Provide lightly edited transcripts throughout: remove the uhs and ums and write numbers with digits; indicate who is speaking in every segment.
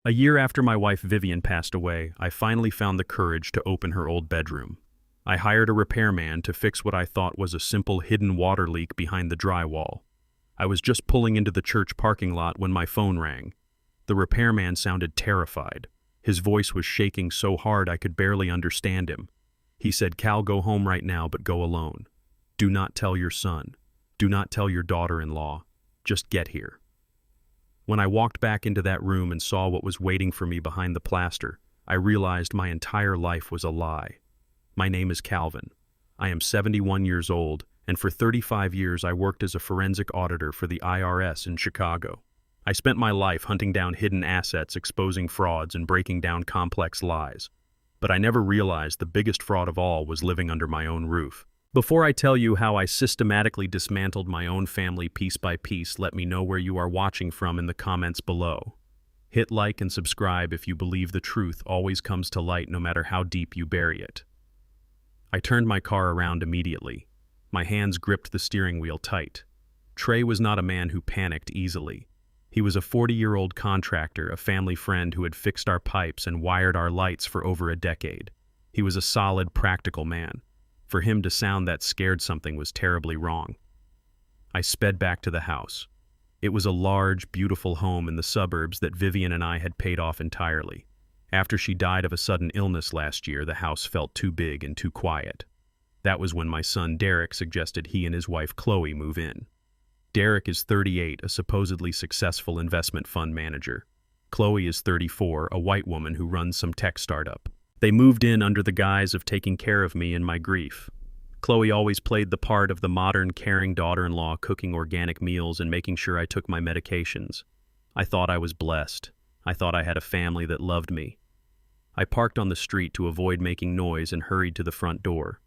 Speaker 1: A year after my wife Vivian passed away, I finally found the courage to open her old bedroom. I hired a repairman to fix what I thought was a simple hidden water leak behind the drywall. I was just pulling into the church parking lot when my phone rang. The repairman sounded terrified. His voice was shaking so hard I could barely understand him. He said, "Cal, go home right now, but go alone. Do not tell your son. Do not tell your daughter-in-law. Just get here." When I walked back into that room and saw what was waiting for me behind the plaster, I realized my entire life was a lie. My name is Calvin. I am 71 years old, and for 35 years I worked as a forensic auditor for the IRS in Chicago. I spent my life hunting down hidden assets, exposing frauds, and breaking down complex lies. But I never realized the biggest fraud of all was living under my own roof. Before I tell you how I systematically dismantled my own family piece by piece, let me know where you are watching from in the comments below. Hit like and subscribe if you believe the truth always comes to light no matter how deep you bury it. I turned my car around immediately. My hands gripped the steering wheel tight. Trey was not a man who panicked easily. He was a 40-year-old contractor, a family friend who had fixed our pipes and wired our lights for over a decade. He was a solid, practical man. For him to sound that scared something was terribly wrong. I sped back to the house. It was a large, beautiful home in the suburbs that Vivian and I had paid off entirely. After she died of a sudden illness last year, the house felt too big and too quiet. That was when my son Derek suggested he and his wife Chloe move in. Derek is 38, a supposedly successful investment fund manager. Chloe is 34, a white woman who runs some tech startup. They moved in under the guise of taking care of me in my grief. Chloe always played the part of the modern, caring daughter-in-law, cooking organic meals and making sure I took my medications. I thought I was blessed. I thought I had a family that loved me. I parked on the street to avoid making noise and hurried to the front door.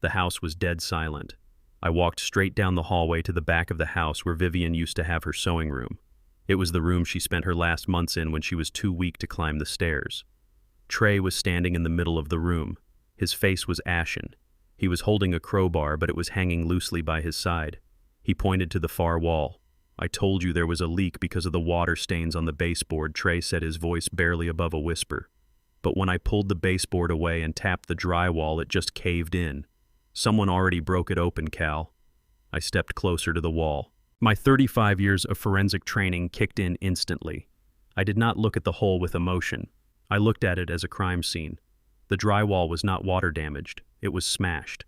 Speaker 1: The house was dead silent. I walked straight down the hallway to the back of the house where Vivian used to have her sewing room. It was the room she spent her last months in when she was too weak to climb the stairs. Trey was standing in the middle of the room. His face was ashen. He was holding a crowbar, but it was hanging loosely by his side. He pointed to the far wall. "I told you there was a leak because of the water stains on the baseboard," Trey said, his voice barely above a whisper. "But when I pulled the baseboard away and tapped the drywall, it just caved in. Someone already broke it open, Cal." I stepped closer to the wall. My 35 years of forensic training kicked in instantly. I did not look at the hole with emotion. I looked at it as a crime scene. The drywall was not water damaged, it was smashed.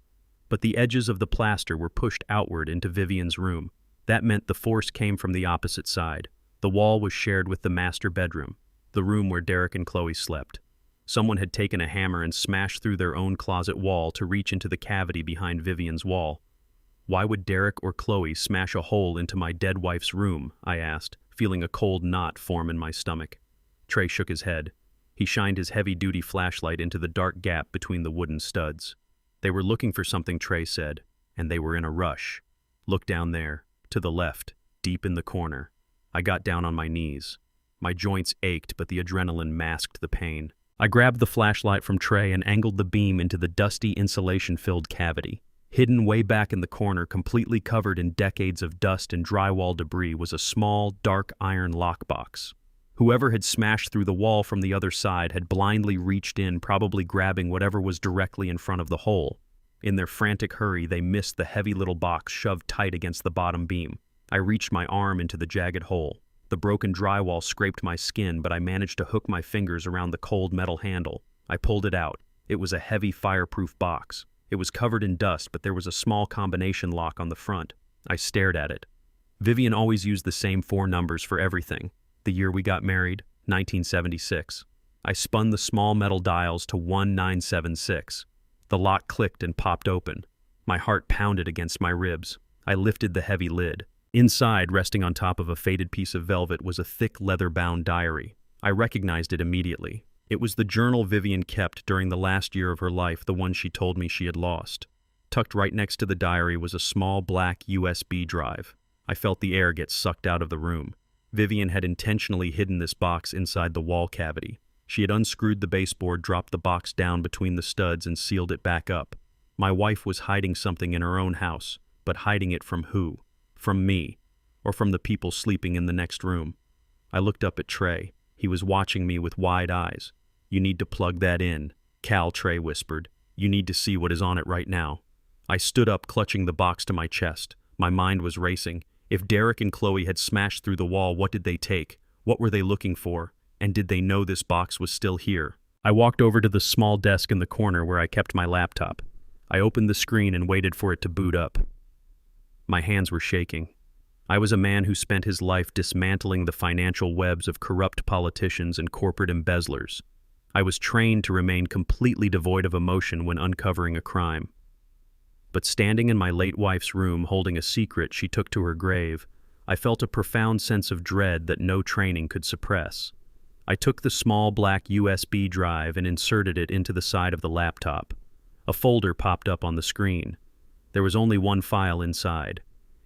Speaker 1: But the edges of the plaster were pushed outward into Vivian's room. That meant the force came from the opposite side. The wall was shared with the master bedroom, the room where Derek and Chloe slept. Someone had taken a hammer and smashed through their own closet wall to reach into the cavity behind Vivian's wall. Why would Derek or Chloe smash a hole into my dead wife's room? I asked, feeling a cold knot form in my stomach. Trey shook his head. He shined his heavy-duty flashlight into the dark gap between the wooden studs. "They were looking for something," Trey said, "and they were in a rush. Look down there, to the left, deep in the corner." I got down on my knees. My joints ached, but the adrenaline masked the pain. I grabbed the flashlight from Trey and angled the beam into the dusty, insulation-filled cavity. Hidden way back in the corner, completely covered in decades of dust and drywall debris, was a small, dark iron lockbox. Whoever had smashed through the wall from the other side had blindly reached in, probably grabbing whatever was directly in front of the hole. In their frantic hurry, they missed the heavy little box shoved tight against the bottom beam. I reached my arm into the jagged hole. The broken drywall scraped my skin, but I managed to hook my fingers around the cold metal handle. I pulled it out. It was a heavy, fireproof box. It was covered in dust, but there was a small combination lock on the front. I stared at it. Vivian always used the same 4 numbers for everything. The year we got married, 1976. I spun the small metal dials to 1976. The lock clicked and popped open. My heart pounded against my ribs. I lifted the heavy lid. Inside, resting on top of a faded piece of velvet, was a thick leather-bound diary. I recognized it immediately. It was the journal Vivian kept during the last year of her life, the one she told me she had lost. Tucked right next to the diary was a small black USB drive. I felt the air get sucked out of the room. Vivian had intentionally hidden this box inside the wall cavity. She had unscrewed the baseboard, dropped the box down between the studs, and sealed it back up. My wife was hiding something in her own house, but hiding it from who? From me, or from the people sleeping in the next room. I looked up at Trey. He was watching me with wide eyes. "You need to plug that in," Cal Trey whispered. "You need to see what is on it right now." I stood up, clutching the box to my chest. My mind was racing. If Derek and Chloe had smashed through the wall, what did they take? What were they looking for? And did they know this box was still here? I walked over to the small desk in the corner where I kept my laptop. I opened the screen and waited for it to boot up. My hands were shaking. I was a man who spent his life dismantling the financial webs of corrupt politicians and corporate embezzlers. I was trained to remain completely devoid of emotion when uncovering a crime. But standing in my late wife's room holding a secret she took to her grave, I felt a profound sense of dread that no training could suppress. I took the small black USB drive and inserted it into the side of the laptop. A folder popped up on the screen. There was only one file inside.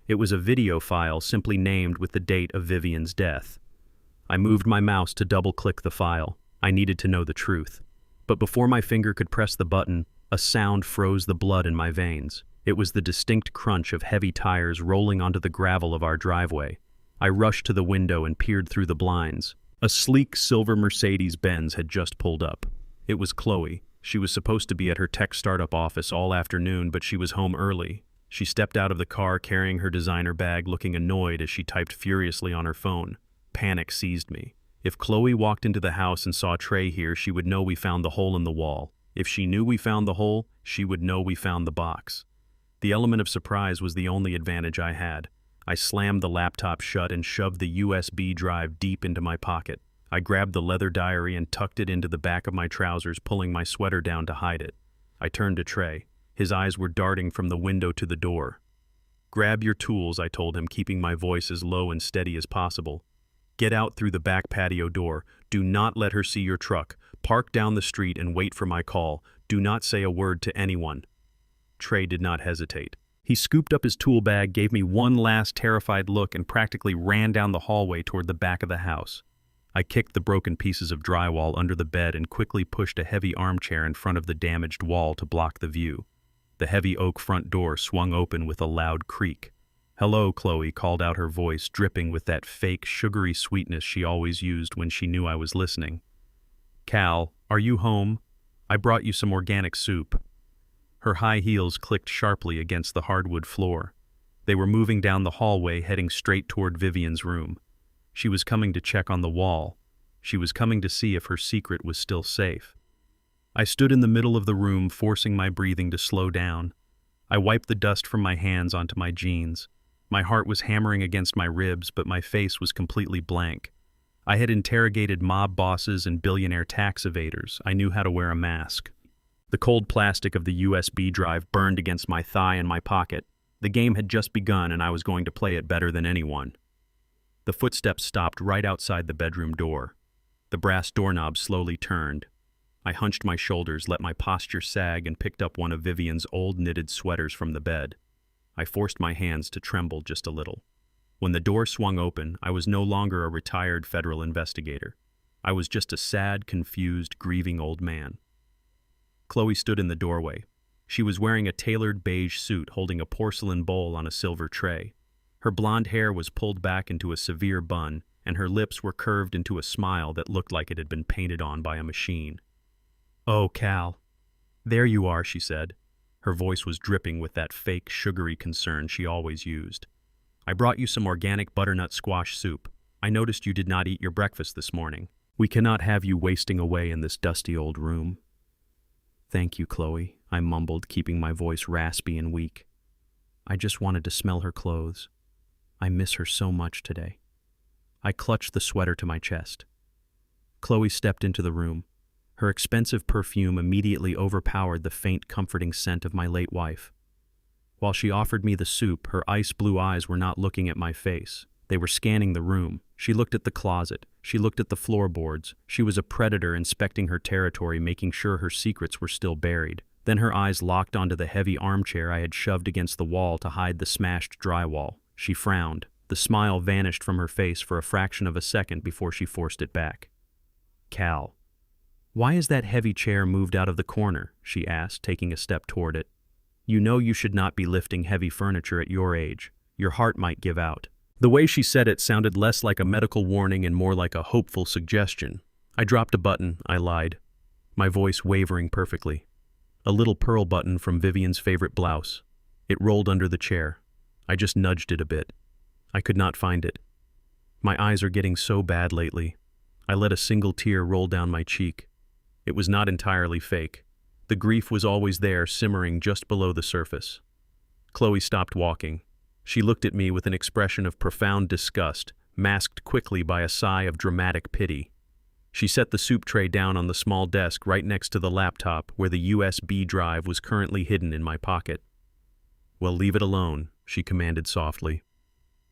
Speaker 1: It was a video file simply named with the date of Vivian's death. I moved my mouse to double-click the file. I needed to know the truth. But before my finger could press the button, a sound froze the blood in my veins. It was the distinct crunch of heavy tires rolling onto the gravel of our driveway. I rushed to the window and peered through the blinds. A sleek silver Mercedes-Benz had just pulled up. It was Chloe. She was supposed to be at her tech startup office all afternoon, but she was home early. She stepped out of the car carrying her designer bag, looking annoyed as she typed furiously on her phone. Panic seized me. If Chloe walked into the house and saw Trey here, she would know we found the hole in the wall. If she knew we found the hole, she would know we found the box. The element of surprise was the only advantage I had. I slammed the laptop shut and shoved the USB drive deep into my pocket. I grabbed the leather diary and tucked it into the back of my trousers, pulling my sweater down to hide it. I turned to Trey. His eyes were darting from the window to the door. "Grab your tools," I told him, keeping my voice as low and steady as possible. "Get out through the back patio door. Do not let her see your truck. Park down the street and wait for my call. Do not say a word to anyone." Trey did not hesitate. He scooped up his tool bag, gave me one last terrified look, and practically ran down the hallway toward the back of the house. I kicked the broken pieces of drywall under the bed and quickly pushed a heavy armchair in front of the damaged wall to block the view. The heavy oak front door swung open with a loud creak. "Hello," Chloe called out, her voice dripping with that fake, sugary sweetness she always used when she knew I was listening. "Cal, are you home? I brought you some organic soup." Her high heels clicked sharply against the hardwood floor. They were moving down the hallway, heading straight toward Vivian's room. She was coming to check on the wall. She was coming to see if her secret was still safe. I stood in the middle of the room, forcing my breathing to slow down. I wiped the dust from my hands onto my jeans. My heart was hammering against my ribs, but my face was completely blank. I had interrogated mob bosses and billionaire tax evaders. I knew how to wear a mask. The cold plastic of the USB drive burned against my thigh and my pocket. The game had just begun, and I was going to play it better than anyone. The footsteps stopped right outside the bedroom door. The brass doorknob slowly turned. I hunched my shoulders, let my posture sag, and picked up one of Vivian's old knitted sweaters from the bed. I forced my hands to tremble just a little. When the door swung open, I was no longer a retired federal investigator. I was just a sad, confused, grieving old man. Chloe stood in the doorway. She was wearing a tailored beige suit, holding a porcelain bowl on a silver tray. Her blonde hair was pulled back into a severe bun, and her lips were curved into a smile that looked like it had been painted on by a machine. "Oh, Cal. There you are," she said. Her voice was dripping with that fake, sugary concern she always used. "I brought you some organic butternut squash soup. I noticed you did not eat your breakfast this morning. We cannot have you wasting away in this dusty old room." "Thank you, Chloe," I mumbled, keeping my voice raspy and weak. I just wanted to smell her clothes. I miss her so much today. I clutched the sweater to my chest. Chloe stepped into the room. Her expensive perfume immediately overpowered the faint, comforting scent of my late wife. While she offered me the soup, her ice-blue eyes were not looking at my face. They were scanning the room. She looked at the closet. She looked at the floorboards. She was a predator inspecting her territory, making sure her secrets were still buried. Then her eyes locked onto the heavy armchair I had shoved against the wall to hide the smashed drywall. She frowned. The smile vanished from her face for a fraction of a second before she forced it back. "Cal, why is that heavy chair moved out of the corner?" she asked, taking a step toward it. "You know you should not be lifting heavy furniture at your age. Your heart might give out." The way she said it sounded less like a medical warning and more like a hopeful suggestion. I dropped a button, I lied, my voice wavering perfectly. A little pearl button from Vivian's favorite blouse. It rolled under the chair. I just nudged it a bit. I could not find it. My eyes are getting so bad lately. I let a single tear roll down my cheek. It was not entirely fake. The grief was always there, simmering just below the surface. Chloe stopped walking. She looked at me with an expression of profound disgust, masked quickly by a sigh of dramatic pity. She set the soup tray down on the small desk right next to the laptop where the USB drive was currently hidden in my pocket. "Well, leave it alone," she commanded softly.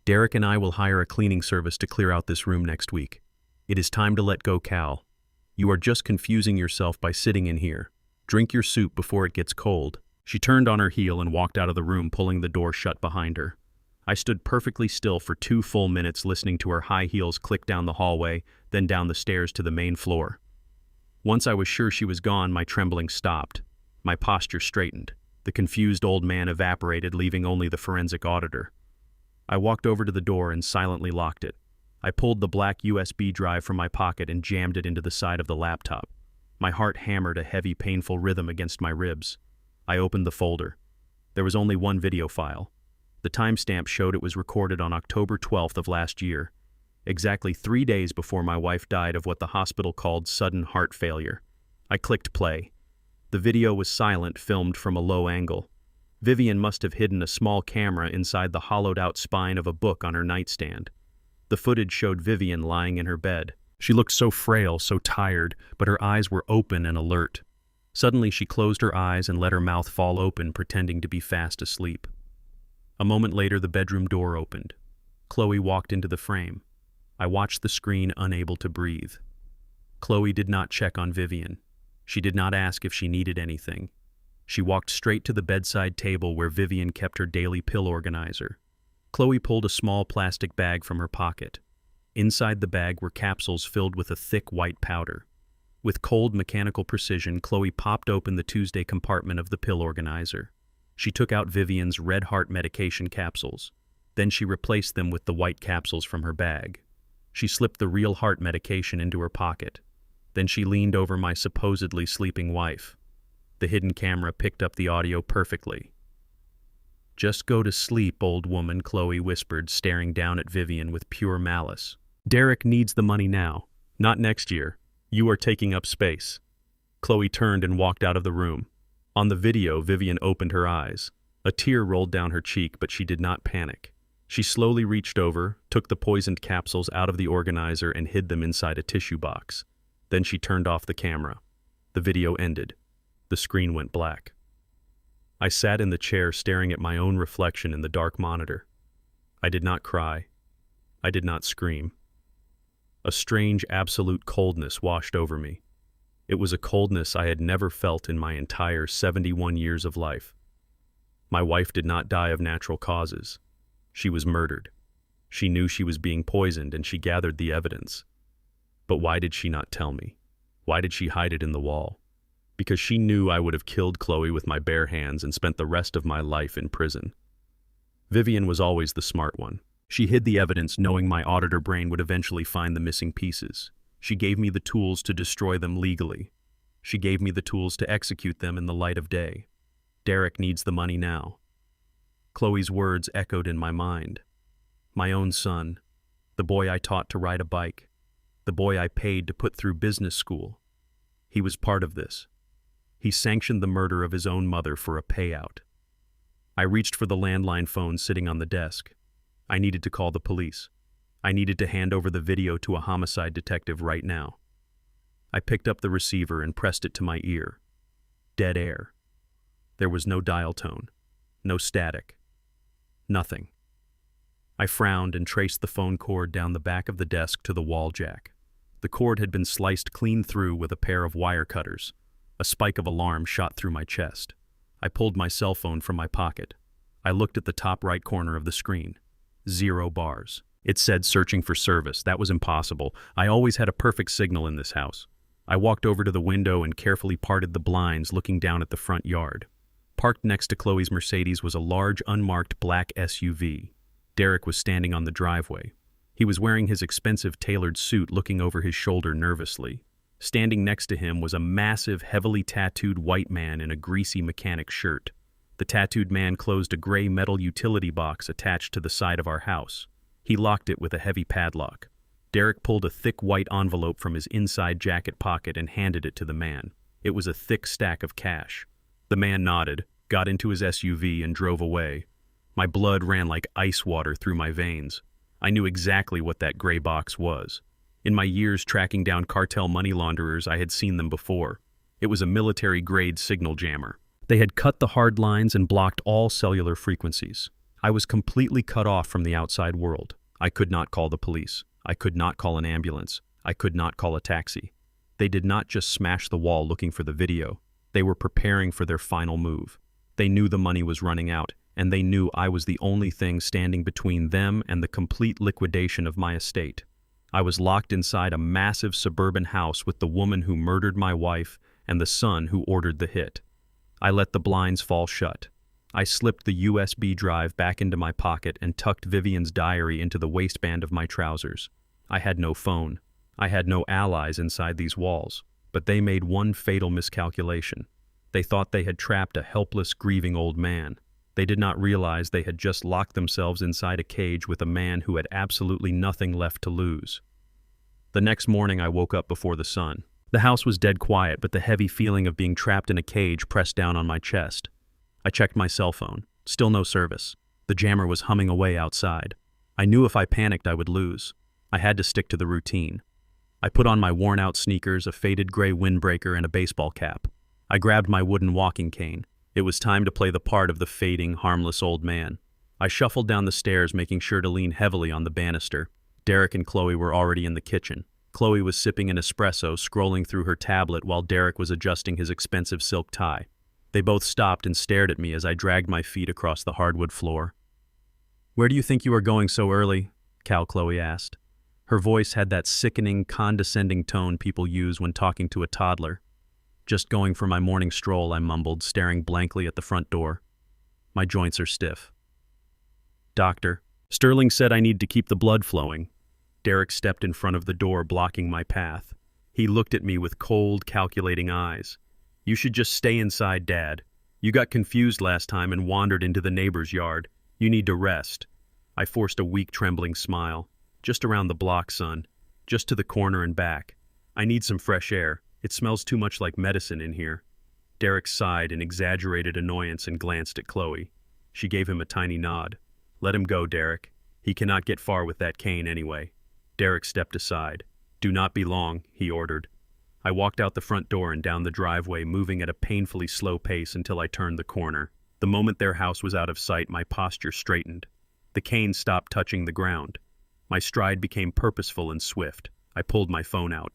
Speaker 1: "Derek and I will hire a cleaning service to clear out this room next week. It is time to let go, Cal. You are just confusing yourself by sitting in here. Drink your soup before it gets cold." She turned on her heel and walked out of the room, pulling the door shut behind her. I stood perfectly still for 2 full minutes, listening to her high heels click down the hallway, then down the stairs to the main floor. Once I was sure she was gone, my trembling stopped. My posture straightened. The confused old man evaporated, leaving only the forensic auditor. I walked over to the door and silently locked it. I pulled the black USB drive from my pocket and jammed it into the side of the laptop. My heart hammered a heavy, painful rhythm against my ribs. I opened the folder. There was only one video file. The timestamp showed it was recorded on October 12th of last year, exactly 3 days before my wife died of what the hospital called sudden heart failure. I clicked play. The video was silent, filmed from a low angle. Vivian must have hidden a small camera inside the hollowed-out spine of a book on her nightstand. The footage showed Vivian lying in her bed. She looked so frail, so tired, but her eyes were open and alert. Suddenly she closed her eyes and let her mouth fall open, pretending to be fast asleep. A moment later, the bedroom door opened. Chloe walked into the frame. I watched the screen, unable to breathe. Chloe did not check on Vivian. She did not ask if she needed anything. She walked straight to the bedside table where Vivian kept her daily pill organizer. Chloe pulled a small plastic bag from her pocket. Inside the bag were capsules filled with a thick white powder. With cold mechanical precision, Chloe popped open the Tuesday compartment of the pill organizer. She took out Vivian's red heart medication capsules. Then she replaced them with the white capsules from her bag. She slipped the real heart medication into her pocket. Then she leaned over my supposedly sleeping wife. The hidden camera picked up the audio perfectly. "Just go to sleep, old woman," Chloe whispered, staring down at Vivian with pure malice. "Derek needs the money now, not next year. You are taking up space." Chloe turned and walked out of the room. On the video, Vivian opened her eyes. A tear rolled down her cheek, but she did not panic. She slowly reached over, took the poisoned capsules out of the organizer and hid them inside a tissue box. Then she turned off the camera. The video ended. The screen went black. I sat in the chair staring at my own reflection in the dark monitor. I did not cry. I did not scream. A strange, absolute coldness washed over me. It was a coldness I had never felt in my entire 71 years of life. My wife did not die of natural causes. She was murdered. She knew she was being poisoned, and she gathered the evidence. But why did she not tell me? Why did she hide it in the wall? Because she knew I would have killed Chloe with my bare hands and spent the rest of my life in prison. Vivian was always the smart one. She hid the evidence, knowing my auditor brain would eventually find the missing pieces. She gave me the tools to destroy them legally. She gave me the tools to execute them in the light of day. Derek needs the money now. Chloe's words echoed in my mind. My own son, the boy I taught to ride a bike, the boy I paid to put through business school. He was part of this. He sanctioned the murder of his own mother for a payout. I reached for the landline phone sitting on the desk. I needed to call the police. I needed to hand over the video to a homicide detective right now. I picked up the receiver and pressed it to my ear. Dead air. There was no dial tone, no static, nothing. I frowned and traced the phone cord down the back of the desk to the wall jack. The cord had been sliced clean through with a pair of wire cutters. A spike of alarm shot through my chest. I pulled my cell phone from my pocket. I looked at the top right corner of the screen. 0 bars. It said searching for service. That was impossible. I always had a perfect signal in this house. I walked over to the window and carefully parted the blinds, looking down at the front yard. Parked next to Chloe's Mercedes was a large, unmarked black SUV. Derek was standing on the driveway. He was wearing his expensive tailored suit, looking over his shoulder nervously. Standing next to him was a massive, heavily tattooed white man in a greasy mechanic shirt. The tattooed man closed a gray metal utility box attached to the side of our house. He locked it with a heavy padlock. Derek pulled a thick white envelope from his inside jacket pocket and handed it to the man. It was a thick stack of cash. The man nodded, got into his SUV, and drove away. My blood ran like ice water through my veins. I knew exactly what that gray box was. In my years tracking down cartel money launderers, I had seen them before. It was a military-grade signal jammer. They had cut the hard lines and blocked all cellular frequencies. I was completely cut off from the outside world. I could not call the police. I could not call an ambulance. I could not call a taxi. They did not just smash the wall looking for the video. They were preparing for their final move. They knew the money was running out, and they knew I was the only thing standing between them and the complete liquidation of my estate. I was locked inside a massive suburban house with the woman who murdered my wife and the son who ordered the hit. I let the blinds fall shut. I slipped the USB drive back into my pocket and tucked Vivian's diary into the waistband of my trousers. I had no phone. I had no allies inside these walls, but they made one fatal miscalculation. They thought they had trapped a helpless, grieving old man. They did not realize they had just locked themselves inside a cage with a man who had absolutely nothing left to lose. The next morning I woke up before the sun. The house was dead quiet, but the heavy feeling of being trapped in a cage pressed down on my chest. I checked my cell phone. Still no service. The jammer was humming away outside. I knew if I panicked I would lose. I had to stick to the routine. I put on my worn-out sneakers, a faded gray windbreaker, and a baseball cap. I grabbed my wooden walking cane. It was time to play the part of the fading, harmless old man. I shuffled down the stairs, making sure to lean heavily on the banister. Derek and Chloe were already in the kitchen. Chloe was sipping an espresso, scrolling through her tablet while Derek was adjusting his expensive silk tie. They both stopped and stared at me as I dragged my feet across the hardwood floor. "Where do you think you are going so early?" Chloe asked. Her voice had that sickening, condescending tone people use when talking to a toddler. "Just going for my morning stroll," I mumbled, staring blankly at the front door. "My joints are stiff." "Doctor, Sterling said I need to keep the blood flowing." Derek stepped in front of the door, blocking my path. He looked at me with cold, calculating eyes. "You should just stay inside, Dad. You got confused last time and wandered into the neighbor's yard. You need to rest." I forced a weak, trembling smile. "Just around the block, son. Just to the corner and back. I need some fresh air. It smells too much like medicine in here." Derek sighed in exaggerated annoyance and glanced at Chloe. She gave him a tiny nod. "Let him go, Derek. He cannot get far with that cane anyway." Derek stepped aside. "Do not be long," he ordered. I walked out the front door and down the driveway, moving at a painfully slow pace until I turned the corner. The moment their house was out of sight, my posture straightened. The cane stopped touching the ground. My stride became purposeful and swift. I pulled my phone out.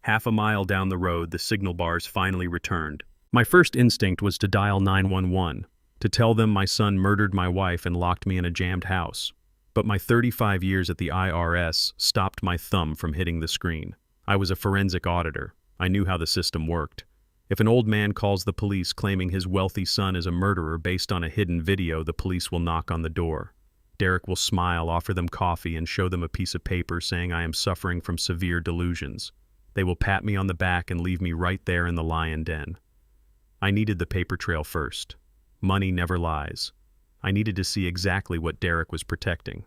Speaker 1: Half a mile down the road, the signal bars finally returned. My first instinct was to dial 911, to tell them my son murdered my wife and locked me in a jammed house. But my 35 years at the IRS stopped my thumb from hitting the screen. I was a forensic auditor. I knew how the system worked. If an old man calls the police claiming his wealthy son is a murderer based on a hidden video, the police will knock on the door. Derek will smile, offer them coffee, and show them a piece of paper saying I am suffering from severe delusions. They will pat me on the back and leave me right there in the lion den. I needed the paper trail first. Money never lies. I needed to see exactly what Derek was protecting.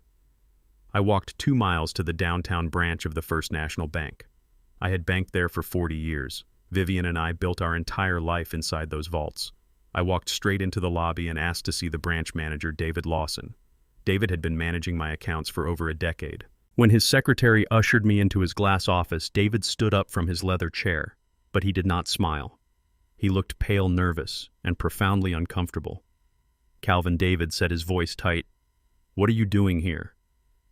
Speaker 1: I walked 2 miles to the downtown branch of the First National Bank. I had banked there for 40 years. Vivian and I built our entire life inside those vaults. I walked straight into the lobby and asked to see the branch manager, David Lawson. David had been managing my accounts for over a decade. When his secretary ushered me into his glass office, David stood up from his leather chair, but he did not smile. He looked pale, nervous, and profoundly uncomfortable. "Calvin," David said, his voice tight. "What are you doing here?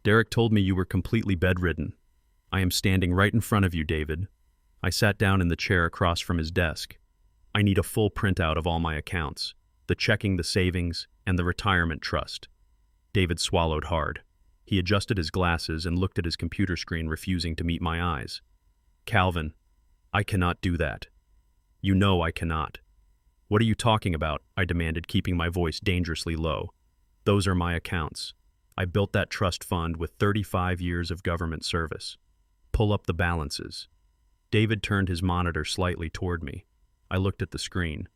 Speaker 1: Derek told me you were completely bedridden." "I am standing right in front of you, David." I sat down in the chair across from his desk. "I need a full printout of all my accounts, the checking, the savings, and the retirement trust." David swallowed hard. He adjusted his glasses and looked at his computer screen, refusing to meet my eyes. "Calvin, I cannot do that. You know I cannot." "What are you talking about?" I demanded, keeping my voice dangerously low. "Those are my accounts. I built that trust fund with 35 years of government service. Pull up the balances. David turned his monitor slightly toward me. I looked at the screen.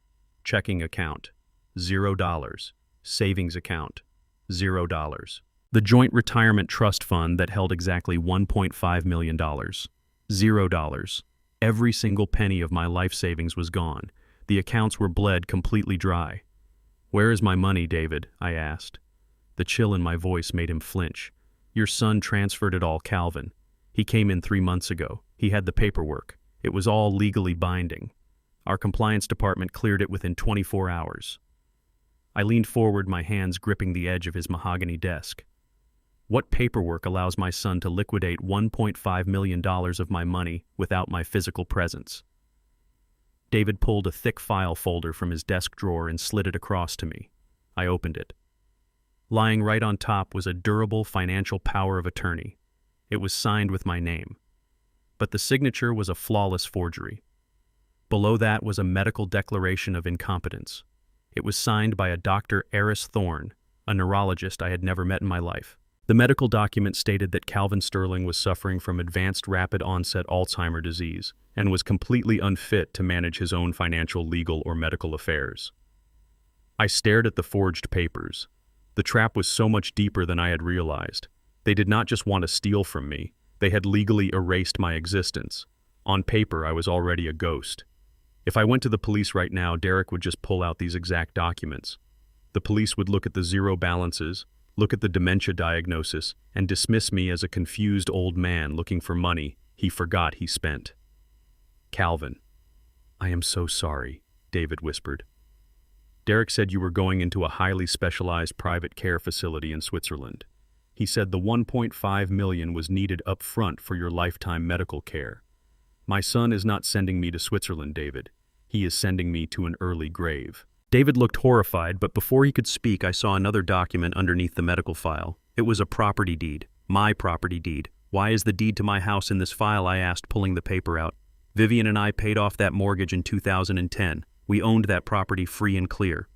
Speaker 1: Checking account, $0. Savings account, $0. The joint retirement trust fund that held exactly $1.5 million, $0. Every single penny of my life savings was gone. The accounts were bled completely dry. "Where is my money, David?" I asked. The chill in my voice made him flinch. "Your son transferred it all, Calvin. He came in 3 months ago. He had the paperwork. It was all legally binding. Our compliance department cleared it within 24 hours. I leaned forward, my hands gripping the edge of his mahogany desk. What paperwork allows my son to liquidate $1.5 million of my money without my physical presence? David pulled a thick file folder from his desk drawer and slid it across to me. I opened it. Lying right on top was a durable financial power of attorney. It was signed with my name. But the signature was a flawless forgery. Below that was a medical declaration of incompetence. It was signed by a Dr. Eris Thorne, a neurologist I had never met in my life. The medical document stated that Calvin Sterling was suffering from advanced rapid-onset Alzheimer's disease and was completely unfit to manage his own financial, legal, or medical affairs. I stared at the forged papers. The trap was so much deeper than I had realized. They did not just want to steal from me. They had legally erased my existence. On paper, I was already a ghost. If I went to the police right now, Derek would just pull out these exact documents. The police would look at the zero balances, look at the dementia diagnosis, and dismiss me as a confused old man looking for money he forgot he spent. "Calvin." "I am so sorry," David whispered. "Derek said you were going into a highly specialized private care facility in Switzerland. He said the $1.5 million was needed up front for your lifetime medical care. My son is not sending me to Switzerland, David. He is sending me to an early grave." David looked horrified, but before he could speak, I saw another document underneath the medical file. It was a property deed. My property deed. "Why is the deed to my house in this file?" I asked, pulling the paper out. "Vivian and I paid off that mortgage in 2010. We owned that property free and clear."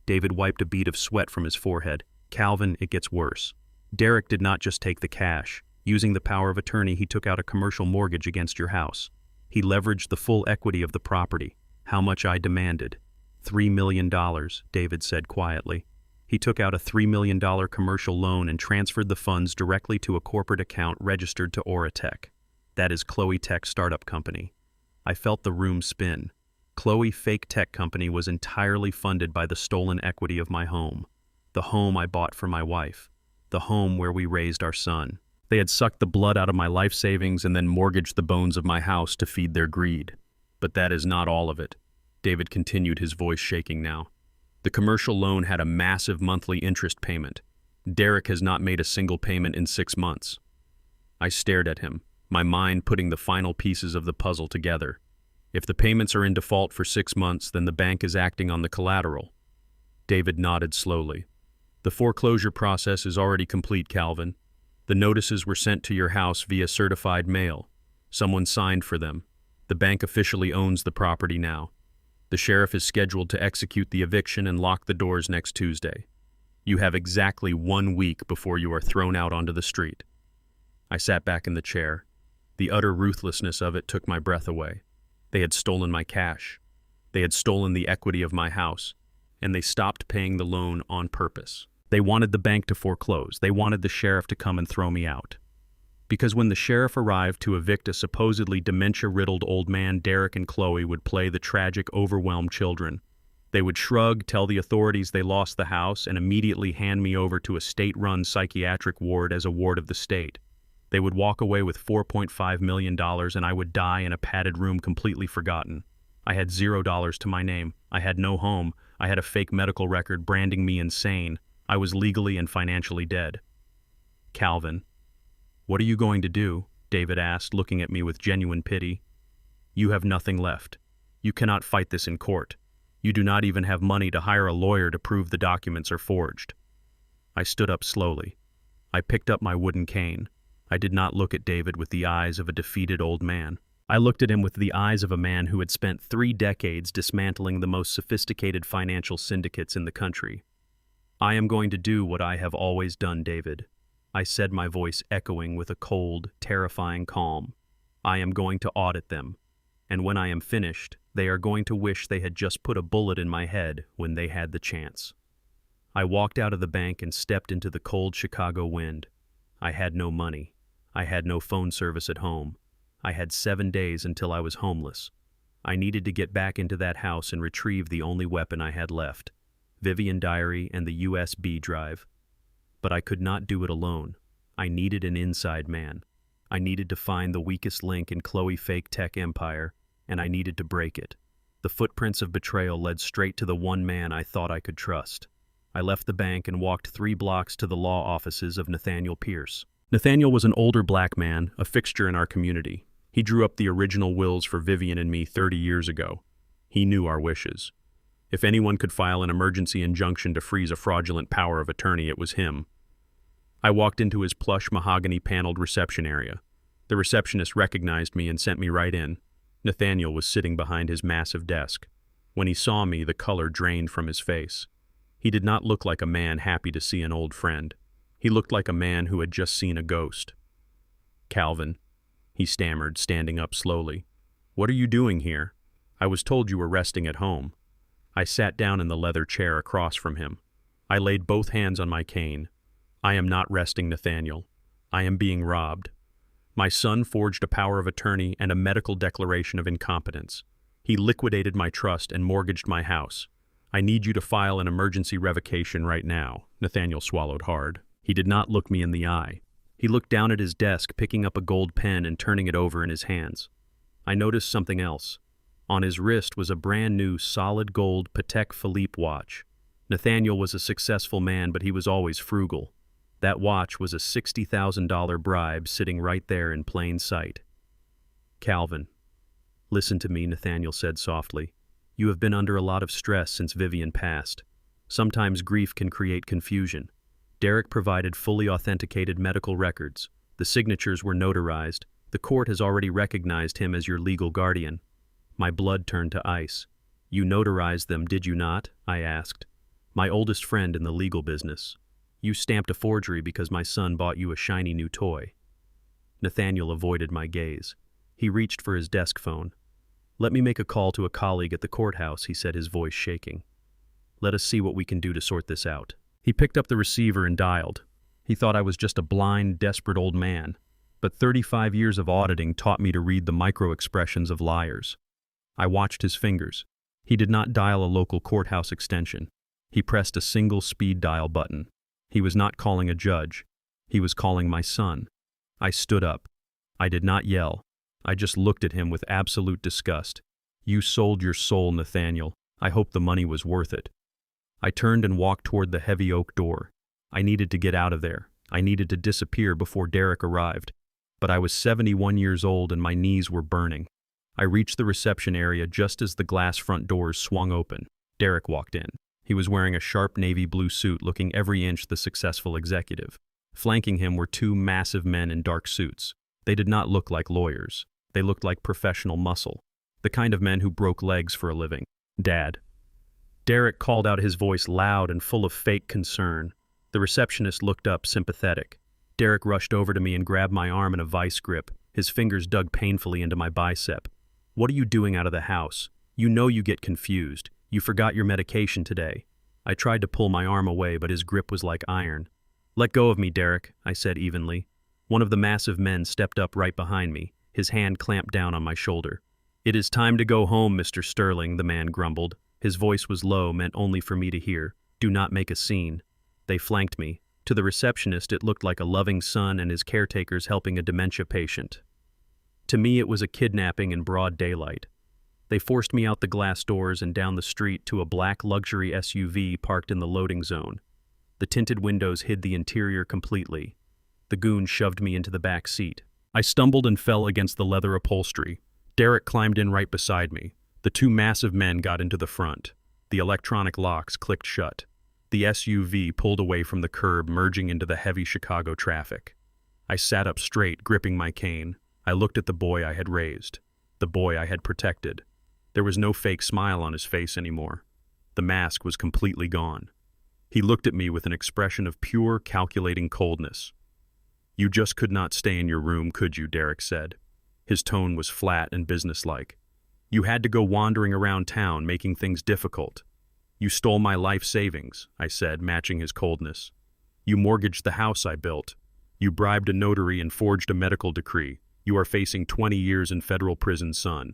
Speaker 1: David wiped a bead of sweat from his forehead. "Calvin, it gets worse. Derek did not just take the cash. Using the power of attorney, he took out a commercial mortgage against your house. He leveraged the full equity of the property. How much I demanded. $3 million, David said quietly. He took out a $3 million commercial loan and transferred the funds directly to a corporate account registered to Auratech. That is Chloe Tech's startup company. I felt the room spin. Chloe Fake Tech Company was entirely funded by the stolen equity of my home. The home I bought for my wife. The home where we raised our son. They had sucked the blood out of my life savings and then mortgaged the bones of my house to feed their greed. But that is not all of it. David continued, his voice shaking now. The commercial loan had a massive monthly interest payment. Derek has not made a single payment in 6 months. I stared at him, my mind putting the final pieces of the puzzle together. If the payments are in default for 6 months, then the bank is acting on the collateral. David nodded slowly. "The foreclosure process is already complete, Calvin. The notices were sent to your house via certified mail. Someone signed for them. The bank officially owns the property now. The sheriff is scheduled to execute the eviction and lock the doors next Tuesday. You have exactly 1 week before you are thrown out onto the street." I sat back in the chair. The utter ruthlessness of it took my breath away. They had stolen my cash. They had stolen the equity of my house, and they stopped paying the loan on purpose. They wanted the bank to foreclose. They wanted the sheriff to come and throw me out. Because when the sheriff arrived to evict a supposedly dementia-riddled old man, Derek and Chloe would play the tragic, overwhelmed children. They would shrug, tell the authorities they lost the house, and immediately hand me over to a state-run psychiatric ward as a ward of the state. They would walk away with $4.5 million, and I would die in a padded room completely forgotten. I had $0 to my name. I had no home. I had a fake medical record branding me insane. I was legally and financially dead. "Calvin, what are you going to do?" David asked, looking at me with genuine pity. "You have nothing left. You cannot fight this in court. You do not even have money to hire a lawyer to prove the documents are forged." I stood up slowly. I picked up my wooden cane. I did not look at David with the eyes of a defeated old man. I looked at him with the eyes of a man who had spent 3 decades dismantling the most sophisticated financial syndicates in the country. "I am going to do what I have always done, David. I said, my voice echoing with a cold, terrifying calm. "I am going to audit them. And when I am finished, they are going to wish they had just put a bullet in my head when they had the chance." I walked out of the bank and stepped into the cold Chicago wind. I had no money. I had no phone service at home. I had 7 days until I was homeless. I needed to get back into that house and retrieve the only weapon I had left, Vivian Diary and the USB drive. But I could not do it alone. I needed an inside man. I needed to find the weakest link in Chloe fake tech empire, and I needed to break it. The footprints of betrayal led straight to the one man I thought I could trust. I left the bank and walked 3 blocks to the law offices of Nathaniel Pierce. Nathaniel was an older black man, a fixture in our community. He drew up the original wills for Vivian and me 30 years ago. He knew our wishes. If anyone could file an emergency injunction to freeze a fraudulent power of attorney, it was him. I walked into his plush mahogany-paneled reception area. The receptionist recognized me and sent me right in. Nathaniel was sitting behind his massive desk. When he saw me, the color drained from his face. He did not look like a man happy to see an old friend. He looked like a man who had just seen a ghost. "Calvin," he stammered, standing up slowly. "What are you doing here? I was told you were resting at home." I sat down in the leather chair across from him. I laid both hands on my cane. "I am not resting, Nathaniel. I am being robbed. My son forged a power of attorney and a medical declaration of incompetence. He liquidated my trust and mortgaged my house. I need you to file an emergency revocation right now." Nathaniel swallowed hard. He did not look me in the eye. He looked down at his desk, picking up a gold pen and turning it over in his hands. I noticed something else. On his wrist was a brand new, solid gold Patek Philippe watch. Nathaniel was a successful man, but he was always frugal. That watch was a $60,000 bribe sitting right there in plain sight. "Calvin, listen to me," Nathaniel said softly. "You have been under a lot of stress since Vivian passed. Sometimes grief can create confusion. Derek provided fully authenticated medical records. The signatures were notarized. The court has already recognized him as your legal guardian." My blood turned to ice. "You notarized them, did you not?" I asked. "My oldest friend in the legal business. You stamped a forgery because my son bought you a shiny new toy." Nathaniel avoided my gaze. He reached for his desk phone. "Let me make a call to a colleague at the courthouse," he said, his voice shaking. "Let us see what we can do to sort this out." He picked up the receiver and dialed. He thought I was just a blind, desperate old man. But 35 years of auditing taught me to read the micro-expressions of liars. I watched his fingers. He did not dial a local courthouse extension. He pressed a single speed dial button. He was not calling a judge. He was calling my son. I stood up. I did not yell. I just looked at him with absolute disgust. "You sold your soul, Nathaniel. I hope the money was worth it." I turned and walked toward the heavy oak door. I needed to get out of there. I needed to disappear before Derek arrived. But I was 71 years old and my knees were burning. I reached the reception area just as the glass front doors swung open. Derek walked in. He was wearing a sharp navy blue suit, looking every inch the successful executive. Flanking him were 2 massive men in dark suits. They did not look like lawyers. They looked like professional muscle, the kind of men who broke legs for a living. "Dad." Derek called out, his voice loud and full of fake concern. The receptionist looked up, sympathetic. Derek rushed over to me and grabbed my arm in a vice grip. His fingers dug painfully into my bicep. "What are you doing out of the house? You know you get confused. You forgot your medication today." I tried to pull my arm away, but his grip was like iron. "Let go of me, Derek," I said evenly. One of the massive men stepped up right behind me, his hand clamped down on my shoulder. "It is time to go home, Mr. Sterling," the man grumbled. His voice was low, meant only for me to hear. "Do not make a scene." They flanked me. To the receptionist, it looked like a loving son and his caretakers helping a dementia patient. To me, it was a kidnapping in broad daylight. They forced me out the glass doors and down the street to a black luxury SUV parked in the loading zone. The tinted windows hid the interior completely. The goon shoved me into the back seat. I stumbled and fell against the leather upholstery. Derek climbed in right beside me. The 2 massive men got into the front. The electronic locks clicked shut. The SUV pulled away from the curb, merging into the heavy Chicago traffic. I sat up straight, gripping my cane. I looked at the boy I had raised, the boy I had protected. There was no fake smile on his face anymore. The mask was completely gone. He looked at me with an expression of pure, calculating coldness. You just could not stay in your room, could you? Derek said. His tone was flat and businesslike. You had to go wandering around town, making things difficult. You stole my life savings, I said, matching his coldness. You mortgaged the house I built. You bribed a notary and forged a medical decree. You are facing 20 years in federal prison, son.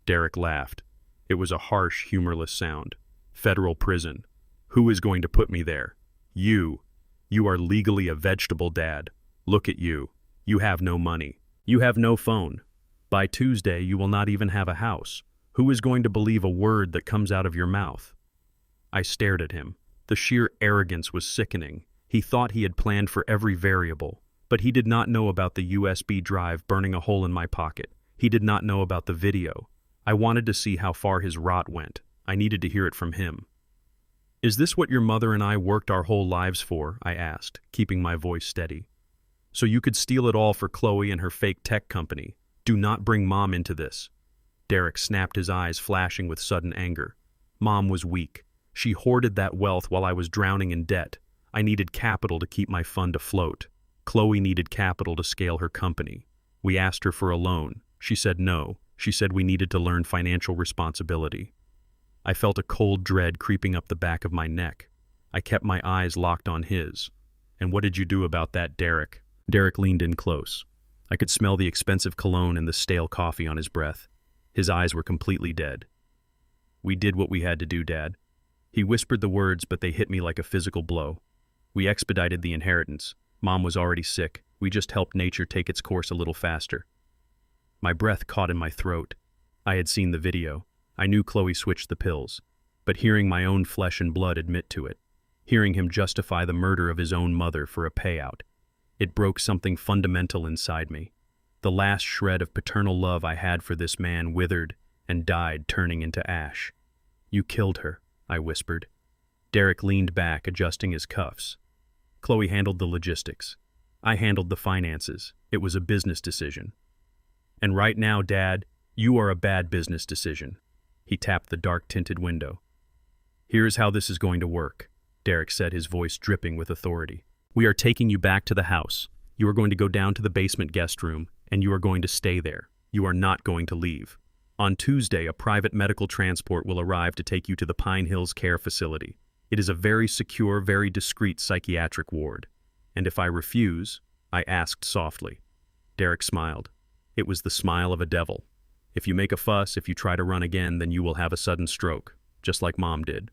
Speaker 1: Derek laughed. It was a harsh, humorless sound. Federal prison. Who is going to put me there? You. You are legally a vegetable, Dad. Look at you. You have no money. You have no phone. By Tuesday, you will not even have a house. Who is going to believe a word that comes out of your mouth? I stared at him. The sheer arrogance was sickening. He thought he had planned for every variable, but he did not know about the USB drive burning a hole in my pocket. He did not know about the video. I wanted to see how far his rot went. I needed to hear it from him. Is this what your mother and I worked our whole lives for? I asked, keeping my voice steady. So you could steal it all for Chloe and her fake tech company. Do not bring Mom into this. Derek snapped, his eyes flashing with sudden anger. Mom was weak. She hoarded that wealth while I was drowning in debt. I needed capital to keep my fund afloat. Chloe needed capital to scale her company. We asked her for a loan. She said no. She said we needed to learn financial responsibility. I felt a cold dread creeping up the back of my neck. I kept my eyes locked on his. And what did you do about that, Derek? Derek leaned in close. I could smell the expensive cologne and the stale coffee on his breath. His eyes were completely dead. We did what we had to do, Dad. He whispered the words, but they hit me like a physical blow. We expedited the inheritance. Mom was already sick. We just helped nature take its course a little faster. My breath caught in my throat. I had seen the video. I knew Chloe switched the pills. But hearing my own flesh and blood admit to it, hearing him justify the murder of his own mother for a payout, it broke something fundamental inside me. The last shred of paternal love I had for this man withered and died, turning into ash. You killed her, I whispered. Derek leaned back, adjusting his cuffs. Chloe handled the logistics. I handled the finances. It was a business decision. And right now, Dad, you are a bad business decision. He tapped the dark-tinted window. Here's how this is going to work, Derek said, his voice dripping with authority. We are taking you back to the house. You are going to go down to the basement guest room, and you are going to stay there. You are not going to leave. On Tuesday, a private medical transport will arrive to take you to the Pine Hills Care Facility. It is a very secure, very discreet psychiatric ward. And if I refuse, I asked softly. Derek smiled. It was the smile of a devil. If you make a fuss, if you try to run again, then you will have a sudden stroke, just like Mom did.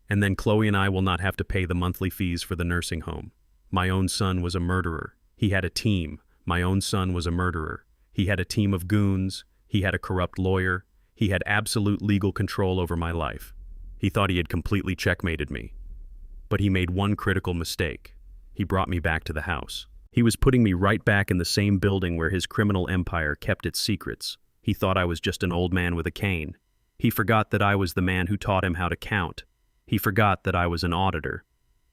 Speaker 1: And then Chloe and I will not have to pay the monthly fees for the nursing home. My own son was a murderer. He had a team. My own son was a murderer. He had a team of goons. He had a corrupt lawyer. He had absolute legal control over my life. He thought he had completely checkmated me. But he made one critical mistake. He brought me back to the house. He was putting me right back in the same building where his criminal empire kept its secrets. He thought I was just an old man with a cane. He forgot that I was the man who taught him how to count. He forgot that I was an auditor.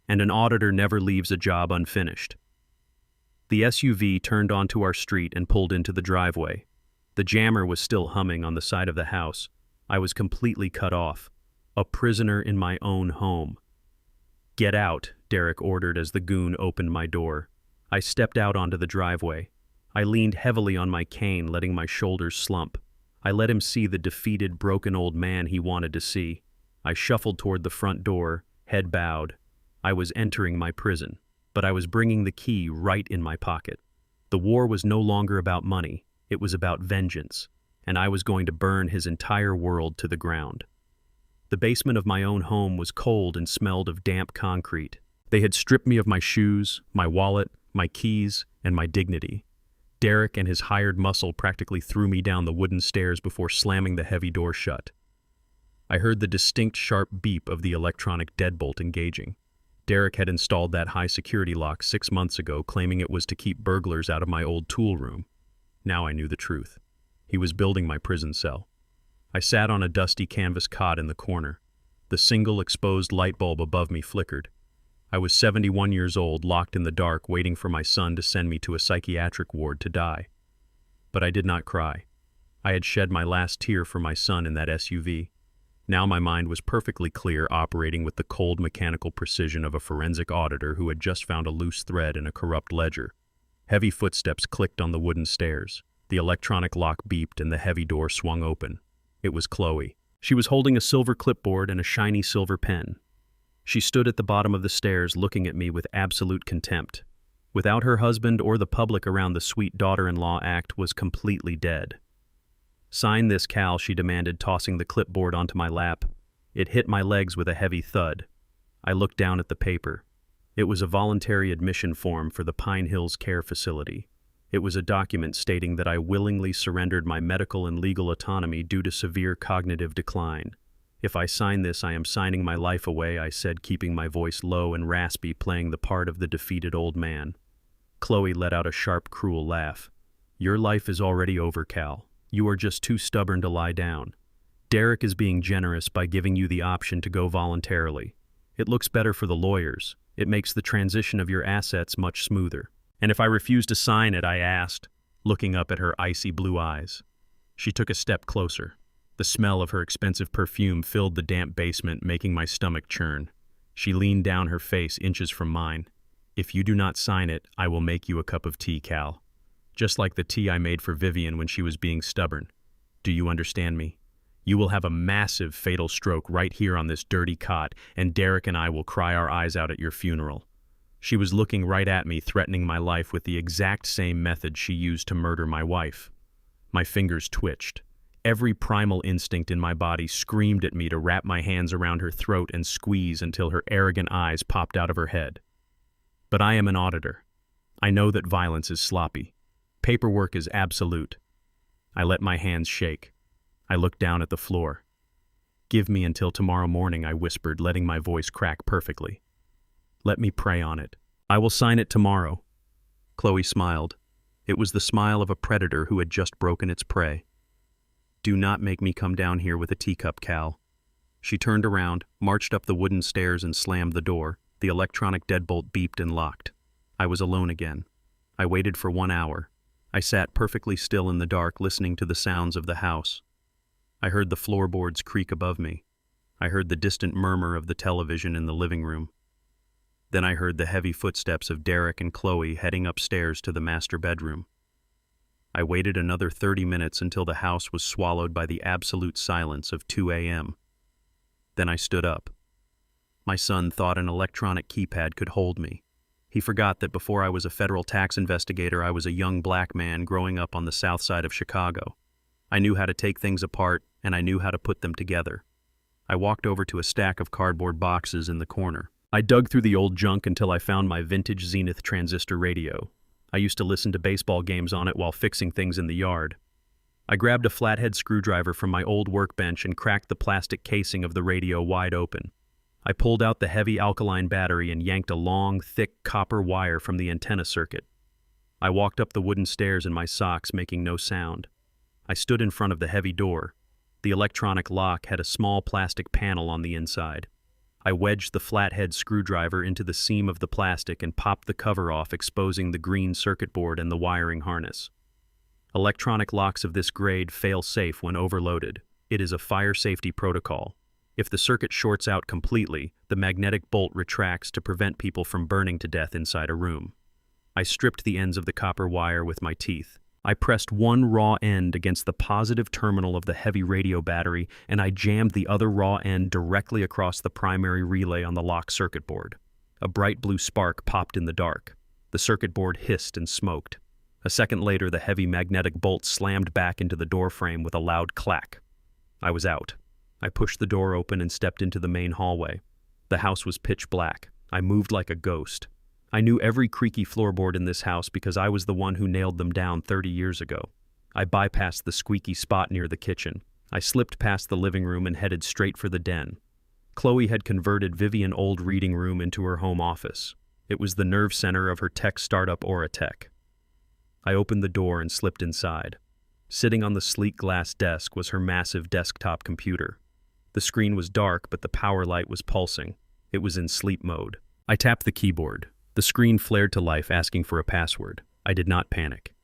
Speaker 1: And an auditor never leaves a job unfinished. The SUV turned onto our street and pulled into the driveway. The jammer was still humming on the side of the house. I was completely cut off. A prisoner in my own home. Get out, Derek ordered as the goon opened my door. I stepped out onto the driveway. I leaned heavily on my cane, letting my shoulders slump. I let him see the defeated, broken old man he wanted to see. I shuffled toward the front door, head bowed. I was entering my prison, but I was bringing the key right in my pocket. The war was no longer about money. It was about vengeance, and I was going to burn his entire world to the ground. The basement of my own home was cold and smelled of damp concrete. They had stripped me of my shoes, my wallet, my keys, and my dignity. Derek and his hired muscle practically threw me down the wooden stairs before slamming the heavy door shut. I heard the distinct sharp beep of the electronic deadbolt engaging. Derek had installed that high-security lock 6 months ago, claiming it was to keep burglars out of my old tool room. Now I knew the truth. He was building my prison cell. I sat on a dusty canvas cot in the corner. The single exposed light bulb above me flickered. I was 71 years old, locked in the dark, waiting for my son to send me to a psychiatric ward to die. But I did not cry. I had shed my last tear for my son in that SUV. Now my mind was perfectly clear, operating with the cold mechanical precision of a forensic auditor who had just found a loose thread in a corrupt ledger. Heavy footsteps clicked on the wooden stairs. The electronic lock beeped and the heavy door swung open. It was Chloe. She was holding a silver clipboard and a shiny silver pen. She stood at the bottom of the stairs looking at me with absolute contempt. Without her husband or the public around, the sweet daughter-in-law act was completely dead. "Sign this, Cal," she demanded, tossing the clipboard onto my lap. It hit my legs with a heavy thud. I looked down at the paper. It was a voluntary admission form for the Pine Hills Care Facility. It was a document stating that I willingly surrendered my medical and legal autonomy due to severe cognitive decline. "If I sign this, I am signing my life away," I said, keeping my voice low and raspy, playing the part of the defeated old man. Chloe let out a sharp, cruel laugh. "Your life is already over, Cal. You are just too stubborn to lie down. Derek is being generous by giving you the option to go voluntarily. It looks better for the lawyers. It makes the transition of your assets much smoother." "And if I refuse to sign it?" I asked, looking up at her icy blue eyes. She took a step closer. The smell of her expensive perfume filled the damp basement, making my stomach churn. She leaned down, her face inches from mine. "If you do not sign it, I will make you a cup of tea, Cal. Just like the tea I made for Vivian when she was being stubborn. Do you understand me? You will have a massive, fatal stroke right here on this dirty cot, and Derek and I will cry our eyes out at your funeral." She was looking right at me, threatening my life with the exact same method she used to murder my wife. My fingers twitched. Every primal instinct in my body screamed at me to wrap my hands around her throat and squeeze until her arrogant eyes popped out of her head. But I am an auditor. I know that violence is sloppy. Paperwork is absolute. I let my hands shake. I looked down at the floor. "Give me until tomorrow morning," I whispered, letting my voice crack perfectly. "Let me pray on it. I will sign it tomorrow." Chloe smiled. It was the smile of a predator who had just broken its prey. "Do not make me come down here with a teacup, Cal." She turned around, marched up the wooden stairs, and slammed the door. The electronic deadbolt beeped and locked. I was alone again. I waited for 1 hour. I sat perfectly still in the dark, listening to the sounds of the house. I heard the floorboards creak above me. I heard the distant murmur of the television in the living room. Then I heard the heavy footsteps of Derek and Chloe heading upstairs to the master bedroom. I waited another 30 minutes until the house was swallowed by the absolute silence of 2 a.m. Then I stood up. My son thought an electronic keypad could hold me. He forgot that before I was a federal tax investigator, I was a young black man growing up on the south side of Chicago. I knew how to take things apart, and I knew how to put them together. I walked over to a stack of cardboard boxes in the corner. I dug through the old junk until I found my vintage Zenith transistor radio. I used to listen to baseball games on it while fixing things in the yard. I grabbed a flathead screwdriver from my old workbench and cracked the plastic casing of the radio wide open. I pulled out the heavy alkaline battery and yanked a long, thick copper wire from the antenna circuit. I walked up the wooden stairs in my socks, making no sound. I stood in front of the heavy door. The electronic lock had a small plastic panel on the inside. I wedged the flathead screwdriver into the seam of the plastic and popped the cover off, exposing the green circuit board and the wiring harness. Electronic locks of this grade fail safe when overloaded. It is a fire safety protocol. If the circuit shorts out completely, the magnetic bolt retracts to prevent people from burning to death inside a room. I stripped the ends of the copper wire with my teeth. I pressed one raw end against the positive terminal of the heavy radio battery, and I jammed the other raw end directly across the primary relay on the lock circuit board. A bright blue spark popped in the dark. The circuit board hissed and smoked. A second later, the heavy magnetic bolt slammed back into the door frame with a loud clack. I was out. I pushed the door open and stepped into the main hallway. The house was pitch black. I moved like a ghost. I knew every creaky floorboard in this house because I was the one who nailed them down 30 years ago. I bypassed the squeaky spot near the kitchen. I slipped past the living room and headed straight for the den. Chloe had converted Vivian's old reading room into her home office. It was the nerve center of her tech startup, Auratech. I opened the door and slipped inside. Sitting on the sleek glass desk was her massive desktop computer. The screen was dark, but the power light was pulsing. It was in sleep mode. I tapped the keyboard. The screen flared to life, asking for a password. I did not panic.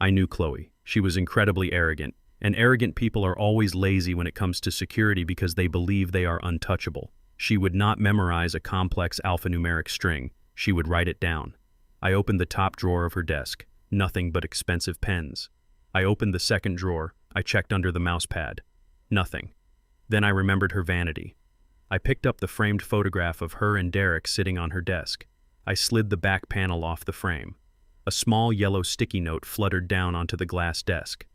Speaker 1: I knew Chloe. She was incredibly arrogant, and arrogant people are always lazy when it comes to security because they believe they are untouchable. She would not memorize a complex alphanumeric string. She would write it down. I opened the top drawer of her desk. Nothing but expensive pens. I opened the second drawer. I checked under the mouse pad. Nothing. Then I remembered her vanity. I picked up the framed photograph of her and Derek sitting on her desk. I slid the back panel off the frame. A small yellow sticky note fluttered down onto the glass desk.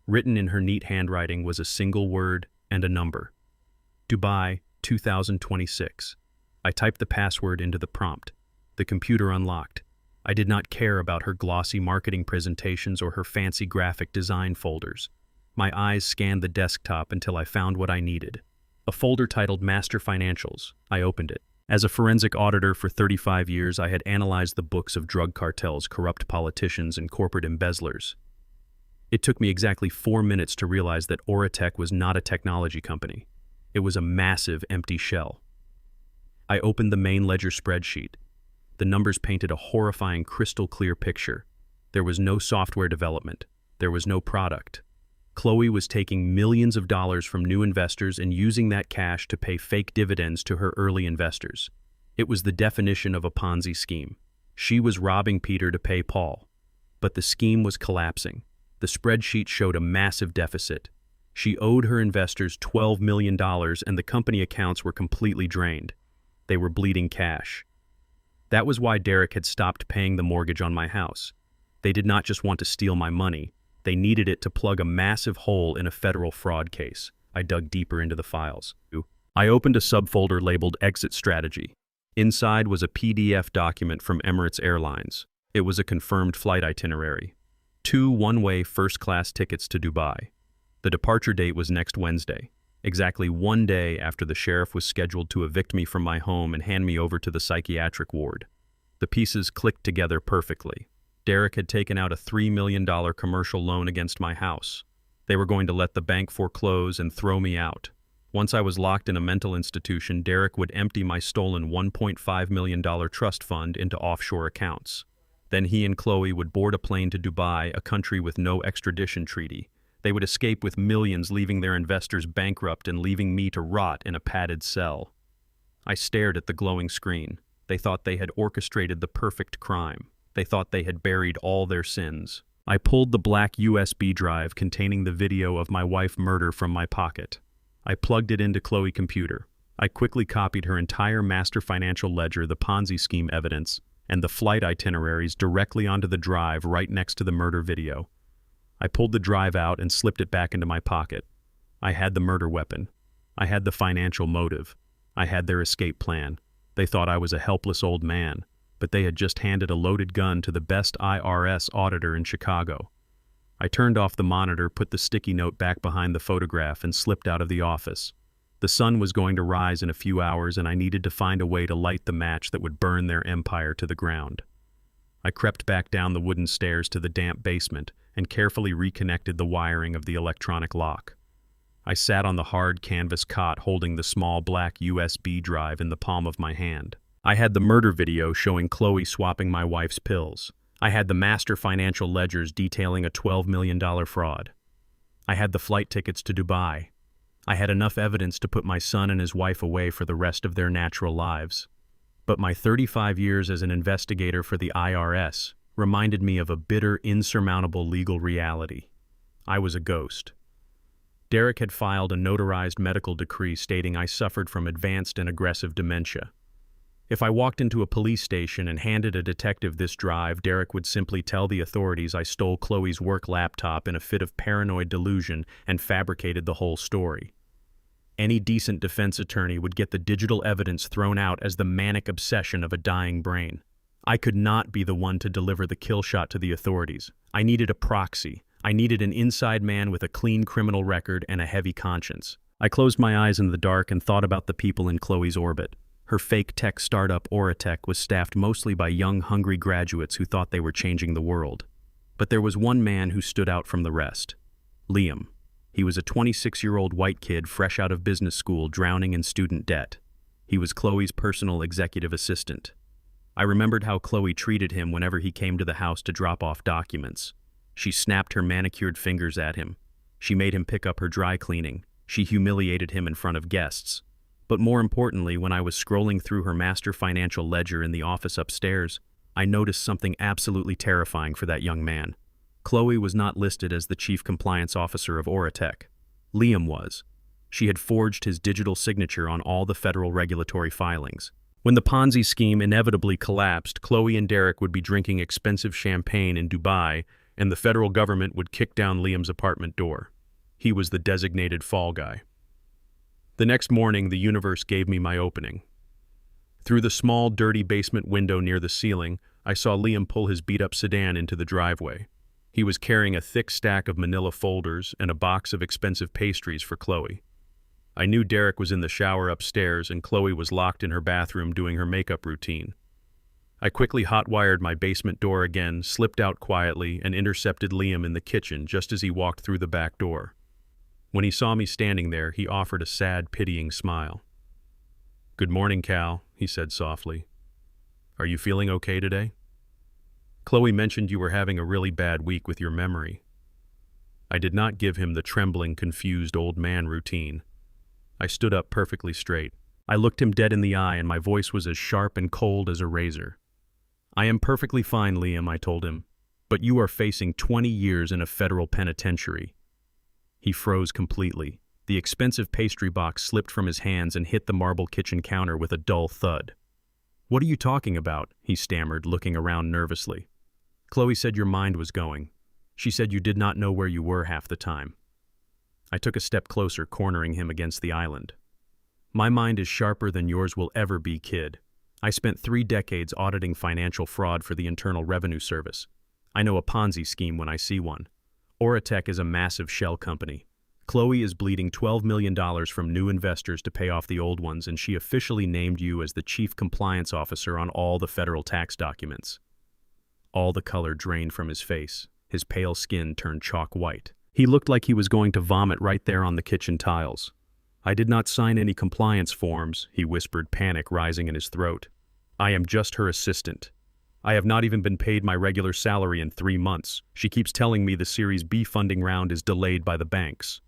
Speaker 1: Written in her neat handwriting was a single word and a number. Dubai, 2026. I typed the password into the prompt. The computer unlocked. I did not care about her glossy marketing presentations or her fancy graphic design folders. My eyes scanned the desktop until I found what I needed. A folder titled Master Financials. I opened it. As a forensic auditor for 35 years, I had analyzed the books of drug cartels, corrupt politicians, and corporate embezzlers. It took me exactly 4 minutes to realize that Auratech was not a technology company. It was a massive empty shell. I opened the main ledger spreadsheet. The numbers painted a horrifying crystal-clear picture. There was no software development. There was no product. Chloe was taking millions of dollars from new investors and using that cash to pay fake dividends to her early investors. It was the definition of a Ponzi scheme. She was robbing Peter to pay Paul. But the scheme was collapsing. The spreadsheet showed a massive deficit. She owed her investors $12 million and the company accounts were completely drained. They were bleeding cash. That was why Derek had stopped paying the mortgage on my house. They did not just want to steal my money. They needed it to plug a massive hole in a federal fraud case. I dug deeper into the files. I opened a subfolder labeled Exit Strategy. Inside was a PDF document from Emirates Airlines. It was a confirmed flight itinerary. 2 one-way first-class tickets to Dubai. The departure date was next Wednesday, exactly 1 day after the sheriff was scheduled to evict me from my home and hand me over to the psychiatric ward. The pieces clicked together perfectly. Derek had taken out a $3 million commercial loan against my house. They were going to let the bank foreclose and throw me out. Once I was locked in a mental institution, Derek would empty my stolen $1.5 million trust fund into offshore accounts. Then he and Chloe would board a plane to Dubai, a country with no extradition treaty. They would escape with millions, leaving their investors bankrupt and leaving me to rot in a padded cell. I stared at the glowing screen. They thought they had orchestrated the perfect crime. They thought they had buried all their sins. I pulled the black USB drive containing the video of my wife's murder from my pocket. I plugged it into Chloe's computer. I quickly copied her entire master financial ledger, the Ponzi scheme evidence, and the flight itineraries directly onto the drive right next to the murder video. I pulled the drive out and slipped it back into my pocket. I had the murder weapon. I had the financial motive. I had their escape plan. They thought I was a helpless old man, but they had just handed a loaded gun to the best IRS auditor in Chicago. I turned off the monitor, put the sticky note back behind the photograph, and slipped out of the office. The sun was going to rise in a few hours, and I needed to find a way to light the match that would burn their empire to the ground. I crept back down the wooden stairs to the damp basement and carefully reconnected the wiring of the electronic lock. I sat on the hard canvas cot holding the small black USB drive in the palm of my hand. I had the murder video showing Chloe swapping my wife's pills. I had the master financial ledgers detailing a $12 million fraud. I had the flight tickets to Dubai. I had enough evidence to put my son and his wife away for the rest of their natural lives. But my 35 years as an investigator for the IRS reminded me of a bitter, insurmountable legal reality. I was a ghost. Derek had filed a notarized medical decree stating I suffered from advanced and aggressive dementia. If I walked into a police station and handed a detective this drive, Derek would simply tell the authorities I stole Chloe's work laptop in a fit of paranoid delusion and fabricated the whole story. Any decent defense attorney would get the digital evidence thrown out as the manic obsession of a dying brain. I could not be the one to deliver the kill shot to the authorities. I needed a proxy. I needed an inside man with a clean criminal record and a heavy conscience. I closed my eyes in the dark and thought about the people in Chloe's orbit. Her fake tech startup Auratech was staffed mostly by young, hungry graduates who thought they were changing the world. But there was one man who stood out from the rest. Liam. He was a 26-year-old white kid fresh out of business school, drowning in student debt. He was Chloe's personal executive assistant. I remembered how Chloe treated him whenever he came to the house to drop off documents. She snapped her manicured fingers at him. She made him pick up her dry cleaning. She humiliated him in front of guests. But more importantly, when I was scrolling through her master financial ledger in the office upstairs, I noticed something absolutely terrifying for that young man. Chloe was not listed as the chief compliance officer of Oratech. Liam was. She had forged his digital signature on all the federal regulatory filings. When the Ponzi scheme inevitably collapsed, Chloe and Derek would be drinking expensive champagne in Dubai, and the federal government would kick down Liam's apartment door. He was the designated fall guy. The next morning, the universe gave me my opening. Through the small, dirty basement window near the ceiling, I saw Liam pull his beat-up sedan into the driveway. He was carrying a thick stack of manila folders and a box of expensive pastries for Chloe. I knew Derek was in the shower upstairs and Chloe was locked in her bathroom doing her makeup routine. I quickly hot-wired my basement door again, slipped out quietly, and intercepted Liam in the kitchen just as he walked through the back door. When he saw me standing there, he offered a sad, pitying smile. "Good morning, Cal," he said softly. "Are you feeling okay today? Chloe mentioned you were having a really bad week with your memory." I did not give him the trembling, confused old man routine. I stood up perfectly straight. I looked him dead in the eye and my voice was as sharp and cold as a razor. "I am perfectly fine, Liam," I told him, "but you are facing 20 years in a federal penitentiary." He froze completely. The expensive pastry box slipped from his hands and hit the marble kitchen counter with a dull thud. "What are you talking about?" he stammered, looking around nervously. "Chloe said your mind was going. She said you did not know where you were half the time." I took a step closer, cornering him against the island. "My mind is sharper than yours will ever be, kid. I spent 3 decades auditing financial fraud for the Internal Revenue Service. I know a Ponzi scheme when I see one. Oratech is a massive shell company. Chloe is bleeding $12 million from new investors to pay off the old ones, and she officially named you as the chief compliance officer on all the federal tax documents." All the color drained from his face. His pale skin turned chalk white. He looked like he was going to vomit right there on the kitchen tiles. "I did not sign any compliance forms," he whispered, panic rising in his throat. "I am just her assistant. I have not even been paid my regular salary in 3 months. She keeps telling me the Series B funding round is delayed by the banks."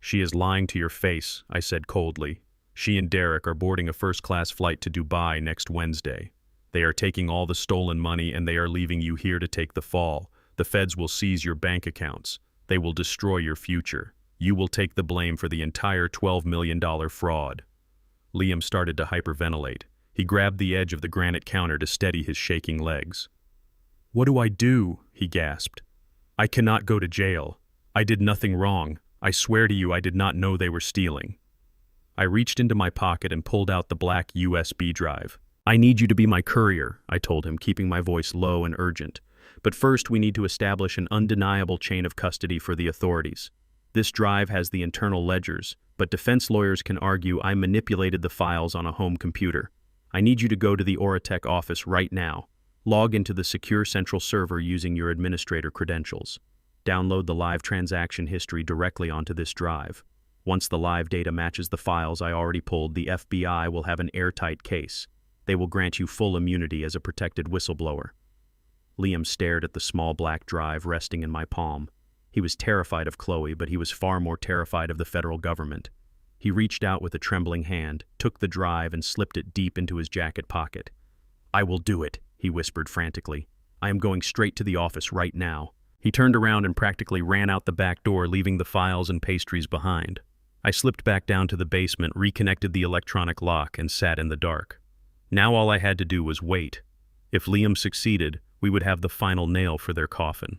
Speaker 1: "She is lying to your face," I said coldly. "She and Derek are boarding a first-class flight to Dubai next Wednesday. They are taking all the stolen money and they are leaving you here to take the fall. The feds will seize your bank accounts. They will destroy your future. You will take the blame for the entire $12 million fraud." Liam started to hyperventilate. He grabbed the edge of the granite counter to steady his shaking legs. "What do I do?" he gasped. "I cannot go to jail. I did nothing wrong. I swear to you I did not know they were stealing." I reached into my pocket and pulled out the black USB drive. "I need you to be my courier," I told him, keeping my voice low and urgent. "But first we need to establish an undeniable chain of custody for the authorities. This drive has the internal ledgers, but defense lawyers can argue I manipulated the files on a home computer. I need you to go to the Oratech office right now. Log into the secure central server using your administrator credentials. Download the live transaction history directly onto this drive. Once the live data matches the files I already pulled, the FBI will have an airtight case. They will grant you full immunity as a protected whistleblower." Liam stared at the small black drive resting in my palm. He was terrified of Chloe, but he was far more terrified of the federal government. He reached out with a trembling hand, took the drive, and slipped it deep into his jacket pocket. "I will do it," he whispered frantically. "I am going straight to the office right now." He turned around and practically ran out the back door, leaving the files and pastries behind. I slipped back down to the basement, reconnected the electronic lock, and sat in the dark. Now all I had to do was wait. If Liam succeeded, we would have the final nail for their coffin.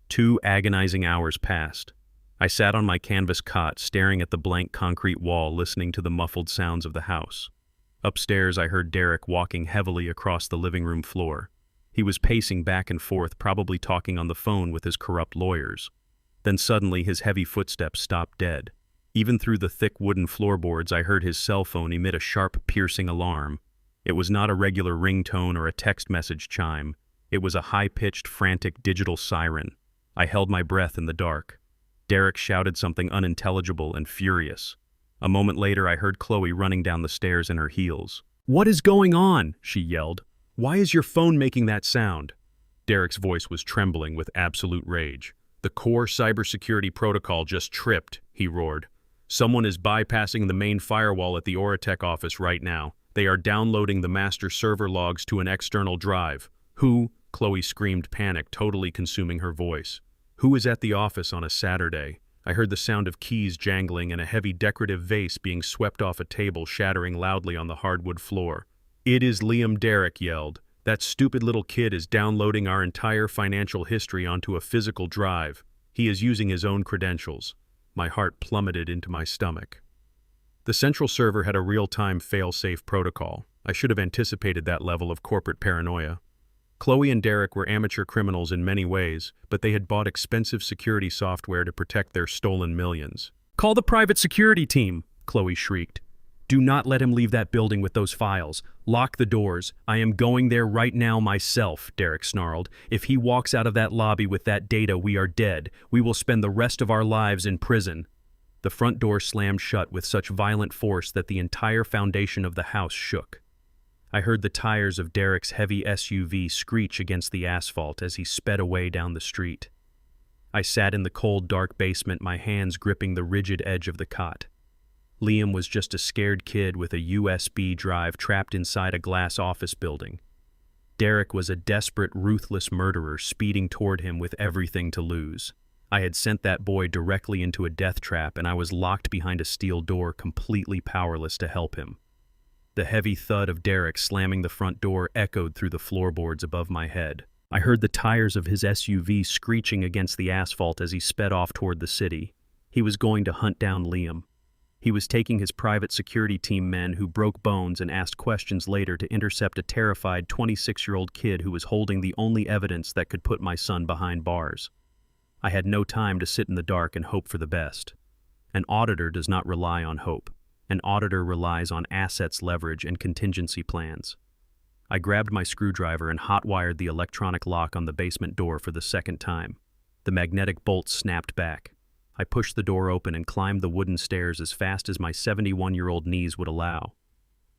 Speaker 1: 2 agonizing hours passed. I sat on my canvas cot, staring at the blank concrete wall, listening to the muffled sounds of the house. Upstairs, I heard Derek walking heavily across the living room floor. He was pacing back and forth, probably talking on the phone with his corrupt lawyers. Then suddenly, his heavy footsteps stopped dead. Even through the thick wooden floorboards, I heard his cell phone emit a sharp, piercing alarm. It was not a regular ringtone or a text message chime. It was a high-pitched, frantic digital siren. I held my breath in the dark. Derek shouted something unintelligible and furious. A moment later, I heard Chloe running down the stairs in her heels. "What is going on?" she yelled. "Why is your phone making that sound?" Derek's voice was trembling with absolute rage. "The core cybersecurity protocol just tripped," he roared. "Someone is bypassing the main firewall at the Oratech office right now. They are downloading the master server logs to an external drive. Who? Chloe screamed, panic totally consuming her voice. Who is at the office on a Saturday? I heard the sound of keys jangling and a heavy decorative vase being swept off a table, shattering loudly on the hardwood floor. It is Liam, Derek yelled. That stupid little kid is downloading our entire financial history onto a physical drive. He is using his own credentials. My heart plummeted into my stomach. The central server had a real-time fail-safe protocol. I should have anticipated that level of corporate paranoia. Chloe and Derek were amateur criminals in many ways, but they had bought expensive security software to protect their stolen millions. "Call the private security team," Chloe shrieked. "Do not let him leave that building with those files. Lock the doors. I am going there right now myself," Derek snarled. "If he walks out of that lobby with that data, we are dead. We will spend the rest of our lives in prison." The front door slammed shut with such violent force that the entire foundation of the house shook. I heard the tires of Derek's heavy SUV screech against the asphalt as he sped away down the street. I sat in the cold, dark basement, my hands gripping the rigid edge of the cot. Liam was just a scared kid with a USB drive trapped inside a glass office building. Derek was a desperate, ruthless murderer speeding toward him with everything to lose. I had sent that boy directly into a death trap, and I was locked behind a steel door, completely powerless to help him. The heavy thud of Derek slamming the front door echoed through the floorboards above my head. I heard the tires of his SUV screeching against the asphalt as he sped off toward the city. He was going to hunt down Liam. He was taking his private security team men who broke bones and asked questions later to intercept a terrified 26-year-old kid who was holding the only evidence that could put my son behind bars. I had no time to sit in the dark and hope for the best. An auditor does not rely on hope. An auditor relies on assets, leverage, and contingency plans. I grabbed my screwdriver and hot-wired the electronic lock on the basement door for the second time. The magnetic bolt snapped back. I pushed the door open and climbed the wooden stairs as fast as my 71-year-old knees would allow.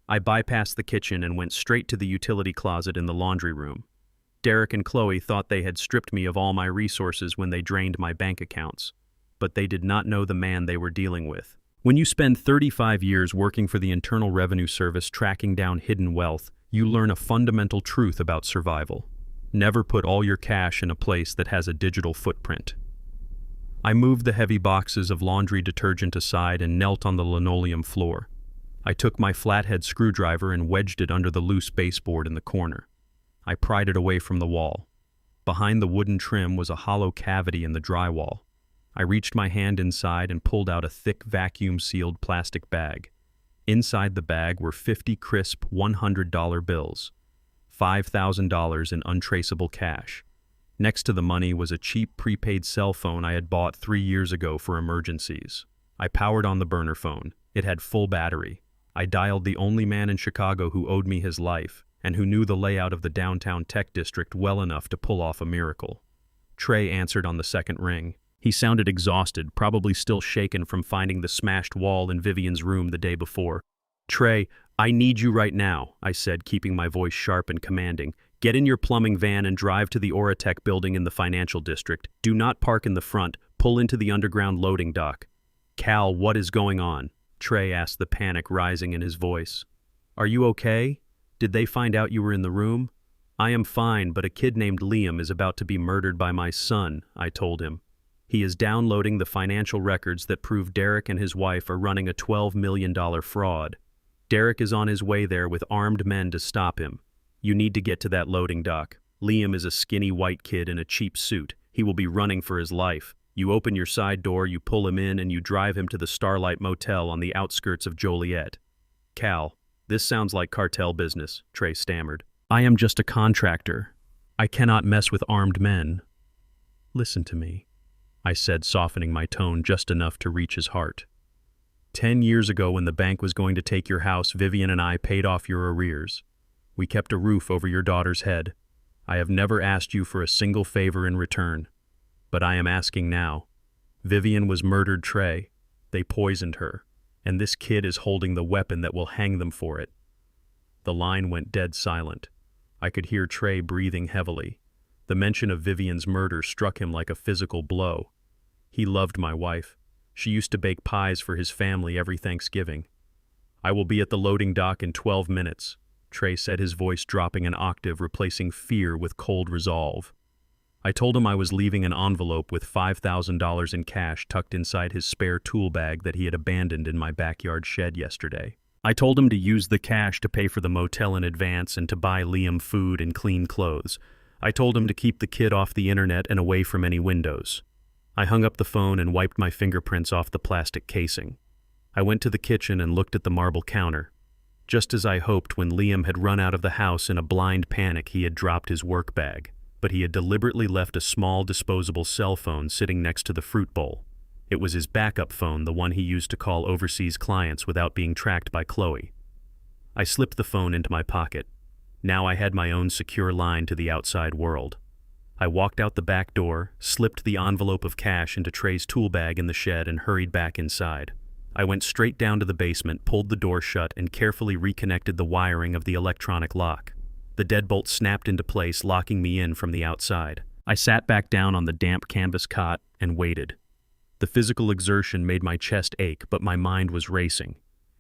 Speaker 1: I bypassed the kitchen and went straight to the utility closet in the laundry room. Derek and Chloe thought they had stripped me of all my resources when they drained my bank accounts, but they did not know the man they were dealing with. When you spend 35 years working for the Internal Revenue Service tracking down hidden wealth, you learn a fundamental truth about survival. Never put all your cash in a place that has a digital footprint. I moved the heavy boxes of laundry detergent aside and knelt on the linoleum floor. I took my flathead screwdriver and wedged it under the loose baseboard in the corner. I pried it away from the wall. Behind the wooden trim was a hollow cavity in the drywall. I reached my hand inside and pulled out a thick vacuum-sealed plastic bag. Inside the bag were 50 crisp $100 bills, $5,000 in untraceable cash. Next to the money was a cheap prepaid cell phone I had bought 3 years ago for emergencies. I powered on the burner phone. It had full battery. I dialed the only man in Chicago who owed me his life and who knew the layout of the downtown tech district well enough to pull off a miracle. Trey answered on the second ring. He sounded exhausted, probably still shaken from finding the smashed wall in Vivian's room the day before. "Trey, I need you right now," I said, keeping my voice sharp and commanding. "Get in your plumbing van and drive to the Oratech building in the financial district. Do not park in the front. Pull into the underground loading dock." "Cal, what is going on?" Trey asked, the panic rising in his voice. "Are you okay? Did they find out you were in the room?" "I am fine, but a kid named Liam is about to be murdered by my son," I told him. "He is downloading the financial records that prove Derek and his wife are running a $12 million fraud. Derek is on his way there with armed men to stop him. You need to get to that loading dock. Liam is a skinny white kid in a cheap suit. He will be running for his life. You open your side door, you pull him in, and you drive him to the Starlight Motel on the outskirts of Joliet." "Cal, this sounds like cartel business," Trey stammered. "I am just a contractor. I cannot mess with armed men." "Listen to me," I said, softening my tone just enough to reach his heart. 10 years ago, when the bank was going to take your house, Vivian and I paid off your arrears. We kept a roof over your daughter's head. I have never asked you for a single favor in return. But I am asking now. Vivian was murdered, Trey. They poisoned her. And this kid is holding the weapon that will hang them for it. The line went dead silent. I could hear Trey breathing heavily. The mention of Vivian's murder struck him like a physical blow. He loved my wife. She used to bake pies for his family every Thanksgiving. I will be at the loading dock in 12 minutes, Trey said, his voice dropping an octave, replacing fear with cold resolve. I told him I was leaving an envelope with $5,000 in cash tucked inside his spare tool bag that he had abandoned in my backyard shed yesterday. I told him to use the cash to pay for the motel in advance and to buy Liam food and clean clothes. I told him to keep the kid off the internet and away from any windows. I hung up the phone and wiped my fingerprints off the plastic casing. I went to the kitchen and looked at the marble counter. Just as I hoped, when Liam had run out of the house in a blind panic, he had dropped his work bag, but he had deliberately left a small disposable cell phone sitting next to the fruit bowl. It was his backup phone, the one he used to call overseas clients without being tracked by Chloe. I slipped the phone into my pocket. Now I had my own secure line to the outside world. I walked out the back door, slipped the envelope of cash into Trey's tool bag in the shed, and hurried back inside. I went straight down to the basement, pulled the door shut, and carefully reconnected the wiring of the electronic lock. The deadbolt snapped into place, locking me in from the outside. I sat back down on the damp canvas cot and waited. The physical exertion made my chest ache, but my mind was racing.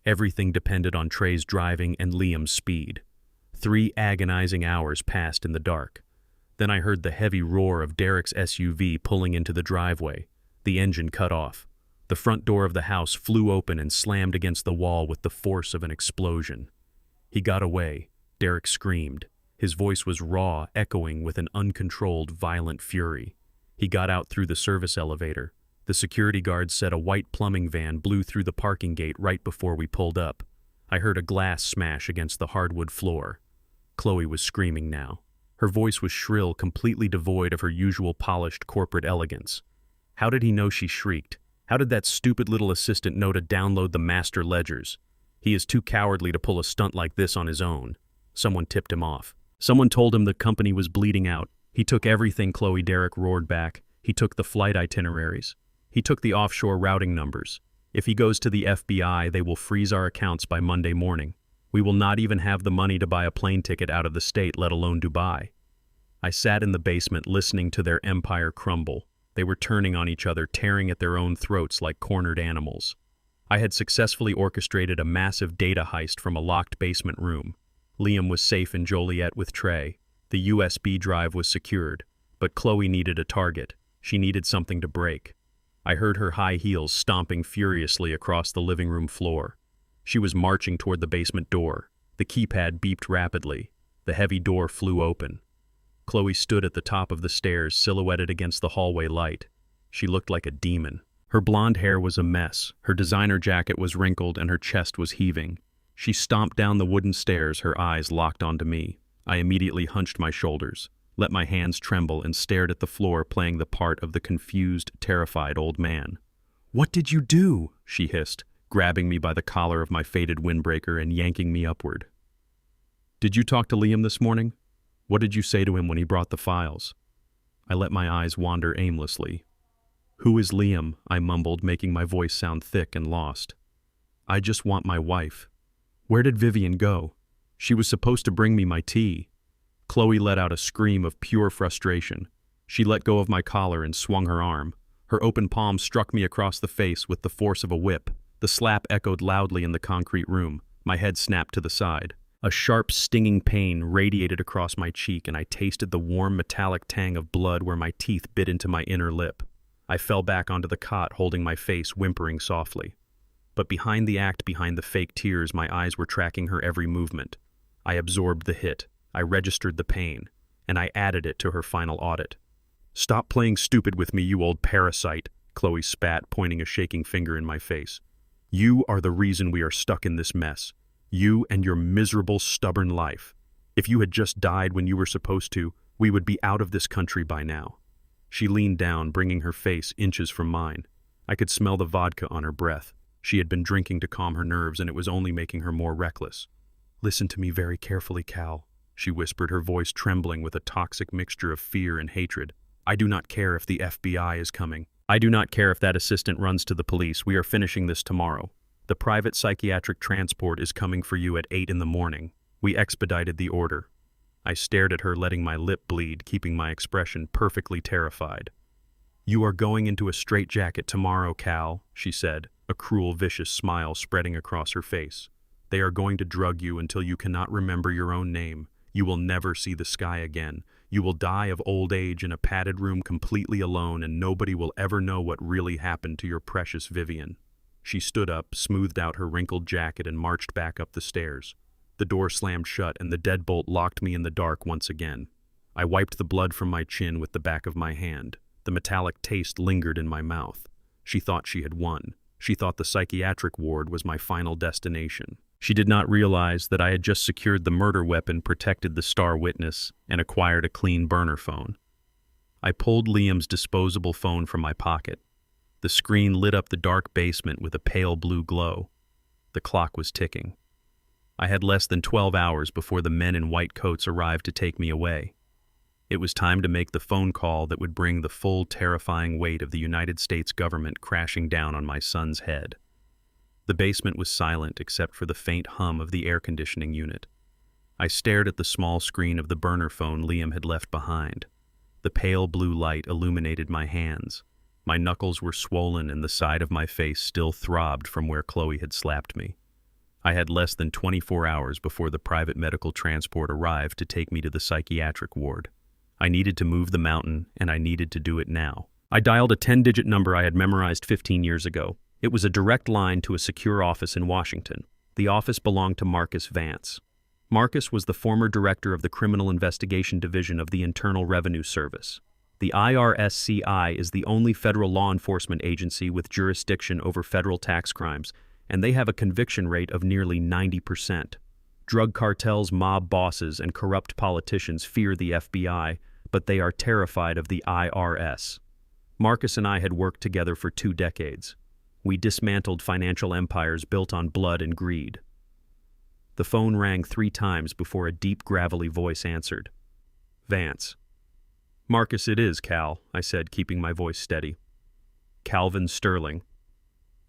Speaker 1: Everything depended on Trey's driving and Liam's speed. 3 agonizing hours passed in the dark. Then I heard the heavy roar of Derek's SUV pulling into the driveway. The engine cut off. The front door of the house flew open and slammed against the wall with the force of an explosion. He got away. Derek screamed. His voice was raw, echoing with an uncontrolled, violent fury. He got out through the service elevator. The security guard said a white plumbing van blew through the parking gate right before we pulled up. I heard a glass smash against the hardwood floor. Chloe was screaming now. Her voice was shrill, completely devoid of her usual polished corporate elegance. How did he know she shrieked? How did that stupid little assistant know to download the master ledgers? He is too cowardly to pull a stunt like this on his own. Someone tipped him off. Someone told him the company was bleeding out. He took everything, Chloe, Derek roared back. He took the flight itineraries. He took the offshore routing numbers. If he goes to the FBI, they will freeze our accounts by Monday morning. We will not even have the money to buy a plane ticket out of the state, let alone Dubai. I sat in the basement listening to their empire crumble. They were turning on each other, tearing at their own throats like cornered animals. I had successfully orchestrated a massive data heist from a locked basement room. Liam was safe in Joliet with Trey. The USB drive was secured. But Chloe needed a target. She needed something to break. I heard her high heels stomping furiously across the living room floor. She was marching toward the basement door. The keypad beeped rapidly. The heavy door flew open. Chloe stood at the top of the stairs, silhouetted against the hallway light. She looked like a demon. Her blonde hair was a mess. Her designer jacket was wrinkled and her chest was heaving. She stomped down the wooden stairs, her eyes locked onto me. I immediately hunched my shoulders, let my hands tremble, and stared at the floor, playing the part of the confused, terrified old man. "What did you do?" she hissed, grabbing me by the collar of my faded windbreaker and yanking me upward. "Did you talk to Liam this morning? What did you say to him when he brought the files?" I let my eyes wander aimlessly. "Who is Liam?" I mumbled, making my voice sound thick and lost. "I just want my wife." "Where did Vivian go? She was supposed to bring me my tea." Chloe let out a scream of pure frustration. She let go of my collar and swung her arm. Her open palm struck me across the face with the force of a whip. The slap echoed loudly in the concrete room. My head snapped to the side. A sharp, stinging pain radiated across my cheek, and I tasted the warm, metallic tang of blood where my teeth bit into my inner lip. I fell back onto the cot, holding my face, whimpering softly. But behind the act, behind the fake tears, my eyes were tracking her every movement. I absorbed the hit. I registered the pain, and I added it to her final audit. "Stop playing stupid with me, you old parasite," Chloe spat, pointing a shaking finger in my face. "You are the reason we are stuck in this mess. You and your miserable, stubborn life. If you had just died when you were supposed to, we would be out of this country by now." She leaned down, bringing her face inches from mine. I could smell the vodka on her breath. She had been drinking to calm her nerves, and it was only making her more reckless. "Listen to me very carefully, Cal," she whispered, her voice trembling with a toxic mixture of fear and hatred. "I do not care if the FBI is coming. I do not care if that assistant runs to the police. We are finishing this tomorrow. The private psychiatric transport is coming for you at 8 in the morning. We expedited the order." I stared at her, letting my lip bleed, keeping my expression perfectly terrified. "You are going into a straitjacket tomorrow, Cal," she said, a cruel, vicious smile spreading across her face. They are going to drug you until you cannot remember your own name. You will never see the sky again. You will die of old age in a padded room completely alone, and nobody will ever know what really happened to your precious Vivian." She stood up, smoothed out her wrinkled jacket, and marched back up the stairs. The door slammed shut, and the deadbolt locked me in the dark once again. I wiped the blood from my chin with the back of my hand. The metallic taste lingered in my mouth. She thought she had won. She thought the psychiatric ward was my final destination. She did not realize that I had just secured the murder weapon, protected the star witness, and acquired a clean burner phone. I pulled Liam's disposable phone from my pocket. The screen lit up the dark basement with a pale blue glow. The clock was ticking. I had less than 12 hours before the men in white coats arrived to take me away. It was time to make the phone call that would bring the full, terrifying weight of the United States government crashing down on my son's head. The basement was silent except for the faint hum of the air conditioning unit. I stared at the small screen of the burner phone Liam had left behind. The pale blue light illuminated my hands. My knuckles were swollen and the side of my face still throbbed from where Chloe had slapped me. I had less than 24 hours before the private medical transport arrived to take me to the psychiatric ward. I needed to move the mountain, and I needed to do it now. I dialed a 10-digit number I had memorized 15 years ago. It was a direct line to a secure office in Washington. The office belonged to Marcus Vance. Marcus was the former director of the Criminal Investigation Division of the Internal Revenue Service. The IRSCI is the only federal law enforcement agency with jurisdiction over federal tax crimes, and they have a conviction rate of nearly 90%. Drug cartels, mob bosses, and corrupt politicians fear the FBI, but they are terrified of the IRS. Marcus and I had worked together for 2 decades. We dismantled financial empires built on blood and greed. The phone rang 3 times before a deep, gravelly voice answered. "Vance." "Marcus, it is, Cal," I said, keeping my voice steady. "Calvin Sterling."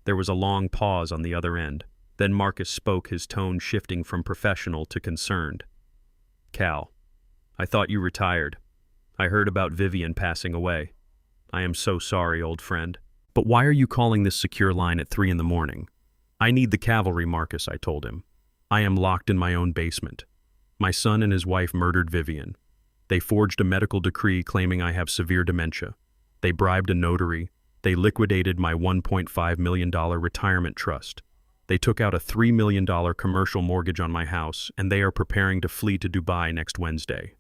Speaker 1: There was a long pause on the other end. Then Marcus spoke, his tone shifting from professional to concerned. "Cal, I thought you retired. I heard about Vivian passing away. I am so sorry, old friend. But why are you calling this secure line at 3 in the morning? "I need the cavalry, Marcus," I told him. "I am locked in my own basement. My son and his wife murdered Vivian. They forged a medical decree claiming I have severe dementia. They bribed a notary. They liquidated my $1.5 million retirement trust. They took out a $3 million commercial mortgage on my house, and they are preparing to flee to Dubai next Wednesday."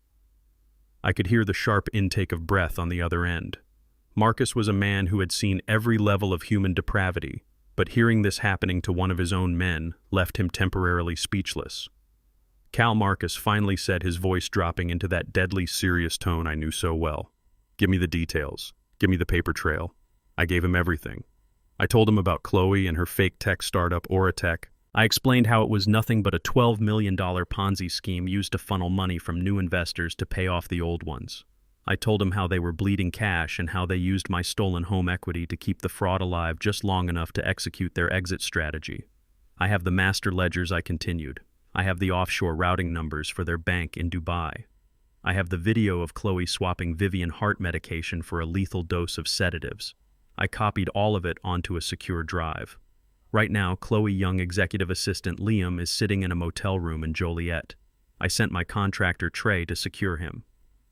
Speaker 1: I could hear the sharp intake of breath on the other end. Marcus was a man who had seen every level of human depravity, but hearing this happening to one of his own men left him temporarily speechless. Cal, Marcus finally said, his voice dropping into that deadly serious tone I knew so well. "Give me the details. Give me the paper trail." I gave him everything. I told him about Chloe and her fake tech startup, Auratech. I explained how it was nothing but a $12 million Ponzi scheme used to funnel money from new investors to pay off the old ones. I told him how they were bleeding cash and how they used my stolen home equity to keep the fraud alive just long enough to execute their exit strategy. "I have the master ledgers," I continued. "I have the offshore routing numbers for their bank in Dubai. I have the video of Chloe swapping Vivian heart medication for a lethal dose of sedatives. I copied all of it onto a secure drive. Right now, Chloe Young executive assistant Liam is sitting in a motel room in Joliet. I sent my contractor Trey to secure him.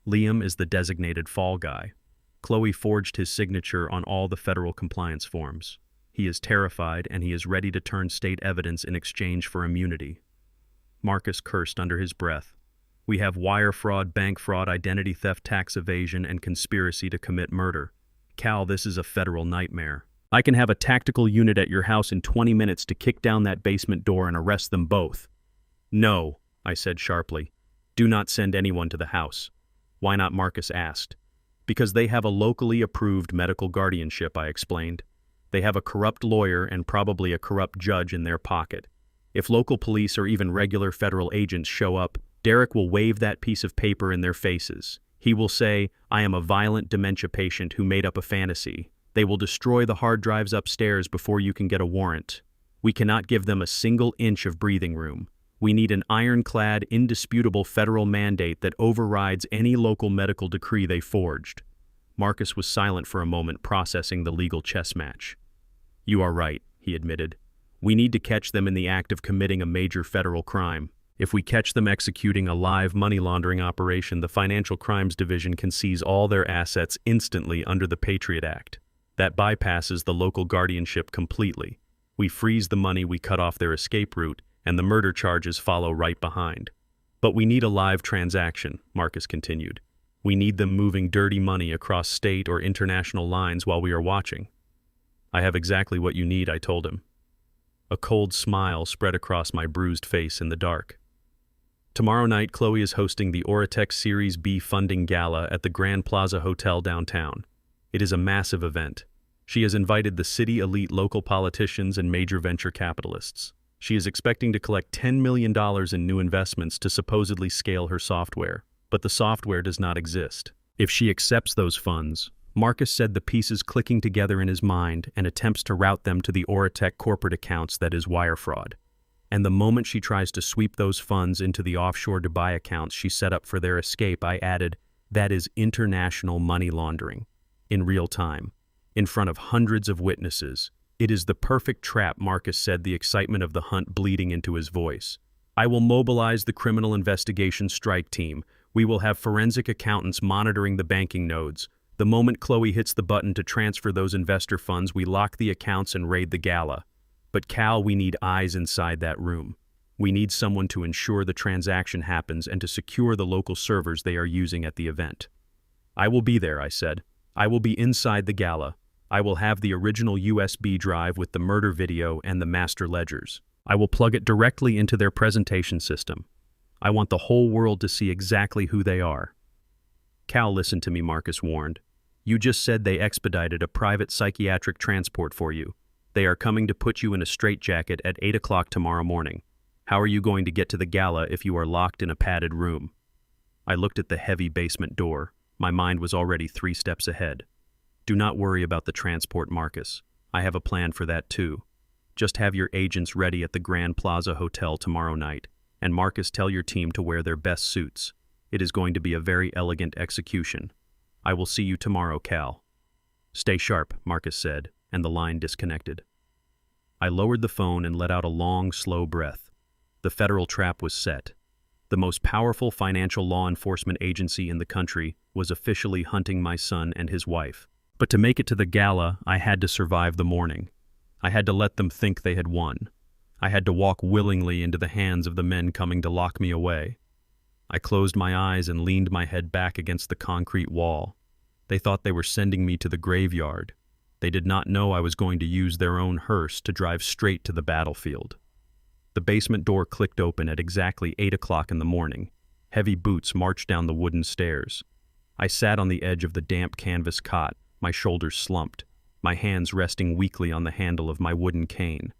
Speaker 1: Liam is the designated fall guy. Chloe forged his signature on all the federal compliance forms. He is terrified, and he is ready to turn state evidence in exchange for immunity." Marcus cursed under his breath. "We have wire fraud, bank fraud, identity theft, tax evasion, and conspiracy to commit murder. Cal, this is a federal nightmare. I can have a tactical unit at your house in 20 minutes to kick down that basement door and arrest them both." "No," I said sharply. "Do not send anyone to the house." "Why not?" Marcus asked. "Because they have a locally approved medical guardianship," I explained. "They have a corrupt lawyer and probably a corrupt judge in their pocket. If local police or even regular federal agents show up, Derek will wave that piece of paper in their faces. He will say, 'I am a violent dementia patient who made up a fantasy.' They will destroy the hard drives upstairs before you can get a warrant. We cannot give them a single inch of breathing room. We need an ironclad, indisputable federal mandate that overrides any local medical decree they forged." Marcus was silent for a moment, processing the legal chess match. "You are right," he admitted. We need to catch them in the act of committing a major federal crime. If we catch them executing a live money laundering operation, the Financial Crimes Division can seize all their assets instantly under the Patriot Act. That bypasses the local guardianship completely. We freeze the money, we cut off their escape route, and the murder charges follow right behind. But we need a live transaction, Marcus continued. We need them moving dirty money across state or international lines while we are watching. I have exactly what you need, I told him. A cold smile spread across my bruised face in the dark. Tomorrow night, Chloe is hosting the Oratech Series B funding gala at the Grand Plaza Hotel downtown. It is a massive event. She has invited the city elite local politicians and major venture capitalists. She is expecting to collect $10 million in new investments to supposedly scale her software, but the software does not exist. If she accepts those funds, Marcus said the pieces clicking together in his mind and attempts to route them to the Oratech corporate accounts, that is wire fraud. And the moment she tries to sweep those funds into the offshore Dubai accounts she set up for their escape, I added, that is international money laundering. In real time, in front of hundreds of witnesses. It is the perfect trap, Marcus said, the excitement of the hunt bleeding into his voice. I will mobilize the criminal investigation strike team. We will have forensic accountants monitoring the banking nodes. The moment Chloe hits the button to transfer those investor funds, we lock the accounts and raid the gala. But Cal, we need eyes inside that room. We need someone to ensure the transaction happens and to secure the local servers they are using at the event. I will be there, I said. I will be inside the gala. I will have the original USB drive with the murder video and the master ledgers. I will plug it directly into their presentation system. I want the whole world to see exactly who they are. Cal, listen to me, Marcus warned. You just said they expedited a private psychiatric transport for you. They are coming to put you in a straitjacket at 8 o'clock tomorrow morning. How are you going to get to the gala if you are locked in a padded room? I looked at the heavy basement door. My mind was already 3 steps ahead. Do not worry about the transport, Marcus. I have a plan for that too. Just have your agents ready at the Grand Plaza Hotel tomorrow night. And Marcus, tell your team to wear their best suits. It is going to be a very elegant execution. I will see you tomorrow, Cal. Stay sharp, Marcus said, and the line disconnected. I lowered the phone and let out a long, slow breath. The federal trap was set. The most powerful financial law enforcement agency in the country was officially hunting my son and his wife. But to make it to the gala, I had to survive the morning. I had to let them think they had won. I had to walk willingly into the hands of the men coming to lock me away. I closed my eyes and leaned my head back against the concrete wall. They thought they were sending me to the graveyard. They did not know I was going to use their own hearse to drive straight to the battlefield. The basement door clicked open at exactly 8 o'clock in the morning. Heavy boots marched down the wooden stairs. I sat on the edge of the damp canvas cot, my shoulders slumped, my hands resting weakly on the handle of my wooden cane.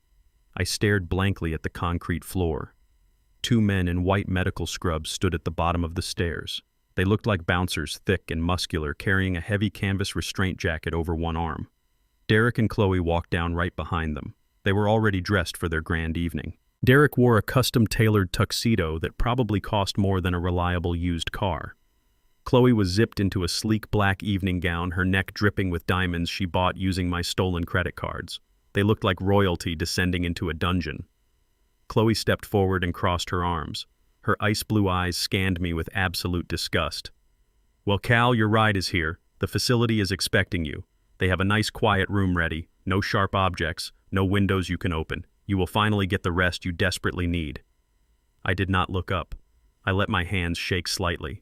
Speaker 1: I stared blankly at the concrete floor. 2 men in white medical scrubs stood at the bottom of the stairs. They looked like bouncers, thick and muscular, carrying a heavy canvas restraint jacket over one arm. Derek and Chloe walked down right behind them. They were already dressed for their grand evening. Derek wore a custom-tailored tuxedo that probably cost more than a reliable used car. Chloe was zipped into a sleek black evening gown, her neck dripping with diamonds she bought using my stolen credit cards. They looked like royalty descending into a dungeon. Chloe stepped forward and crossed her arms. Her ice-blue eyes scanned me with absolute disgust. Well, Cal, your ride is here. The facility is expecting you. They have a nice quiet room ready, no sharp objects, no windows you can open. You will finally get the rest you desperately need. I did not look up. I let my hands shake slightly.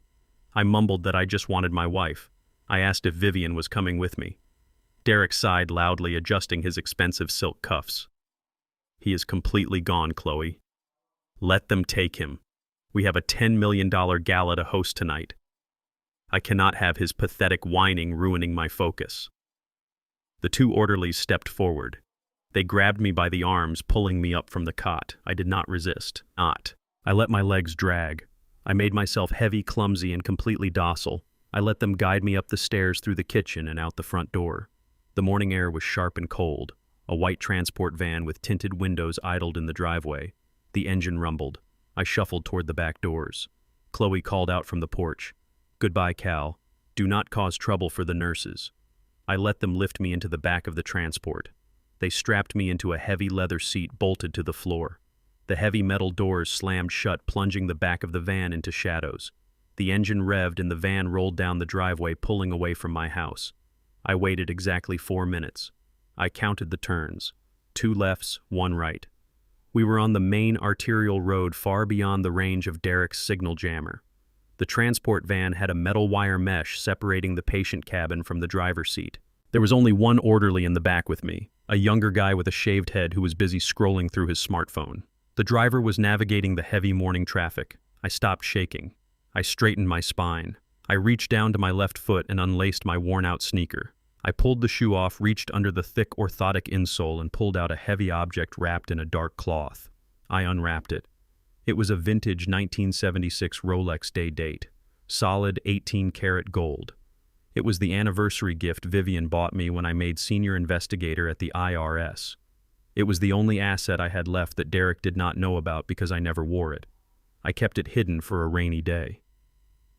Speaker 1: I mumbled that I just wanted my wife. I asked if Vivian was coming with me. Derek sighed loudly, adjusting his expensive silk cuffs. He is completely gone, Chloe. Let them take him. We have a $10 million gala to host tonight. I cannot have his pathetic whining ruining my focus. The 2 orderlies stepped forward. They grabbed me by the arms, pulling me up from the cot. I did not resist. I let my legs drag. I made myself heavy, clumsy, and completely docile. I let them guide me up the stairs through the kitchen and out the front door. The morning air was sharp and cold. A white transport van with tinted windows idled in the driveway. The engine rumbled. I shuffled toward the back doors. Chloe called out from the porch. Goodbye, Cal. Do not cause trouble for the nurses. I let them lift me into the back of the transport. They strapped me into a heavy leather seat bolted to the floor. The heavy metal doors slammed shut, plunging the back of the van into shadows. The engine revved and the van rolled down the driveway, pulling away from my house. I waited exactly 4 minutes. I counted the turns. 2 lefts, 1 right. We were on the main arterial road far beyond the range of Derek's signal jammer. The transport van had a metal wire mesh separating the patient cabin from the driver's seat. There was only one orderly in the back with me, a younger guy with a shaved head who was busy scrolling through his smartphone. The driver was navigating the heavy morning traffic. I stopped shaking. I straightened my spine. I reached down to my left foot and unlaced my worn-out sneaker. I pulled the shoe off, reached under the thick orthotic insole, and pulled out a heavy object wrapped in a dark cloth. I unwrapped it. It was a vintage 1976 Rolex day date, solid 18-karat gold. It was the anniversary gift Vivian bought me when I made senior investigator at the IRS. It was the only asset I had left that Derek did not know about because I never wore it. I kept it hidden for a rainy day.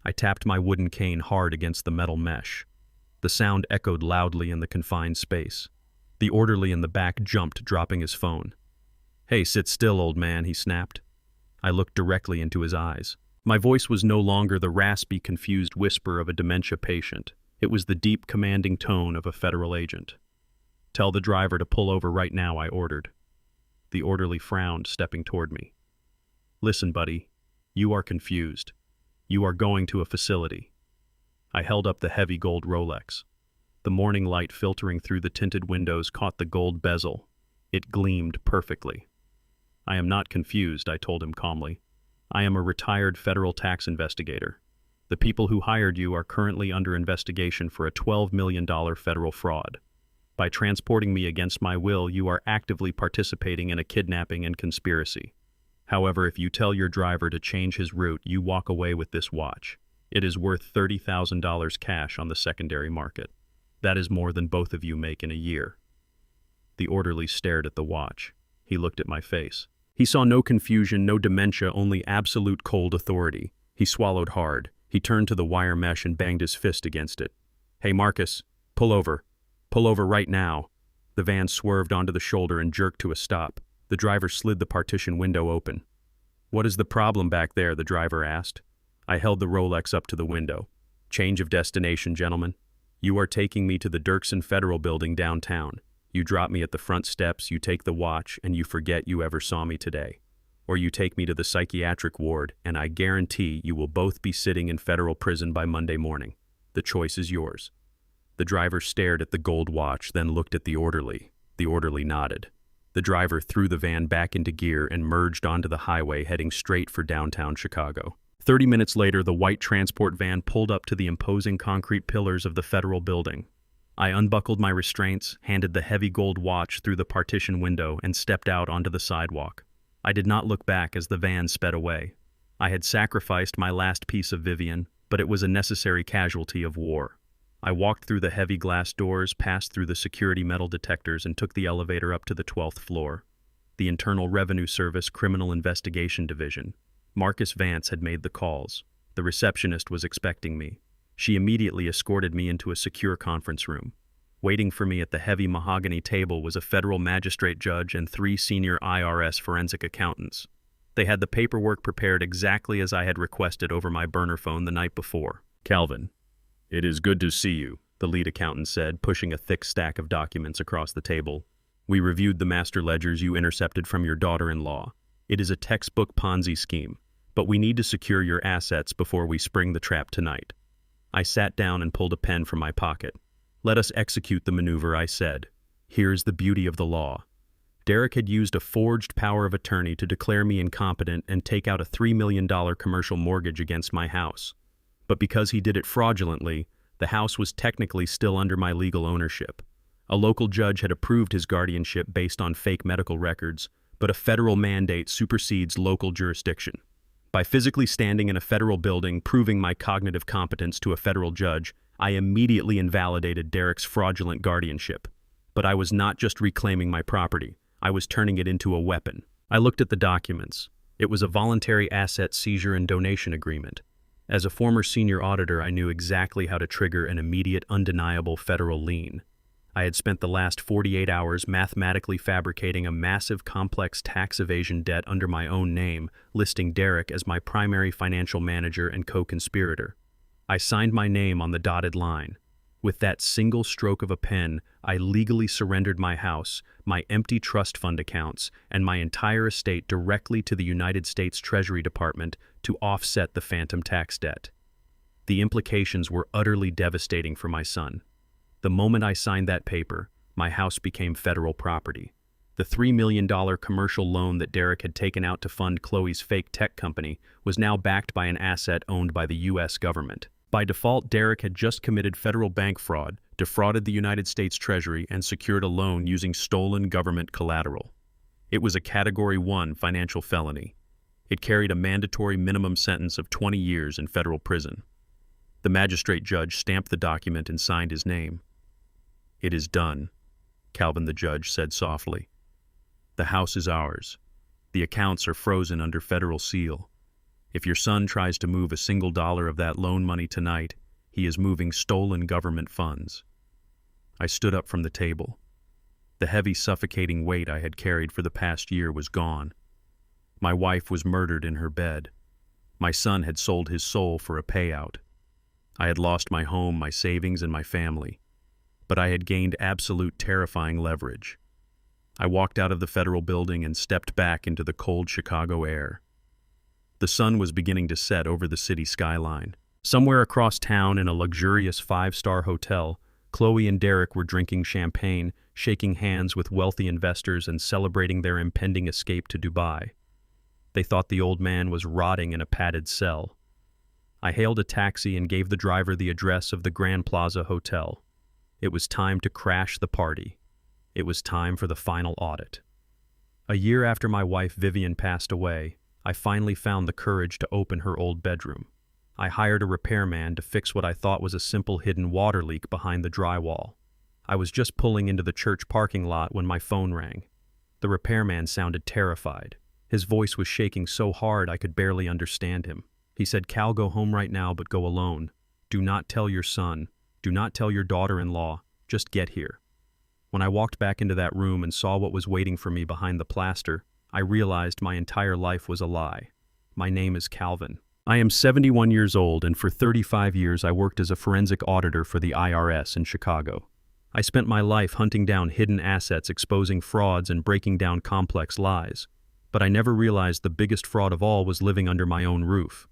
Speaker 1: I tapped my wooden cane hard against the metal mesh. The sound echoed loudly in the confined space. The orderly in the back jumped, dropping his phone. "Hey, sit still, old man," he snapped. I looked directly into his eyes. My voice was no longer the raspy, confused whisper of a dementia patient. It was the deep, commanding tone of a federal agent. "Tell the driver to pull over right now," I ordered. The orderly frowned, stepping toward me. "Listen, buddy, you are confused. You are going to a facility." I held up the heavy gold Rolex. The morning light filtering through the tinted windows caught the gold bezel. It gleamed perfectly. "I am not confused," I told him calmly. "I am a retired federal tax investigator. The people who hired you are currently under investigation for a $12 million federal fraud. By transporting me against my will, you are actively participating in a kidnapping and conspiracy. However, if you tell your driver to change his route, you walk away with this watch. It is worth $30,000 cash on the secondary market. That is more than both of you make in a year." The orderly stared at the watch. He looked at my face. He saw no confusion, no dementia, only absolute cold authority. He swallowed hard. He turned to the wire mesh and banged his fist against it. "Hey, Marcus, pull over. Pull over right now." The van swerved onto the shoulder and jerked to a stop. The driver slid the partition window open. "What is the problem back there?" the driver asked. I held the Rolex up to the window. "Change of destination, gentlemen. You are taking me to the Dirksen Federal Building downtown. You drop me at the front steps, you take the watch, and you forget you ever saw me today. Or you take me to the psychiatric ward, and I guarantee you will both be sitting in federal prison by Monday morning. The choice is yours." The driver stared at the gold watch, then looked at the orderly. The orderly nodded. The driver threw the van back into gear and merged onto the highway, heading straight for downtown Chicago. 30 minutes later, the white transport van pulled up to the imposing concrete pillars of the federal building. I unbuckled my restraints, handed the heavy gold watch through the partition window, and stepped out onto the sidewalk. I did not look back as the van sped away. I had sacrificed my last piece of Vivian, but it was a necessary casualty of war. I walked through the heavy glass doors, passed through the security metal detectors, and took the elevator up to the 12th floor. The Internal Revenue Service Criminal Investigation Division. Marcus Vance had made the calls. The receptionist was expecting me. She immediately escorted me into a secure conference room. Waiting for me at the heavy mahogany table was a federal magistrate judge and 3 senior IRS forensic accountants. They had the paperwork prepared exactly as I had requested over my burner phone the night before. "Calvin, it is good to see you," the lead accountant said, pushing a thick stack of documents across the table. "We reviewed the master ledgers you intercepted from your daughter-in-law. It is a textbook Ponzi scheme, but we need to secure your assets before we spring the trap tonight." I sat down and pulled a pen from my pocket. "Let us execute the maneuver," I said. "Here's the beauty of the law." Derek had used a forged power of attorney to declare me incompetent and take out a $3 million commercial mortgage against my house. But because he did it fraudulently, the house was technically still under my legal ownership. A local judge had approved his guardianship based on fake medical records, but a federal mandate supersedes local jurisdiction. By physically standing in a federal building, proving my cognitive competence to a federal judge, I immediately invalidated Derek's fraudulent guardianship. But I was not just reclaiming my property, I was turning it into a weapon. I looked at the documents. It was a voluntary asset seizure and donation agreement. As a former senior auditor, I knew exactly how to trigger an immediate, undeniable federal lien. I had spent the last 48 hours mathematically fabricating a massive complex tax evasion debt under my own name, listing Derek as my primary financial manager and co-conspirator. I signed my name on the dotted line. With that single stroke of a pen, I legally surrendered my house, my empty trust fund accounts, and my entire estate directly to the United States Treasury Department to offset the phantom tax debt. The implications were utterly devastating for my son. The moment I signed that paper, my house became federal property. The $3 million commercial loan that Derek had taken out to fund Chloe's fake tech company was now backed by an asset owned by the U.S. government. By default, Derek had just committed federal bank fraud, defrauded the United States Treasury, and secured a loan using stolen government collateral. It was a Category 1 financial felony. It carried a mandatory minimum sentence of 20 years in federal prison. The magistrate judge stamped the document and signed his name. "It is done," Calvin the judge said softly. "The house is ours. The accounts are frozen under federal seal. If your son tries to move a single dollar of that loan money tonight, he is moving stolen government funds." I stood up from the table. The heavy, suffocating weight I had carried for the past year was gone. My wife was murdered in her bed. My son had sold his soul for a payout. I had lost my home, my savings, and my family. But I had gained absolute terrifying leverage. I walked out of the federal building and stepped back into the cold Chicago air. The sun was beginning to set over the city skyline. Somewhere across town in a luxurious 5-star hotel, Chloe and Derek were drinking champagne, shaking hands with wealthy investors, and celebrating their impending escape to Dubai. They thought the old man was rotting in a padded cell. I hailed a taxi and gave the driver the address of the Grand Plaza Hotel. It was time to crash the party. It was time for the final audit. A year after my wife Vivian passed away, I finally found the courage to open her old bedroom. I hired a repairman to fix what I thought was a simple hidden water leak behind the drywall. I was just pulling into the church parking lot when my phone rang. The repairman sounded terrified. His voice was shaking so hard I could barely understand him. He said, "Cal, go home right now, but go alone. Do not tell your son. Do not tell your daughter-in-law. Just get here." When I walked back into that room and saw what was waiting for me behind the plaster, I realized my entire life was a lie. My name is Calvin. I am 71 years old, and for 35 years I worked as a forensic auditor for the IRS in Chicago. I spent my life hunting down hidden assets, exposing frauds, and breaking down complex lies. But I never realized the biggest fraud of all was living under my own roof.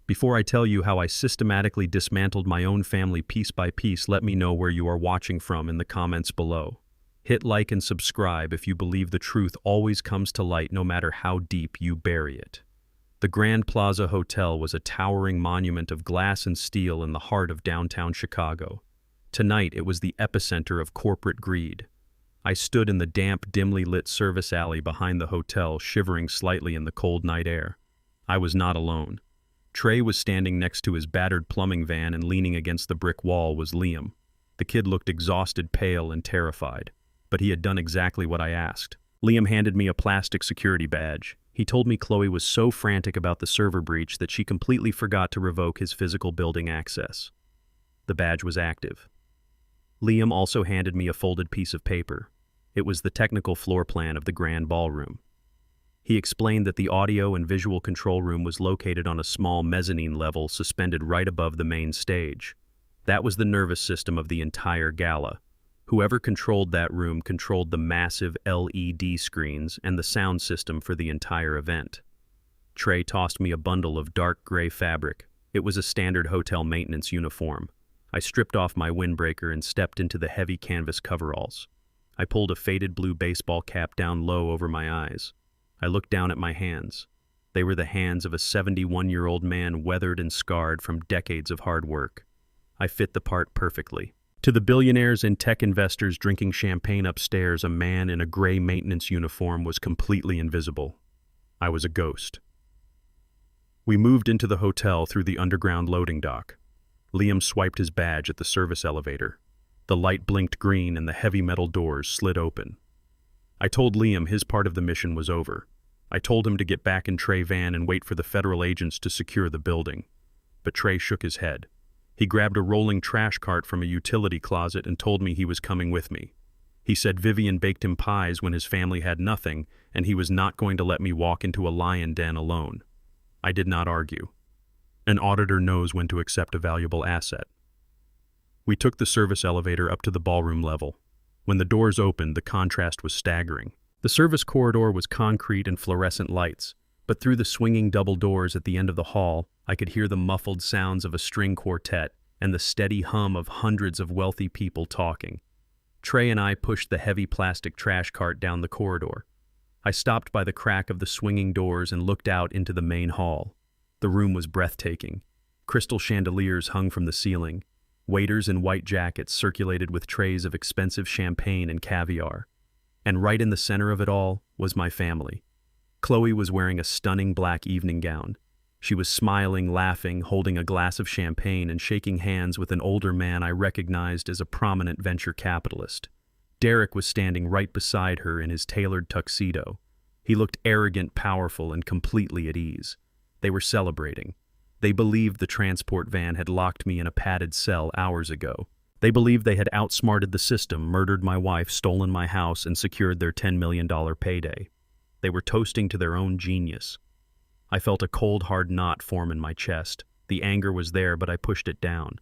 Speaker 1: Before I tell you how I systematically dismantled my own family piece by piece, let me know where you are watching from in the comments below. Hit like and subscribe if you believe the truth always comes to light no matter how deep you bury it. The Grand Plaza Hotel was a towering monument of glass and steel in the heart of downtown Chicago. Tonight it was the epicenter of corporate greed. I stood in the damp, dimly lit service alley behind the hotel, shivering slightly in the cold night air. I was not alone. Trey was standing next to his battered plumbing van, and leaning against the brick wall was Liam. The kid looked exhausted, pale, and terrified. But he had done exactly what I asked. Liam handed me a plastic security badge. He told me Chloe was so frantic about the server breach that she completely forgot to revoke his physical building access. The badge was active. Liam also handed me a folded piece of paper. It was the technical floor plan of the grand ballroom. He explained that the audio and visual control room was located on a small mezzanine level suspended right above the main stage. That was the nervous system of the entire gala. Whoever controlled that room controlled the massive LED screens and the sound system for the entire event. Trey tossed me a bundle of dark gray fabric. It was a standard hotel maintenance uniform. I stripped off my windbreaker and stepped into the heavy canvas coveralls. I pulled a faded blue baseball cap down low over my eyes. I looked down at my hands. They were the hands of a 71-year-old man, weathered and scarred from decades of hard work. I fit the part perfectly. To the billionaires and tech investors drinking champagne upstairs, a man in a gray maintenance uniform was completely invisible. I was a ghost. We moved into the hotel through the underground loading dock. Liam swiped his badge at the service elevator. The light blinked green and the heavy metal doors slid open. I told Liam his part of the mission was over. I told him to get back in Trey's van and wait for the federal agents to secure the building. But Trey shook his head. He grabbed a rolling trash cart from a utility closet and told me he was coming with me. He said Vivian baked him pies when his family had nothing, and he was not going to let me walk into a lion den alone. I did not argue. An auditor knows when to accept a valuable asset. We took the service elevator up to the ballroom level. When the doors opened, the contrast was staggering. The service corridor was concrete and fluorescent lights, but through the swinging double doors at the end of the hall, I could hear the muffled sounds of a string quartet and the steady hum of hundreds of wealthy people talking. Trey and I pushed the heavy plastic trash cart down the corridor. I stopped by the crack of the swinging doors and looked out into the main hall. The room was breathtaking. Crystal chandeliers hung from the ceiling. Waiters in white jackets circulated with trays of expensive champagne and caviar. And right in the center of it all was my family. Chloe was wearing a stunning black evening gown. She was smiling, laughing, holding a glass of champagne and shaking hands with an older man I recognized as a prominent venture capitalist. Derek was standing right beside her in his tailored tuxedo. He looked arrogant, powerful, and completely at ease. They were celebrating. They believed the transport van had locked me in a padded cell hours ago. They believed they had outsmarted the system, murdered my wife, stolen my house, and secured their $10 million payday. They were toasting to their own genius. I felt a cold, hard knot form in my chest. The anger was there, but I pushed it down.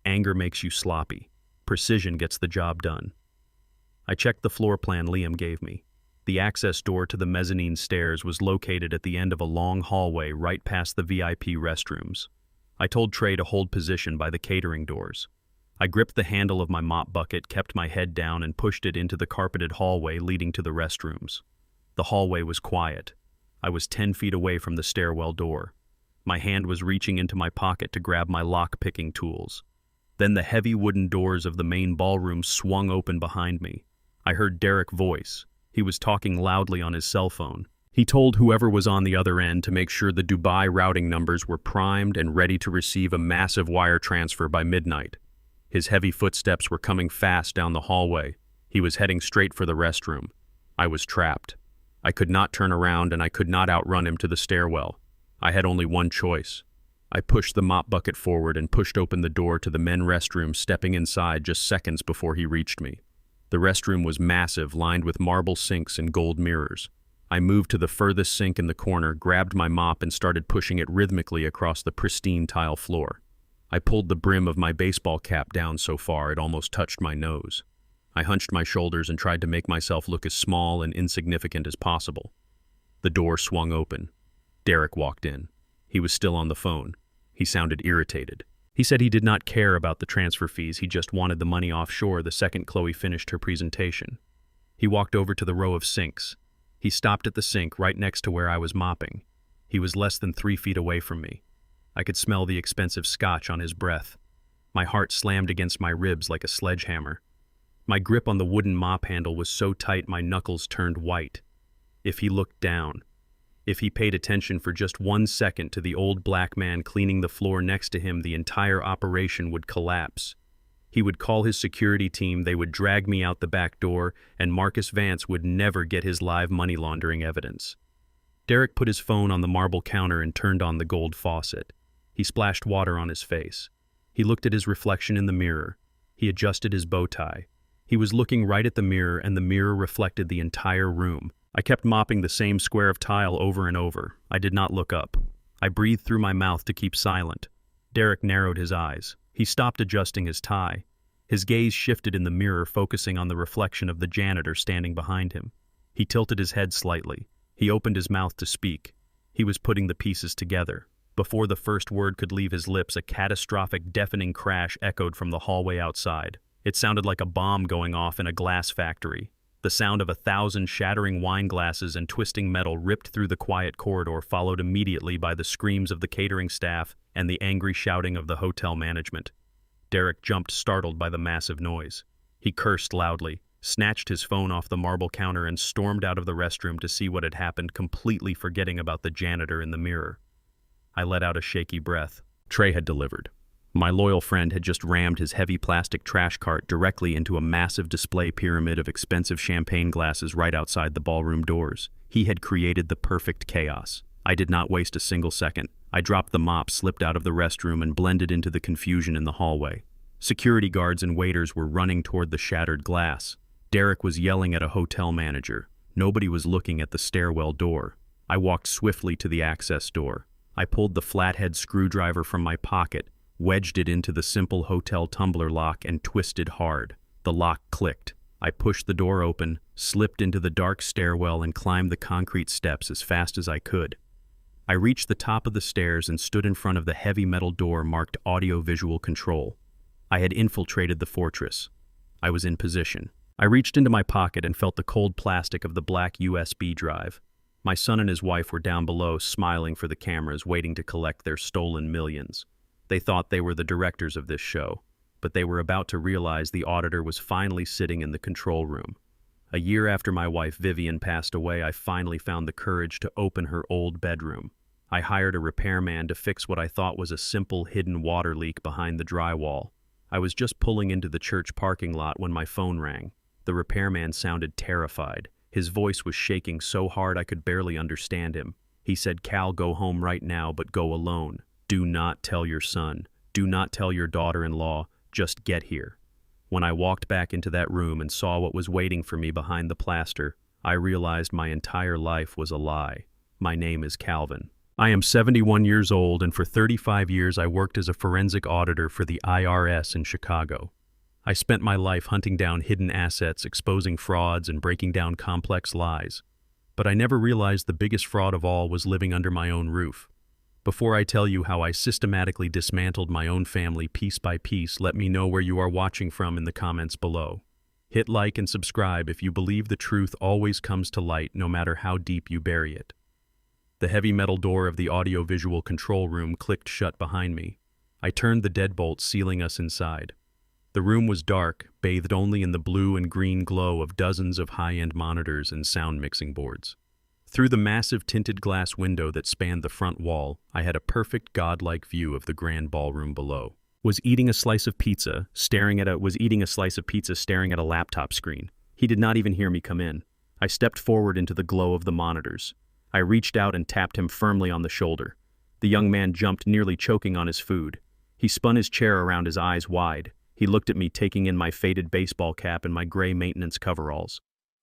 Speaker 1: Anger makes you sloppy. Precision gets the job done. I checked the floor plan Liam gave me. The access door to the mezzanine stairs was located at the end of a long hallway right past the VIP restrooms. I told Trey to hold position by the catering doors. I gripped the handle of my mop bucket, kept my head down, and pushed it into the carpeted hallway leading to the restrooms. The hallway was quiet. I was 10 feet away from the stairwell door. My hand was reaching into my pocket to grab my lock-picking tools. Then the heavy wooden doors of the main ballroom swung open behind me. I heard Derek's voice. He was talking loudly on his cell phone. He told whoever was on the other end to make sure the Dubai routing numbers were primed and ready to receive a massive wire transfer by midnight. His heavy footsteps were coming fast down the hallway. He was heading straight for the restroom. I was trapped. I could not turn around and I could not outrun him to the stairwell. I had only one choice. I pushed the mop bucket forward and pushed open the door to the men's restroom, stepping inside just seconds before he reached me. The restroom was massive, lined with marble sinks and gold mirrors. I moved to the furthest sink in the corner, grabbed my mop and started pushing it rhythmically across the pristine tile floor. I pulled the brim of my baseball cap down so far it almost touched my nose. I hunched my shoulders and tried to make myself look as small and insignificant as possible. The door swung open. Derek walked in. He was still on the phone. He sounded irritated. He said he did not care about the transfer fees, he just wanted the money offshore the second Chloe finished her presentation. He walked over to the row of sinks. He stopped at the sink right next to where I was mopping. He was less than 3 feet away from me. I could smell the expensive scotch on his breath. My heart slammed against my ribs like a sledgehammer. My grip on the wooden mop handle was so tight my knuckles turned white. If he looked down, if he paid attention for just 1 second to the old black man cleaning the floor next to him, the entire operation would collapse. He would call his security team, they would drag me out the back door, and Marcus Vance would never get his live money laundering evidence. Derek put his phone on the marble counter and turned on the gold faucet. He splashed water on his face. He looked at his reflection in the mirror. He adjusted his bow tie. He was looking right at the mirror, and the mirror reflected the entire room. I kept mopping the same square of tile over and over. I did not look up. I breathed through my mouth to keep silent. Derek narrowed his eyes. He stopped adjusting his tie. His gaze shifted in the mirror, focusing on the reflection of the janitor standing behind him. He tilted his head slightly. He opened his mouth to speak. He was putting the pieces together. Before the first word could leave his lips, a catastrophic, deafening crash echoed from the hallway outside. It sounded like a bomb going off in a glass factory. The sound of 1,000 shattering wine glasses and twisting metal ripped through the quiet corridor, followed immediately by the screams of the catering staff and the angry shouting of the hotel management. Derek jumped, startled by the massive noise. He cursed loudly, snatched his phone off the marble counter, and stormed out of the restroom to see what had happened, completely forgetting about the janitor in the mirror. I let out a shaky breath. Trey had delivered. My loyal friend had just rammed his heavy plastic trash cart directly into a massive display pyramid of expensive champagne glasses right outside the ballroom doors. He had created the perfect chaos. I did not waste a single second. I dropped the mop, slipped out of the restroom, and blended into the confusion in the hallway. Security guards and waiters were running toward the shattered glass. Derek was yelling at a hotel manager. Nobody was looking at the stairwell door. I walked swiftly to the access door. I pulled the flathead screwdriver from my pocket, wedged it into the simple hotel tumbler lock, and twisted hard. The lock clicked. I pushed the door open, slipped into the dark stairwell, and climbed the concrete steps as fast as I could. I reached the top of the stairs and stood in front of the heavy metal door marked audio-visual control. I had infiltrated the fortress. I was in position. I reached into my pocket and felt the cold plastic of the black USB drive. My son and his wife were down below, smiling for the cameras, waiting to collect their stolen millions. They thought they were the directors of this show, but they were about to realize the auditor was finally sitting in the control room. A year after my wife Vivian passed away, I finally found the courage to open her old bedroom. I hired a repairman to fix what I thought was a simple hidden water leak behind the drywall. I was just pulling into the church parking lot when my phone rang. The repairman sounded terrified. His voice was shaking so hard I could barely understand him. He said, "Cal, go home right now, but go alone. Do not tell your son. Do not tell your daughter-in-law. Just get here." When I walked back into that room and saw what was waiting for me behind the plaster, I realized my entire life was a lie. My name is Calvin. I am 71 years old, and for 35 years I worked as a forensic auditor for the IRS in Chicago. I spent my life hunting down hidden assets, exposing frauds, and breaking down complex lies. But I never realized the biggest fraud of all was living under my own roof. Before I tell you how I systematically dismantled my own family piece by piece, let me know where you are watching from in the comments below. Hit like and subscribe if you believe the truth always comes to light, no matter how deep you bury it. The heavy metal door of the audio-visual control room clicked shut behind me. I turned the deadbolt, sealing us inside. The room was dark, bathed only in the blue and green glow of dozens of high-end monitors and sound mixing boards. Through the massive tinted glass window that spanned the front wall, I had a perfect godlike view of the grand ballroom below. Was eating a slice of pizza, staring at a laptop screen. He did not even hear me come in. I stepped forward into the glow of the monitors. I reached out and tapped him firmly on the shoulder. The young man jumped, nearly choking on his food. He spun his chair around, his eyes wide. He looked at me, taking in my faded baseball cap and my gray maintenance coveralls.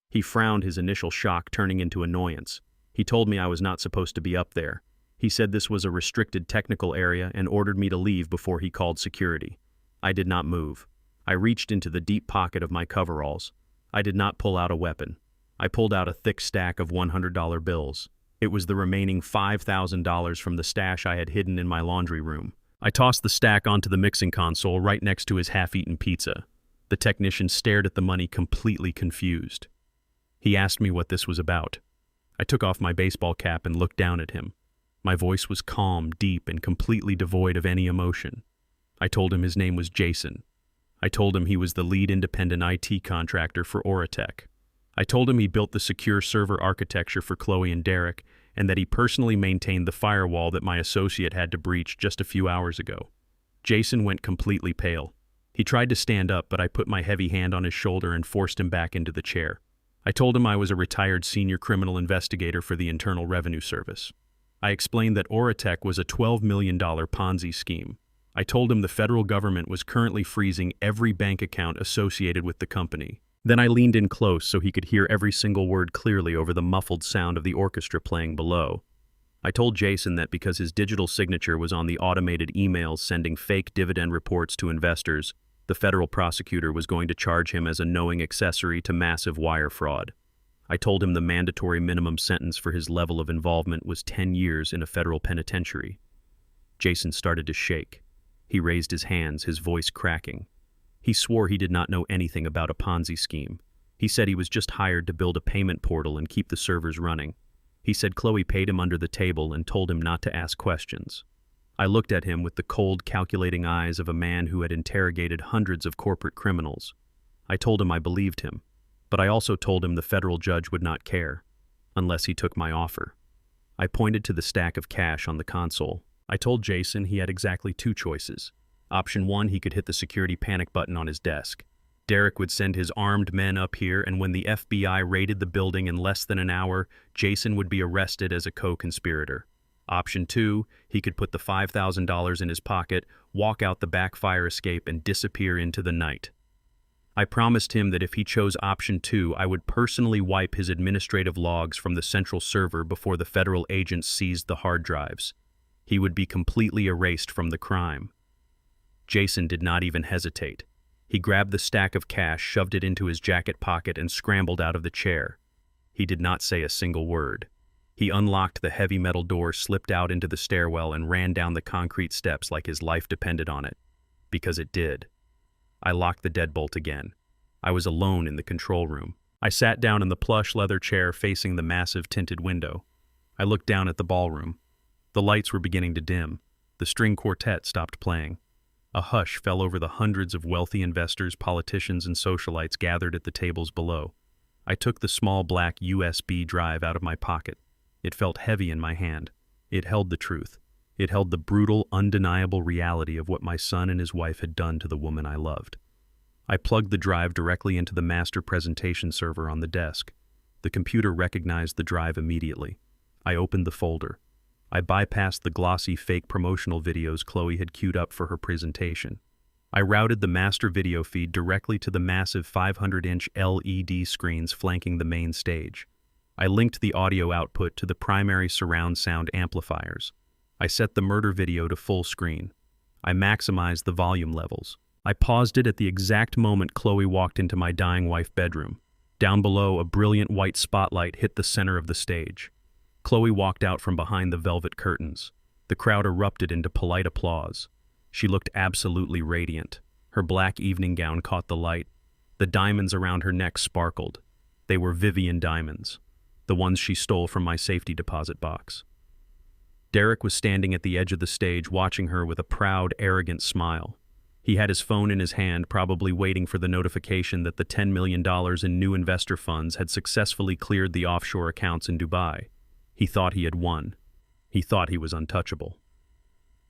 Speaker 1: He frowned, his initial shock turning into annoyance. He told me I was not supposed to be up there. He said this was a restricted technical area and ordered me to leave before he called security. I did not move. I reached into the deep pocket of my coveralls. I did not pull out a weapon. I pulled out a thick stack of $100 bills. It was the remaining $5,000 from the stash I had hidden in my laundry room. I tossed the stack onto the mixing console right next to his half-eaten pizza. The technician stared at the money, completely confused. He asked me what this was about. I took off my baseball cap and looked down at him. My voice was calm, deep, and completely devoid of any emotion. I told him his name was Jason. I told him he was the lead independent IT contractor for Oratech. I told him he built the secure server architecture for Chloe and Derek, and that he personally maintained the firewall that my associate had to breach just a few hours ago. Jason went completely pale. He tried to stand up, but I put my heavy hand on his shoulder and forced him back into the chair. I told him I was a retired senior criminal investigator for the Internal Revenue Service. I explained that Oratech was a $12 million Ponzi scheme. I told him the federal government was currently freezing every bank account associated with the company. Then I leaned in close so he could hear every single word clearly over the muffled sound of the orchestra playing below. I told Jason that because his digital signature was on the automated emails sending fake dividend reports to investors, the federal prosecutor was going to charge him as a knowing accessory to massive wire fraud. I told him the mandatory minimum sentence for his level of involvement was 10 years in a federal penitentiary. Jason started to shake. He raised his hands, his voice cracking. He swore he did not know anything about a Ponzi scheme. He said he was just hired to build a payment portal and keep the servers running. He said Chloe paid him under the table and told him not to ask questions. I looked at him with the cold, calculating eyes of a man who had interrogated hundreds of corporate criminals. I told him I believed him, but I also told him the federal judge would not care, unless he took my offer. I pointed to the stack of cash on the console. I told Jason he had exactly two choices. Option 1, he could hit the security panic button on his desk. Derek would send his armed men up here, and when the FBI raided the building in less than an hour, Jason would be arrested as a co-conspirator. Option 2, he could put the $5,000 in his pocket, walk out the back fire escape, and disappear into the night. I promised him that if he chose option 2, I would personally wipe his administrative logs from the central server before the federal agents seized the hard drives. He would be completely erased from the crime. Jason did not even hesitate. He grabbed the stack of cash, shoved it into his jacket pocket, and scrambled out of the chair. He did not say a single word. He unlocked the heavy metal door, slipped out into the stairwell, and ran down the concrete steps like his life depended on it. Because it did. I locked the deadbolt again. I was alone in the control room. I sat down in the plush leather chair facing the massive tinted window. I looked down at the ballroom. The lights were beginning to dim. The string quartet stopped playing. A hush fell over the hundreds of wealthy investors, politicians, and socialites gathered at the tables below. I took the small black USB drive out of my pocket. It felt heavy in my hand. It held the truth. It held the brutal, undeniable reality of what my son and his wife had done to the woman I loved. I plugged the drive directly into the master presentation server on the desk. The computer recognized the drive immediately. I opened the folder. I bypassed the glossy fake promotional videos Chloe had queued up for her presentation. I routed the master video feed directly to the massive 500-inch LED screens flanking the main stage. I linked the audio output to the primary surround sound amplifiers. I set the murder video to full screen. I maximized the volume levels. I paused it at the exact moment Chloe walked into my dying wife bedroom. Down below, a brilliant white spotlight hit the center of the stage. Chloe walked out from behind the velvet curtains. The crowd erupted into polite applause. She looked absolutely radiant. Her black evening gown caught the light. The diamonds around her neck sparkled. They were Vivian diamonds, the ones she stole from my safety deposit box. Derek was standing at the edge of the stage, watching her with a proud, arrogant smile. He had his phone in his hand, probably waiting for the notification that the $10 million in new investor funds had successfully cleared the offshore accounts in Dubai. He thought he had won. He thought he was untouchable.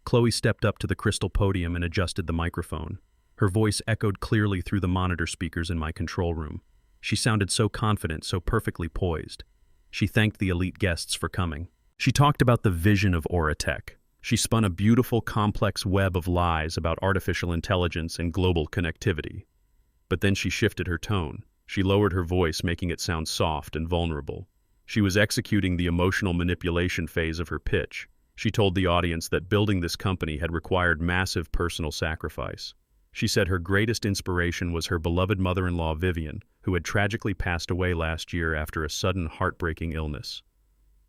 Speaker 1: Chloe stepped up to the crystal podium and adjusted the microphone. Her voice echoed clearly through the monitor speakers in my control room. She sounded so confident, so perfectly poised. She thanked the elite guests for coming. She talked about the vision of Auratech. She spun a beautiful, complex web of lies about artificial intelligence and global connectivity. But then she shifted her tone. She lowered her voice, making it sound soft and vulnerable. She was executing the emotional manipulation phase of her pitch. She told the audience that building this company had required massive personal sacrifice. She said her greatest inspiration was her beloved mother-in-law, Vivian, who had tragically passed away last year after a sudden heartbreaking illness.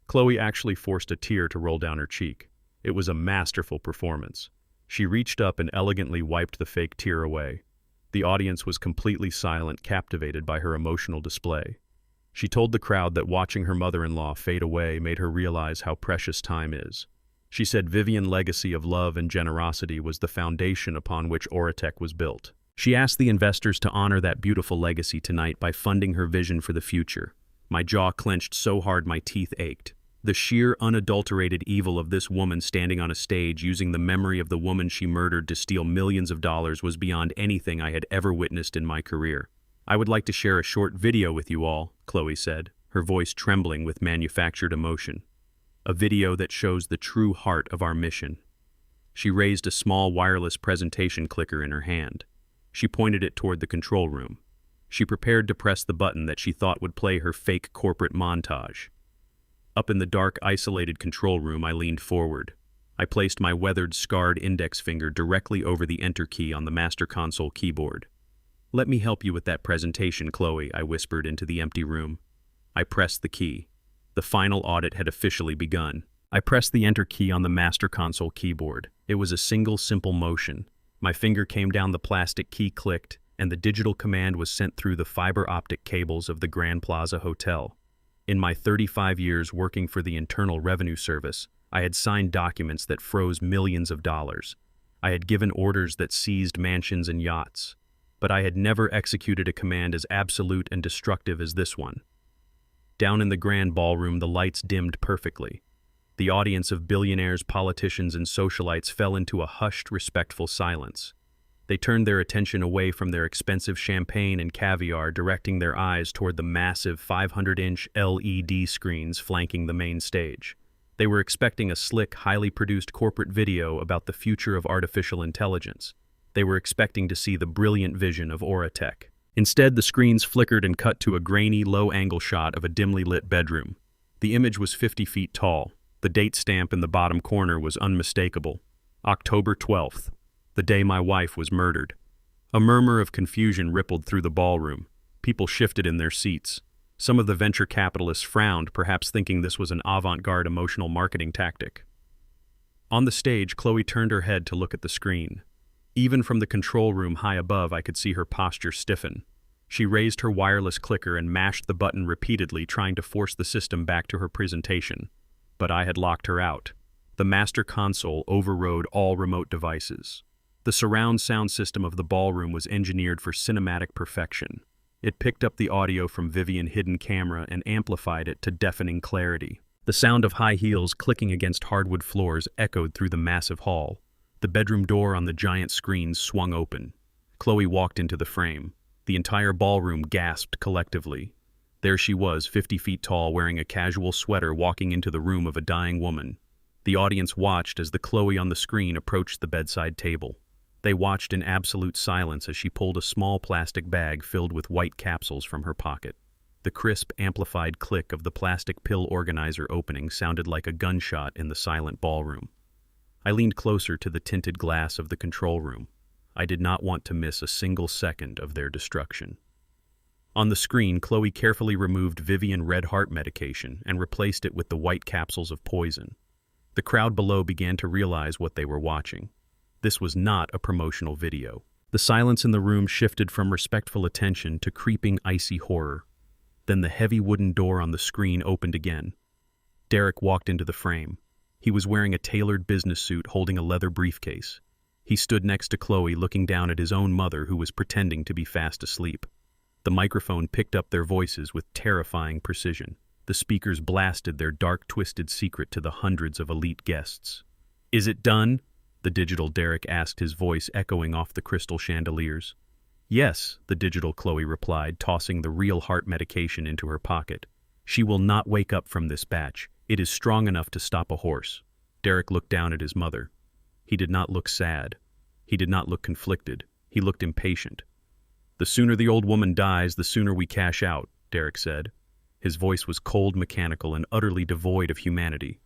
Speaker 1: Chloe actually forced a tear to roll down her cheek. It was a masterful performance. She reached up and elegantly wiped the fake tear away. The audience was completely silent, captivated by her emotional display. She told the crowd that watching her mother-in-law fade away made her realize how precious time is. She said Vivian's legacy of love and generosity was the foundation upon which Auratech was built. She asked the investors to honor that beautiful legacy tonight by funding her vision for the future. My jaw clenched so hard my teeth ached. The sheer, unadulterated evil of this woman standing on a stage using the memory of the woman she murdered to steal millions of dollars was beyond anything I had ever witnessed in my career. "I would like to share a short video with you all," Chloe said, her voice trembling with manufactured emotion. "A video that shows the true heart of our mission." She raised a small wireless presentation clicker in her hand. She pointed it toward the control room. She prepared to press the button that she thought would play her fake corporate montage. Up in the dark, isolated control room, I leaned forward. I placed my weathered, scarred index finger directly over the Enter key on the master console keyboard. "Let me help you with that presentation, Chloe," I whispered into the empty room. I pressed the key. The final audit had officially begun. I pressed the Enter key on the master console keyboard. It was a single, simple motion. My finger came down, the plastic key clicked, and the digital command was sent through the fiber optic cables of the Grand Plaza Hotel. In my 35 years working for the Internal Revenue Service, I had signed documents that froze millions of dollars. I had given orders that seized mansions and yachts. But I had never executed a command as absolute and destructive as this one. Down in the grand ballroom, the lights dimmed perfectly. The audience of billionaires, politicians, and socialites fell into a hushed, respectful silence. They turned their attention away from their expensive champagne and caviar, directing their eyes toward the massive 500-inch LED screens flanking the main stage. They were expecting a slick, highly produced corporate video about the future of artificial intelligence. They were expecting to see the brilliant vision of Aura Tech. Instead, the screens flickered and cut to a grainy, low-angle shot of a dimly lit bedroom. The image was 50 feet tall. The date stamp in the bottom corner was unmistakable. October 12th, the day my wife was murdered. A murmur of confusion rippled through the ballroom. People shifted in their seats. Some of the venture capitalists frowned, perhaps thinking this was an avant-garde emotional marketing tactic. On the stage, Chloe turned her head to look at the screen. Even from the control room high above, I could see her posture stiffen. She raised her wireless clicker and mashed the button repeatedly, trying to force the system back to her presentation. But I had locked her out. The master console overrode all remote devices. The surround sound system of the ballroom was engineered for cinematic perfection. It picked up the audio from Vivian's hidden camera and amplified it to deafening clarity. The sound of high heels clicking against hardwood floors echoed through the massive hall. The bedroom door on the giant screen swung open. Chloe walked into the frame. The entire ballroom gasped collectively. There she was, 50 feet tall, wearing a casual sweater, walking into the room of a dying woman. The audience watched as the Chloe on the screen approached the bedside table. They watched in absolute silence as she pulled a small plastic bag filled with white capsules from her pocket. The crisp, amplified click of the plastic pill organizer opening sounded like a gunshot in the silent ballroom. I leaned closer to the tinted glass of the control room. I did not want to miss a single second of their destruction. On the screen, Chloe carefully removed Vivian red heart medication and replaced it with the white capsules of poison. The crowd below began to realize what they were watching. This was not a promotional video. The silence in the room shifted from respectful attention to creeping, icy horror. Then the heavy wooden door on the screen opened again. Derek walked into the frame. He was wearing a tailored business suit, holding a leather briefcase. He stood next to Chloe, looking down at his own mother, who was pretending to be fast asleep. The microphone picked up their voices with terrifying precision. The speakers blasted their dark, twisted secret to the hundreds of elite guests. "Is it done?" the digital Derek asked, his voice echoing off the crystal chandeliers. "Yes," the digital Chloe replied, tossing the real heart medication into her pocket. "She will not wake up from this batch. It is strong enough to stop a horse." Derek looked down at his mother. He did not look sad. He did not look conflicted. He looked impatient. "The sooner the old woman dies, the sooner we cash out," Derek said. His voice was cold, mechanical, and utterly devoid of humanity.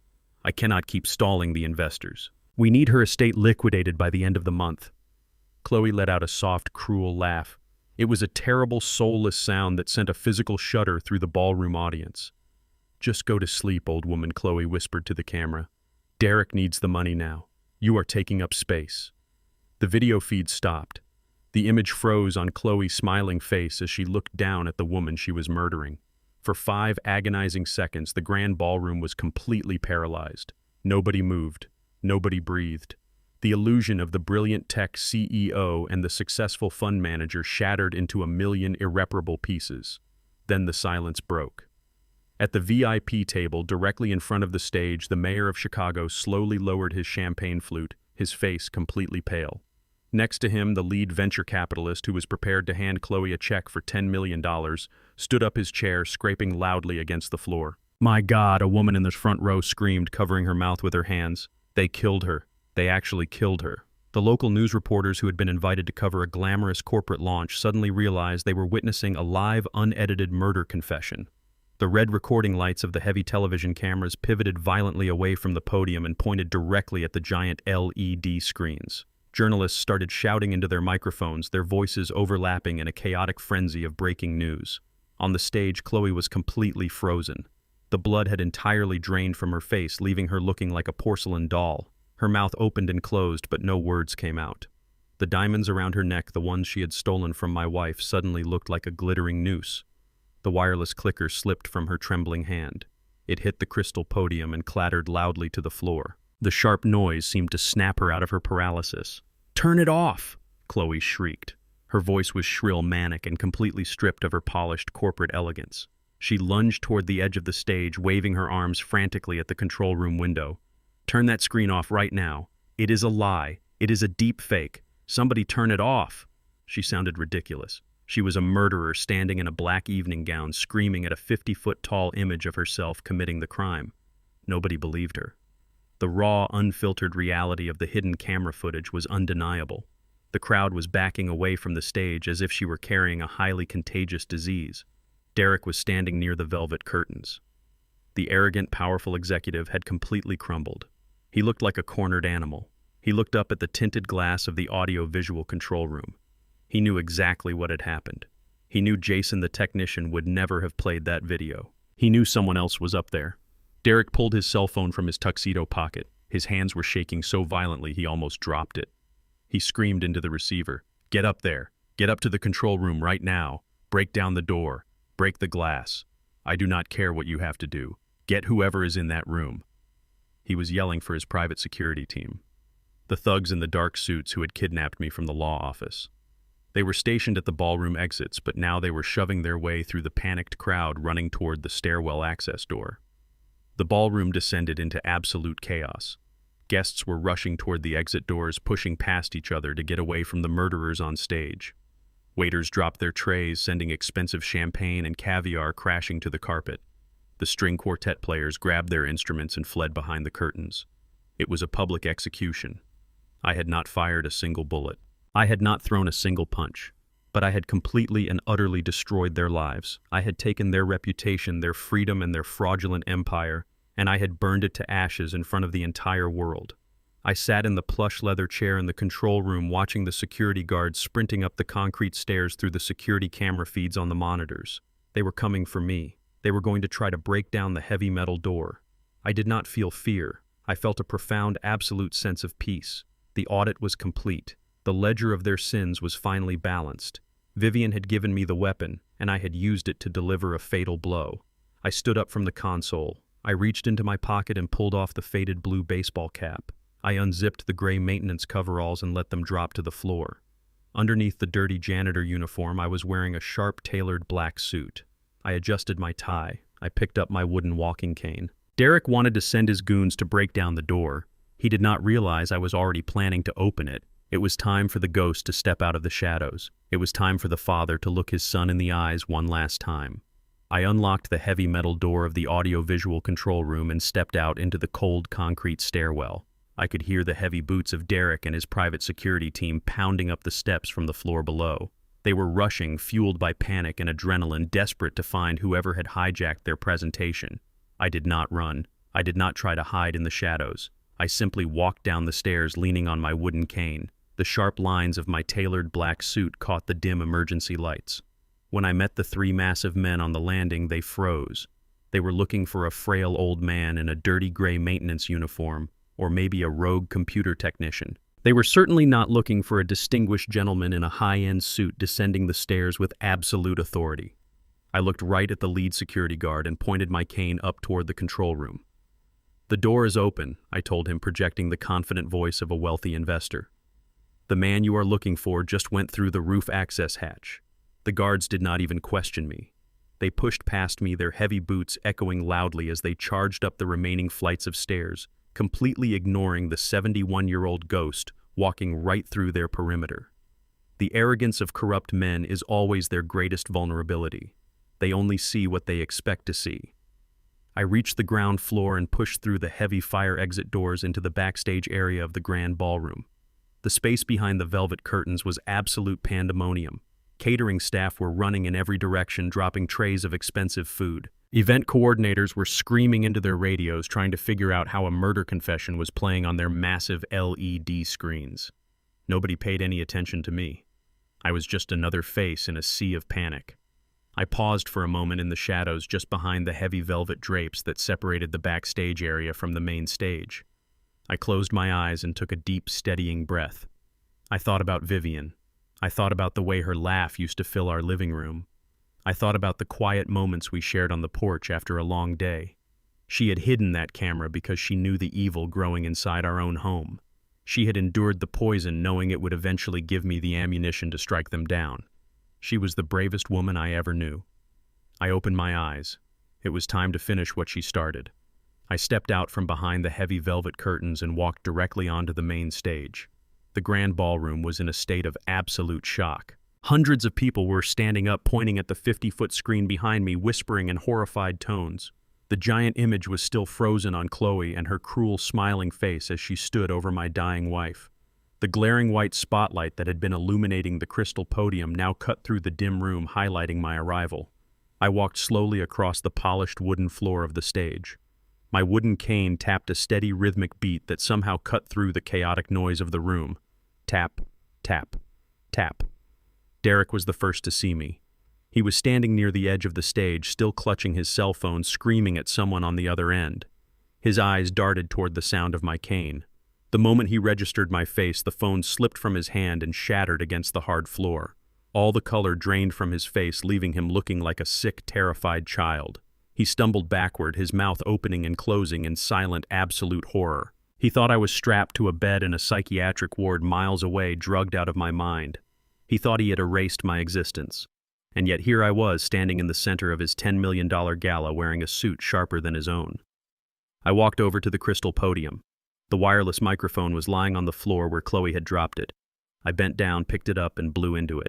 Speaker 1: "I cannot keep stalling the investors. We need her estate liquidated by the end of the month." Chloe let out a soft, cruel laugh. It was a terrible, soulless sound that sent a physical shudder through the ballroom audience. "Just go to sleep, old woman," Chloe whispered to the camera. "Derek needs the money now. You are taking up space." The video feed stopped. The image froze on Chloe's smiling face as she looked down at the woman she was murdering. For 5 agonizing seconds, the grand ballroom was completely paralyzed. Nobody moved. Nobody breathed. The illusion of the brilliant tech CEO and the successful fund manager shattered into a million irreparable pieces. Then the silence broke. At the VIP table directly in front of the stage, the mayor of Chicago slowly lowered his champagne flute, his face completely pale. Next to him, the lead venture capitalist, who was prepared to hand Chloe a check for $10 million, stood up his chair, scraping loudly against the floor. "My God," a woman in the front row screamed, covering her mouth with her hands. "They killed her. They actually killed her." The local news reporters who had been invited to cover a glamorous corporate launch suddenly realized they were witnessing a live, unedited murder confession. The red recording lights of the heavy television cameras pivoted violently away from the podium and pointed directly at the giant LED screens. Journalists started shouting into their microphones, their voices overlapping in a chaotic frenzy of breaking news. On the stage, Chloe was completely frozen. The blood had entirely drained from her face, leaving her looking like a porcelain doll. Her mouth opened and closed, but no words came out. The diamonds around her neck, the ones she had stolen from my wife, suddenly looked like a glittering noose. The wireless clicker slipped from her trembling hand. It hit the crystal podium and clattered loudly to the floor. The sharp noise seemed to snap her out of her paralysis. "Turn it off!" Chloe shrieked. Her voice was shrill, manic, and completely stripped of her polished corporate elegance. She lunged toward the edge of the stage, waving her arms frantically at the control room window. "Turn that screen off right now. It is a lie. It is a deep fake. Somebody turn it off." She sounded ridiculous. She was a murderer standing in a black evening gown, screaming at a 50-foot-tall image of herself committing the crime. Nobody believed her. The raw, unfiltered reality of the hidden camera footage was undeniable. The crowd was backing away from the stage as if she were carrying a highly contagious disease. Derek was standing near the velvet curtains. The arrogant, powerful executive had completely crumbled. He looked like a cornered animal. He looked up at the tinted glass of the audio-visual control room. He knew exactly what had happened. He knew Jason the technician would never have played that video. He knew someone else was up there. Derek pulled his cell phone from his tuxedo pocket. His hands were shaking so violently he almost dropped it. He screamed into the receiver, "Get up there. Get up to the control room right now. Break down the door. Break the glass. I do not care what you have to do. Get whoever is in that room." He was yelling for his private security team, the thugs in the dark suits who had kidnapped me from the law office. They were stationed at the ballroom exits, but now they were shoving their way through the panicked crowd running toward the stairwell access door. The ballroom descended into absolute chaos. Guests were rushing toward the exit doors, pushing past each other to get away from the murderers on stage. Waiters dropped their trays, sending expensive champagne and caviar crashing to the carpet. The string quartet players grabbed their instruments and fled behind the curtains. It was a public execution. I had not fired a single bullet. I had not thrown a single punch. But I had completely and utterly destroyed their lives. I had taken their reputation, their freedom, and their fraudulent empire, and I had burned it to ashes in front of the entire world. I sat in the plush leather chair in the control room watching the security guards sprinting up the concrete stairs through the security camera feeds on the monitors. They were coming for me. They were going to try to break down the heavy metal door. I did not feel fear. I felt a profound, absolute sense of peace. The audit was complete. The ledger of their sins was finally balanced. Vivian had given me the weapon, and I had used it to deliver a fatal blow. I stood up from the console. I reached into my pocket and pulled off the faded blue baseball cap. I unzipped the gray maintenance coveralls and let them drop to the floor. Underneath the dirty janitor uniform, I was wearing a sharp-tailored black suit. I adjusted my tie. I picked up my wooden walking cane. Derek wanted to send his goons to break down the door. He did not realize I was already planning to open it. It was time for the ghost to step out of the shadows. It was time for the father to look his son in the eyes one last time. I unlocked the heavy metal door of the audio-visual control room and stepped out into the cold concrete stairwell. I could hear the heavy boots of Derek and his private security team pounding up the steps from the floor below. They were rushing, fueled by panic and adrenaline, desperate to find whoever had hijacked their presentation. I did not run. I did not try to hide in the shadows. I simply walked down the stairs leaning on my wooden cane. The sharp lines of my tailored black suit caught the dim emergency lights. When I met the three massive men on the landing, they froze. They were looking for a frail old man in a dirty gray maintenance uniform, or maybe a rogue computer technician. They were certainly not looking for a distinguished gentleman in a high-end suit descending the stairs with absolute authority. I looked right at the lead security guard and pointed my cane up toward the control room. "The door is open," I told him, projecting the confident voice of a wealthy investor. "The man you are looking for just went through the roof access hatch." The guards did not even question me. They pushed past me, their heavy boots echoing loudly as they charged up the remaining flights of stairs, completely ignoring the 71-year-old ghost walking right through their perimeter. The arrogance of corrupt men is always their greatest vulnerability. They only see what they expect to see. I reached the ground floor and pushed through the heavy fire exit doors into the backstage area of the grand ballroom. The space behind the velvet curtains was absolute pandemonium. Catering staff were running in every direction, dropping trays of expensive food. Event coordinators were screaming into their radios, trying to figure out how a murder confession was playing on their massive LED screens. Nobody paid any attention to me. I was just another face in a sea of panic. I paused for a moment in the shadows just behind the heavy velvet drapes that separated the backstage area from the main stage. I closed my eyes and took a deep, steadying breath. I thought about Vivian. I thought about the way her laugh used to fill our living room. I thought about the quiet moments we shared on the porch after a long day. She had hidden that camera because she knew the evil growing inside our own home. She had endured the poison knowing it would eventually give me the ammunition to strike them down. She was the bravest woman I ever knew. I opened my eyes. It was time to finish what she started. I stepped out from behind the heavy velvet curtains and walked directly onto the main stage. The grand ballroom was in a state of absolute shock. Hundreds of people were standing up, pointing at the 50-foot screen behind me, whispering in horrified tones. The giant image was still frozen on Chloe and her cruel, smiling face as she stood over my dying wife. The glaring white spotlight that had been illuminating the crystal podium now cut through the dim room, highlighting my arrival. I walked slowly across the polished wooden floor of the stage. My wooden cane tapped a steady rhythmic beat that somehow cut through the chaotic noise of the room. Tap, tap, tap. Derek was the first to see me. He was standing near the edge of the stage, still clutching his cell phone, screaming at someone on the other end. His eyes darted toward the sound of my cane. The moment he registered my face, the phone slipped from his hand and shattered against the hard floor. All the color drained from his face, leaving him looking like a sick, terrified child. He stumbled backward, his mouth opening and closing in silent, absolute horror. He thought I was strapped to a bed in a psychiatric ward miles away, drugged out of my mind. He thought he had erased my existence. And yet here I was, standing in the center of his $10 million gala, wearing a suit sharper than his own. I walked over to the crystal podium. The wireless microphone was lying on the floor where Chloe had dropped it. I bent down, picked it up, and blew into it.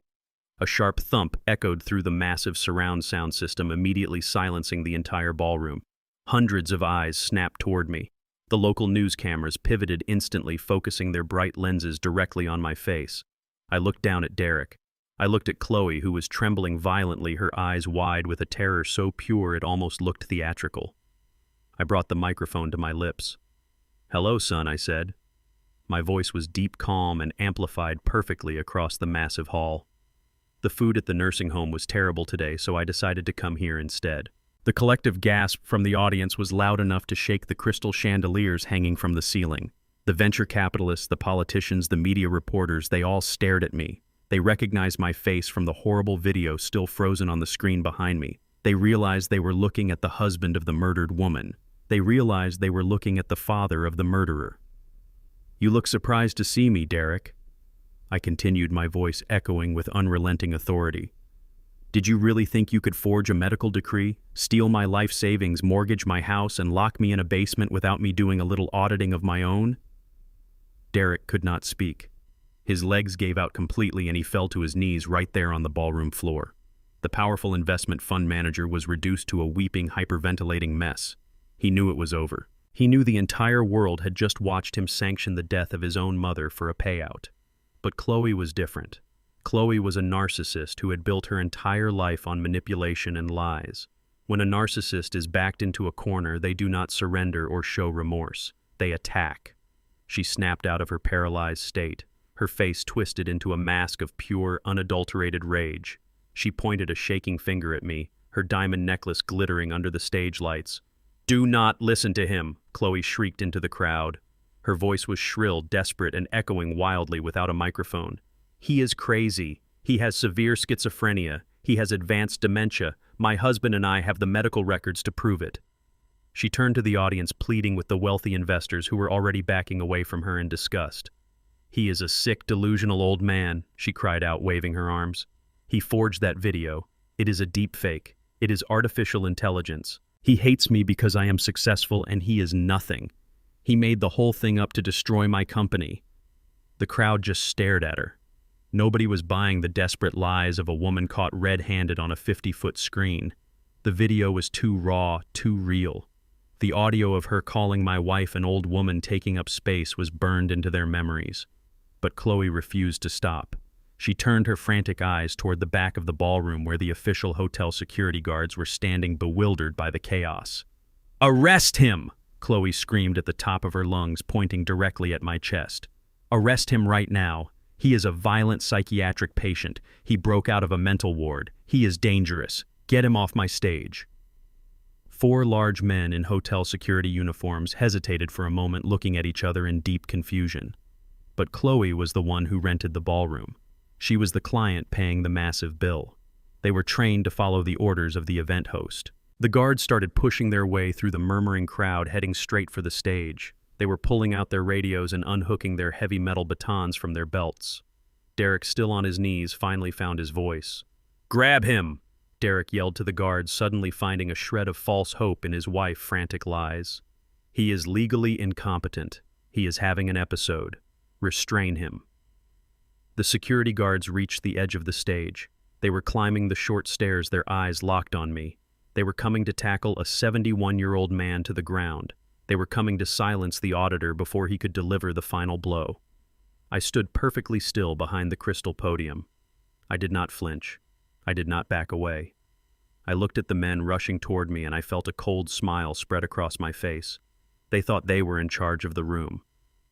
Speaker 1: A sharp thump echoed through the massive surround sound system, immediately silencing the entire ballroom. Hundreds of eyes snapped toward me. The local news cameras pivoted instantly, focusing their bright lenses directly on my face. I looked down at Derek. I looked at Chloe, who was trembling violently, her eyes wide with a terror so pure it almost looked theatrical. I brought the microphone to my lips. "Hello, son," I said. My voice was deep, calm, and amplified perfectly across the massive hall. The food at the nursing home was terrible today, so I decided to come here instead. The collective gasp from the audience was loud enough to shake the crystal chandeliers hanging from the ceiling. The venture capitalists, the politicians, the media reporters, they all stared at me. They recognized my face from the horrible video still frozen on the screen behind me. They realized they were looking at the husband of the murdered woman. They realized they were looking at the father of the murderer. "You look surprised to see me, Derek," I continued, my voice echoing with unrelenting authority. "Did you really think you could forge a medical decree, steal my life savings, mortgage my house, and lock me in a basement without me doing a little auditing of my own?" Derek could not speak. His legs gave out completely and he fell to his knees right there on the ballroom floor. The powerful investment fund manager was reduced to a weeping, hyperventilating mess. He knew it was over. He knew the entire world had just watched him sanction the death of his own mother for a payout. But Chloe was different. Chloe was a narcissist who had built her entire life on manipulation and lies. When a narcissist is backed into a corner, they do not surrender or show remorse. They attack. She snapped out of her paralyzed state, her face twisted into a mask of pure, unadulterated rage. She pointed a shaking finger at me, her diamond necklace glittering under the stage lights. "Do not listen to him," Chloe shrieked into the crowd. Her voice was shrill, desperate, and echoing wildly without a microphone. "He is crazy. He has severe schizophrenia. He has advanced dementia. My husband and I have the medical records to prove it." She turned to the audience, pleading with the wealthy investors who were already backing away from her in disgust. "He is a sick, delusional old man," she cried out, waving her arms. "He forged that video. It is a deep fake. It is artificial intelligence. He hates me because I am successful and he is nothing. He made the whole thing up to destroy my company." The crowd just stared at her. Nobody was buying the desperate lies of a woman caught red-handed on a 50-foot screen. The video was too raw, too real. The audio of her calling my wife an old woman taking up space was burned into their memories. But Chloe refused to stop. She turned her frantic eyes toward the back of the ballroom where the official hotel security guards were standing bewildered by the chaos. "Arrest him!" Chloe screamed at the top of her lungs, pointing directly at my chest. "Arrest him right now. He is a violent psychiatric patient. He broke out of a mental ward. He is dangerous. Get him off my stage." 4 large men in hotel security uniforms hesitated for a moment, looking at each other in deep confusion. But Chloe was the one who rented the ballroom. She was the client paying the massive bill. They were trained to follow the orders of the event host. The guards started pushing their way through the murmuring crowd, heading straight for the stage. They were pulling out their radios and unhooking their heavy metal batons from their belts. Derek, still on his knees, finally found his voice. "Grab him!" Derek yelled to the guards, suddenly finding a shred of false hope in his wife's frantic lies. "He is legally incompetent. He is having an episode. Restrain him." The security guards reached the edge of the stage. They were climbing the short stairs, their eyes locked on me. They were coming to tackle a 71-year-old man to the ground. They were coming to silence the auditor before he could deliver the final blow. I stood perfectly still behind the crystal podium. I did not flinch. I did not back away. I looked at the men rushing toward me and I felt a cold smile spread across my face. They thought they were in charge of the room.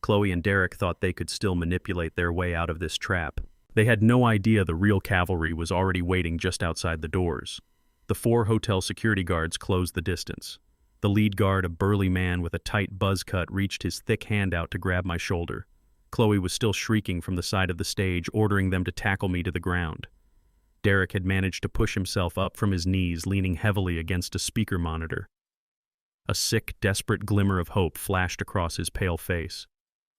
Speaker 1: Chloe and Derek thought they could still manipulate their way out of this trap. They had no idea the real cavalry was already waiting just outside the doors. The 4 hotel security guards closed the distance. The lead guard, a burly man with a tight buzz cut, reached his thick hand out to grab my shoulder. Chloe was still shrieking from the side of the stage, ordering them to tackle me to the ground. Derek had managed to push himself up from his knees, leaning heavily against a speaker monitor. A sick, desperate glimmer of hope flashed across his pale face.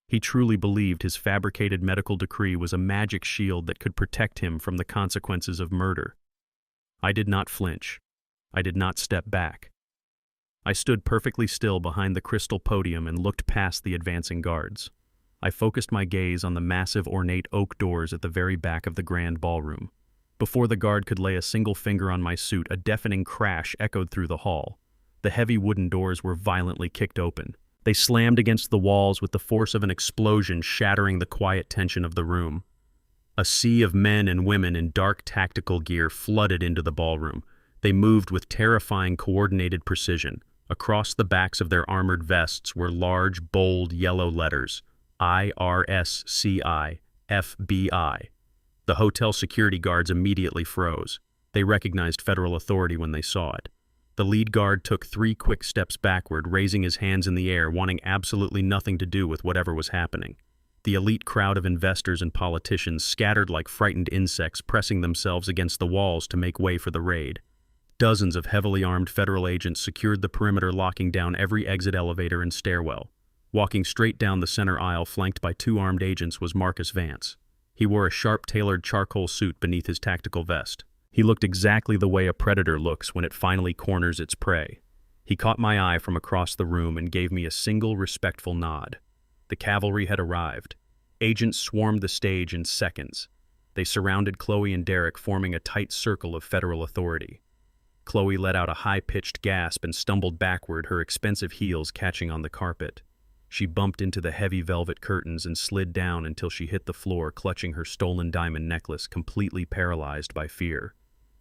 Speaker 1: He truly believed his fabricated medical decree was a magic shield that could protect him from the consequences of murder. I did not flinch. I did not step back. I stood perfectly still behind the crystal podium and looked past the advancing guards. I focused my gaze on the massive ornate oak doors at the very back of the grand ballroom. Before the guard could lay a single finger on my suit, a deafening crash echoed through the hall. The heavy wooden doors were violently kicked open. They slammed against the walls with the force of an explosion, shattering the quiet tension of the room. A sea of men and women in dark tactical gear flooded into the ballroom. They moved with terrifying coordinated precision. Across the backs of their armored vests were large, bold yellow letters, IRSCI, FBI. The hotel security guards immediately froze. They recognized federal authority when they saw it. The lead guard took 3 quick steps backward, raising his hands in the air, wanting absolutely nothing to do with whatever was happening. The elite crowd of investors and politicians scattered like frightened insects, pressing themselves against the walls to make way for the raid. Dozens of heavily armed federal agents secured the perimeter, locking down every exit elevator and stairwell. Walking straight down the center aisle, flanked by 2 armed agents, was Marcus Vance. He wore a sharp-tailored charcoal suit beneath his tactical vest. He looked exactly the way a predator looks when it finally corners its prey. He caught my eye from across the room and gave me a single respectful nod. The cavalry had arrived. Agents swarmed the stage in seconds. They surrounded Chloe and Derek, forming a tight circle of federal authority. Chloe let out a high-pitched gasp and stumbled backward, her expensive heels catching on the carpet. She bumped into the heavy velvet curtains and slid down until she hit the floor, clutching her stolen diamond necklace, completely paralyzed by fear.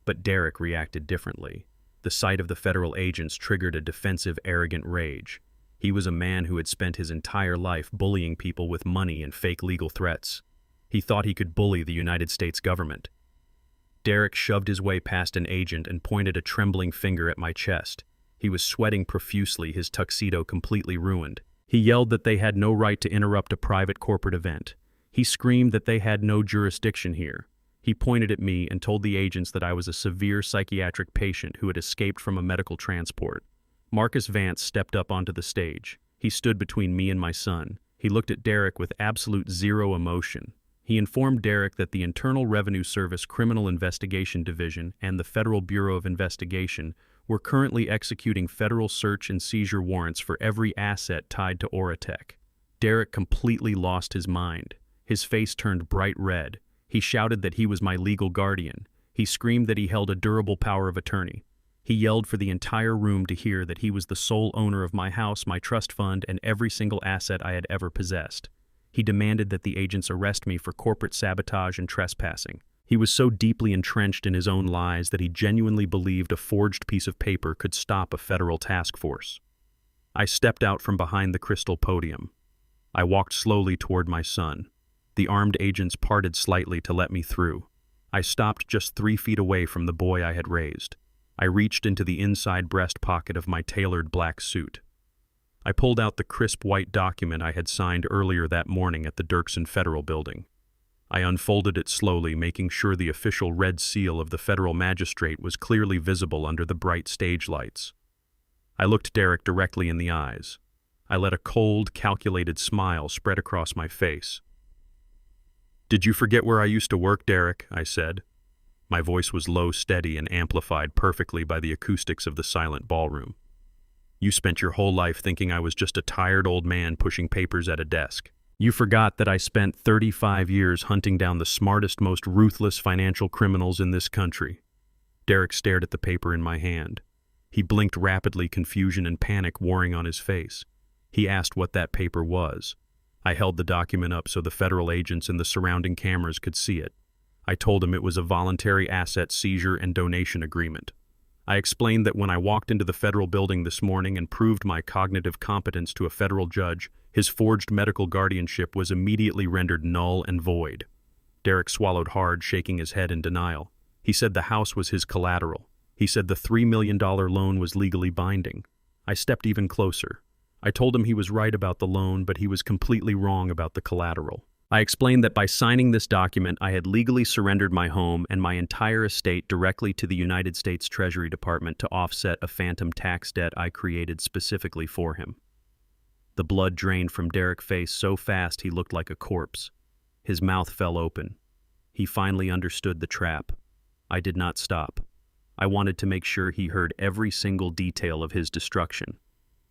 Speaker 1: But Derek reacted differently. The sight of the federal agents triggered a defensive, arrogant rage. He was a man who had spent his entire life bullying people with money and fake legal threats. He thought he could bully the United States government. Derek shoved his way past an agent and pointed a trembling finger at my chest. He was sweating profusely, his tuxedo completely ruined. He yelled that they had no right to interrupt a private corporate event. He screamed that they had no jurisdiction here. He pointed at me and told the agents that I was a severe psychiatric patient who had escaped from a medical transport. Marcus Vance stepped up onto the stage. He stood between me and my son. He looked at Derek with absolute zero emotion. He informed Derek that the Internal Revenue Service Criminal Investigation Division and the Federal Bureau of Investigation were currently executing federal search and seizure warrants for every asset tied to Oratech. Derek completely lost his mind. His face turned bright red. He shouted that he was my legal guardian. He screamed that he held a durable power of attorney. He yelled for the entire room to hear that he was the sole owner of my house, my trust fund, and every single asset I had ever possessed. He demanded that the agents arrest me for corporate sabotage and trespassing. He was so deeply entrenched in his own lies that he genuinely believed a forged piece of paper could stop a federal task force. I stepped out from behind the crystal podium. I walked slowly toward my son. The armed agents parted slightly to let me through. I stopped just 3 feet away from the boy I had raised. I reached into the inside breast pocket of my tailored black suit. I pulled out the crisp white document I had signed earlier that morning at the Dirksen Federal Building. I unfolded it slowly, making sure the official red seal of the federal magistrate was clearly visible under the bright stage lights. I looked Derek directly in the eyes. I let a cold, calculated smile spread across my face. "Did you forget where I used to work, Derek?" I said. My voice was low, steady, and amplified perfectly by the acoustics of the silent ballroom. "You spent your whole life thinking I was just a tired old man pushing papers at a desk. You forgot that I spent 35 years hunting down the smartest, most ruthless financial criminals in this country." Derek stared at the paper in my hand. He blinked rapidly, confusion and panic warring on his face. He asked what that paper was. I held the document up so the federal agents and the surrounding cameras could see it. I told him it was a voluntary asset seizure and donation agreement. I explained that when I walked into the federal building this morning and proved my cognitive competence to a federal judge, his forged medical guardianship was immediately rendered null and void. Derek swallowed hard, shaking his head in denial. He said the house was his collateral. He said the $3 million loan was legally binding. I stepped even closer. I told him he was right about the loan, but he was completely wrong about the collateral. I explained that by signing this document, I had legally surrendered my home and my entire estate directly to the United States Treasury Department to offset a phantom tax debt I created specifically for him. The blood drained from Derek's face so fast he looked like a corpse. His mouth fell open. He finally understood the trap. I did not stop. I wanted to make sure he heard every single detail of his destruction.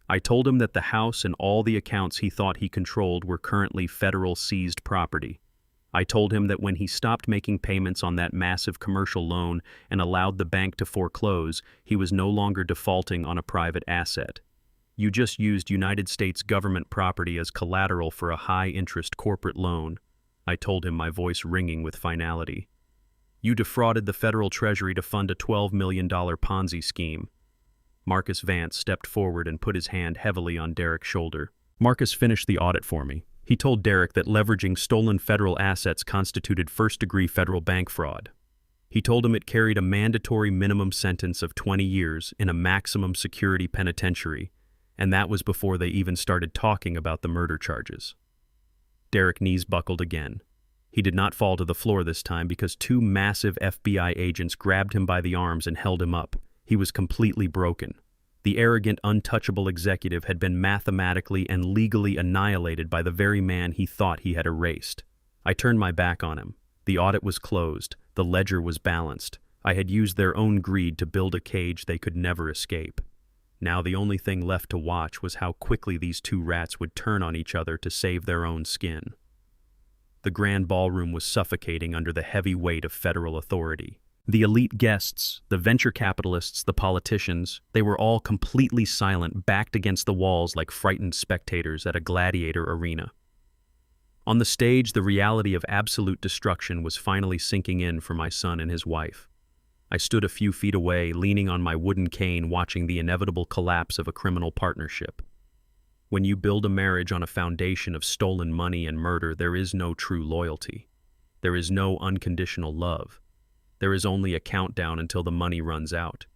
Speaker 1: I told him that the house and all the accounts he thought he controlled were currently federal seized property. I told him that when he stopped making payments on that massive commercial loan and allowed the bank to foreclose, he was no longer defaulting on a private asset. You just used United States government property as collateral for a high-interest corporate loan, I told him, my voice ringing with finality. You defrauded the federal treasury to fund a $12 million Ponzi scheme. Marcus Vance stepped forward and put his hand heavily on Derek's shoulder. Marcus finished the audit for me. He told Derek that leveraging stolen federal assets constituted first-degree federal bank fraud. He told him it carried a mandatory minimum sentence of 20 years in a maximum security penitentiary, and that was before they even started talking about the murder charges. Derek's knees buckled again. He did not fall to the floor this time because two massive FBI agents grabbed him by the arms and held him up. He was completely broken. The arrogant, untouchable executive had been mathematically and legally annihilated by the very man he thought he had erased. I turned my back on him. The audit was closed. The ledger was balanced. I had used their own greed to build a cage they could never escape. Now the only thing left to watch was how quickly these two rats would turn on each other to save their own skin. The grand ballroom was suffocating under the heavy weight of federal authority. The elite guests, the venture capitalists, the politicians, they were all completely silent, backed against the walls like frightened spectators at a gladiator arena. On the stage, the reality of absolute destruction was finally sinking in for my son and his wife. I stood a few feet away, leaning on my wooden cane, watching the inevitable collapse of a criminal partnership. When you build a marriage on a foundation of stolen money and murder, there is no true loyalty. There is no unconditional love. There is only a countdown until the money runs out.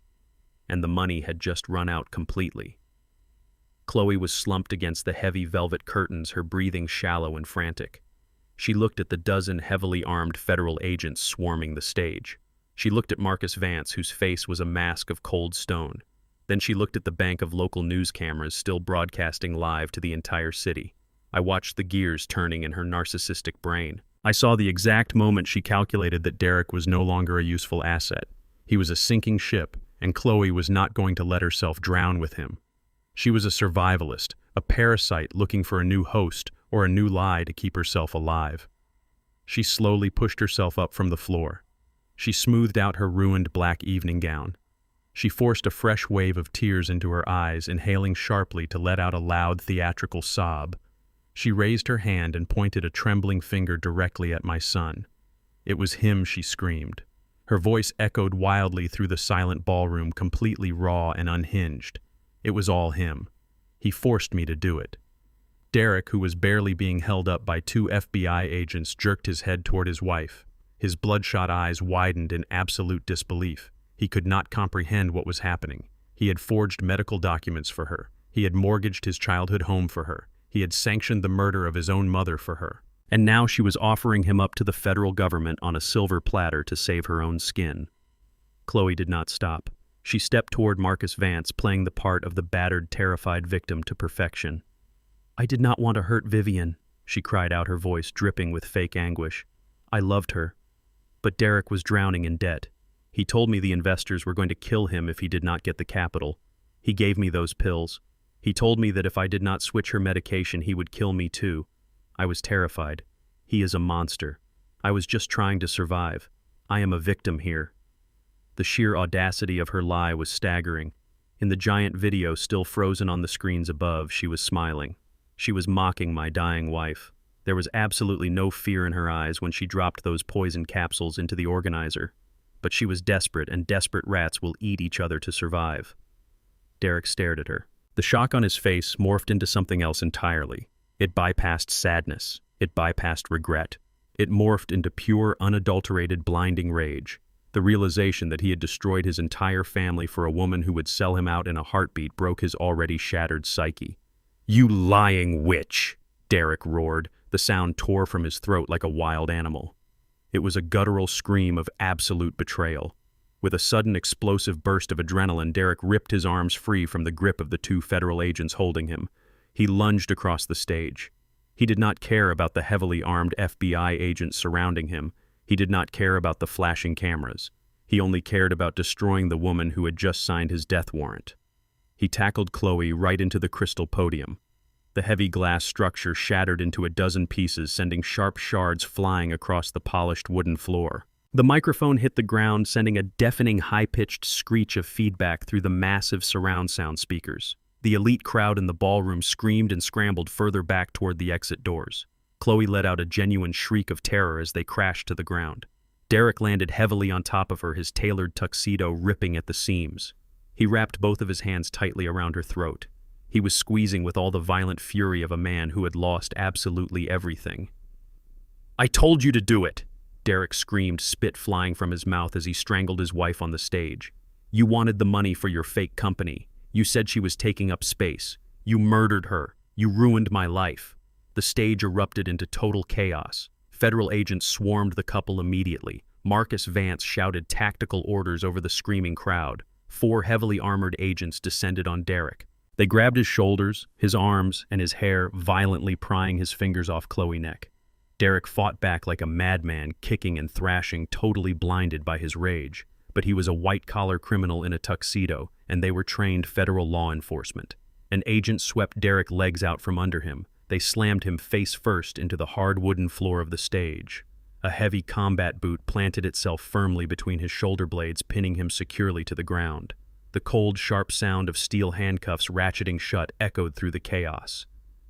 Speaker 1: And the money had just run out completely. Chloe was slumped against the heavy velvet curtains, her breathing shallow and frantic. She looked at the dozen heavily armed federal agents swarming the stage. She looked at Marcus Vance, whose face was a mask of cold stone. Then she looked at the bank of local news cameras still broadcasting live to the entire city. I watched the gears turning in her narcissistic brain. I saw the exact moment she calculated that Derek was no longer a useful asset. He was a sinking ship, and Chloe was not going to let herself drown with him. She was a survivalist, a parasite looking for a new host or a new lie to keep herself alive. She slowly pushed herself up from the floor. She smoothed out her ruined black evening gown. She forced a fresh wave of tears into her eyes, inhaling sharply to let out a loud theatrical sob. She raised her hand and pointed a trembling finger directly at my son. It was him, she screamed. Her voice echoed wildly through the silent ballroom, completely raw and unhinged. It was all him. He forced me to do it. Derek, who was barely being held up by two FBI agents, jerked his head toward his wife. His bloodshot eyes widened in absolute disbelief. He could not comprehend what was happening. He had forged medical documents for her. He had mortgaged his childhood home for her. He had sanctioned the murder of his own mother for her. And now she was offering him up to the federal government on a silver platter to save her own skin. Chloe did not stop. She stepped toward Marcus Vance, playing the part of the battered, terrified victim to perfection. "I did not want to hurt Vivian," she cried out, her voice dripping with fake anguish. "I loved her. But Derek was drowning in debt. He told me the investors were going to kill him if he did not get the capital. He gave me those pills. He told me that if I did not switch her medication, he would kill me too. I was terrified. He is a monster. I was just trying to survive. I am a victim here." The sheer audacity of her lie was staggering. In the giant video still frozen on the screens above, she was smiling. She was mocking my dying wife. There was absolutely no fear in her eyes when she dropped those poison capsules into the organizer. But she was desperate, and desperate rats will eat each other to survive. Derek stared at her. The shock on his face morphed into something else entirely. It bypassed sadness. It bypassed regret. It morphed into pure, unadulterated, blinding rage. The realization that he had destroyed his entire family for a woman who would sell him out in a heartbeat broke his already shattered psyche. "You lying witch!" Derek roared. The sound tore from his throat like a wild animal. It was a guttural scream of absolute betrayal. With a sudden explosive burst of adrenaline, Derek ripped his arms free from the grip of the two federal agents holding him. He lunged across the stage. He did not care about the heavily armed FBI agents surrounding him. He did not care about the flashing cameras. He only cared about destroying the woman who had just signed his death warrant. He tackled Chloe right into the crystal podium. The heavy glass structure shattered into a dozen pieces, sending sharp shards flying across the polished wooden floor. The microphone hit the ground, sending a deafening high-pitched screech of feedback through the massive surround sound speakers. The elite crowd in the ballroom screamed and scrambled further back toward the exit doors. Chloe let out a genuine shriek of terror as they crashed to the ground. Derek landed heavily on top of her, his tailored tuxedo ripping at the seams. He wrapped both of his hands tightly around her throat. He was squeezing with all the violent fury of a man who had lost absolutely everything. "I told you to do it!" Derek screamed, spit flying from his mouth as he strangled his wife on the stage. "You wanted the money for your fake company. You said she was taking up space. You murdered her. You ruined my life." The stage erupted into total chaos. Federal agents swarmed the couple immediately. Marcus Vance shouted tactical orders over the screaming crowd. 4 heavily armored agents descended on Derek. They grabbed his shoulders, his arms, and his hair, violently prying his fingers off Chloe's neck. Derek fought back like a madman, kicking and thrashing, totally blinded by his rage. But he was a white-collar criminal in a tuxedo, and they were trained federal law enforcement. An agent swept Derek's legs out from under him. They slammed him face first into the hard wooden floor of the stage. A heavy combat boot planted itself firmly between his shoulder blades, pinning him securely to the ground. The cold, sharp sound of steel handcuffs ratcheting shut echoed through the chaos.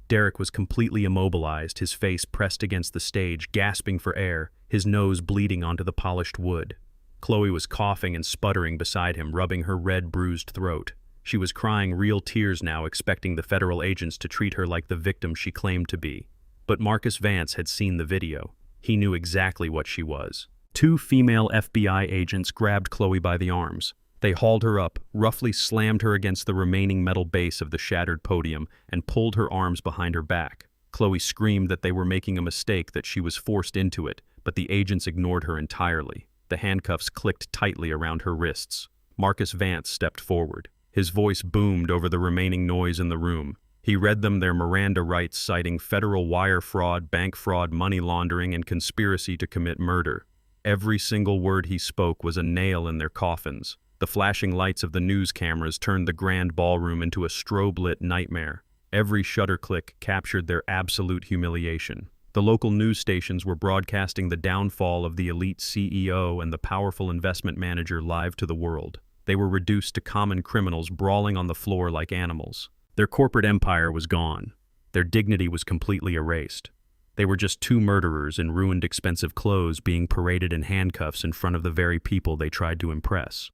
Speaker 1: Derek was completely immobilized, his face pressed against the stage, gasping for air, his nose bleeding onto the polished wood. Chloe was coughing and sputtering beside him, rubbing her red, bruised throat. She was crying real tears now, expecting the federal agents to treat her like the victim she claimed to be. But Marcus Vance had seen the video. He knew exactly what she was. 2 female FBI agents grabbed Chloe by the arms. They hauled her up, roughly slammed her against the remaining metal base of the shattered podium, and pulled her arms behind her back. Chloe screamed that they were making a mistake, that she was forced into it, but the agents ignored her entirely. The handcuffs clicked tightly around her wrists. Marcus Vance stepped forward. His voice boomed over the remaining noise in the room. He read them their Miranda rights, citing federal wire fraud, bank fraud, money laundering, and conspiracy to commit murder. Every single word he spoke was a nail in their coffins. The flashing lights of the news cameras turned the grand ballroom into a strobe-lit nightmare. Every shutter click captured their absolute humiliation. The local news stations were broadcasting the downfall of the elite CEO and the powerful investment manager live to the world. They were reduced to common criminals brawling on the floor like animals. Their corporate empire was gone. Their dignity was completely erased. They were just 2 murderers in ruined expensive clothes being paraded in handcuffs in front of the very people they tried to impress.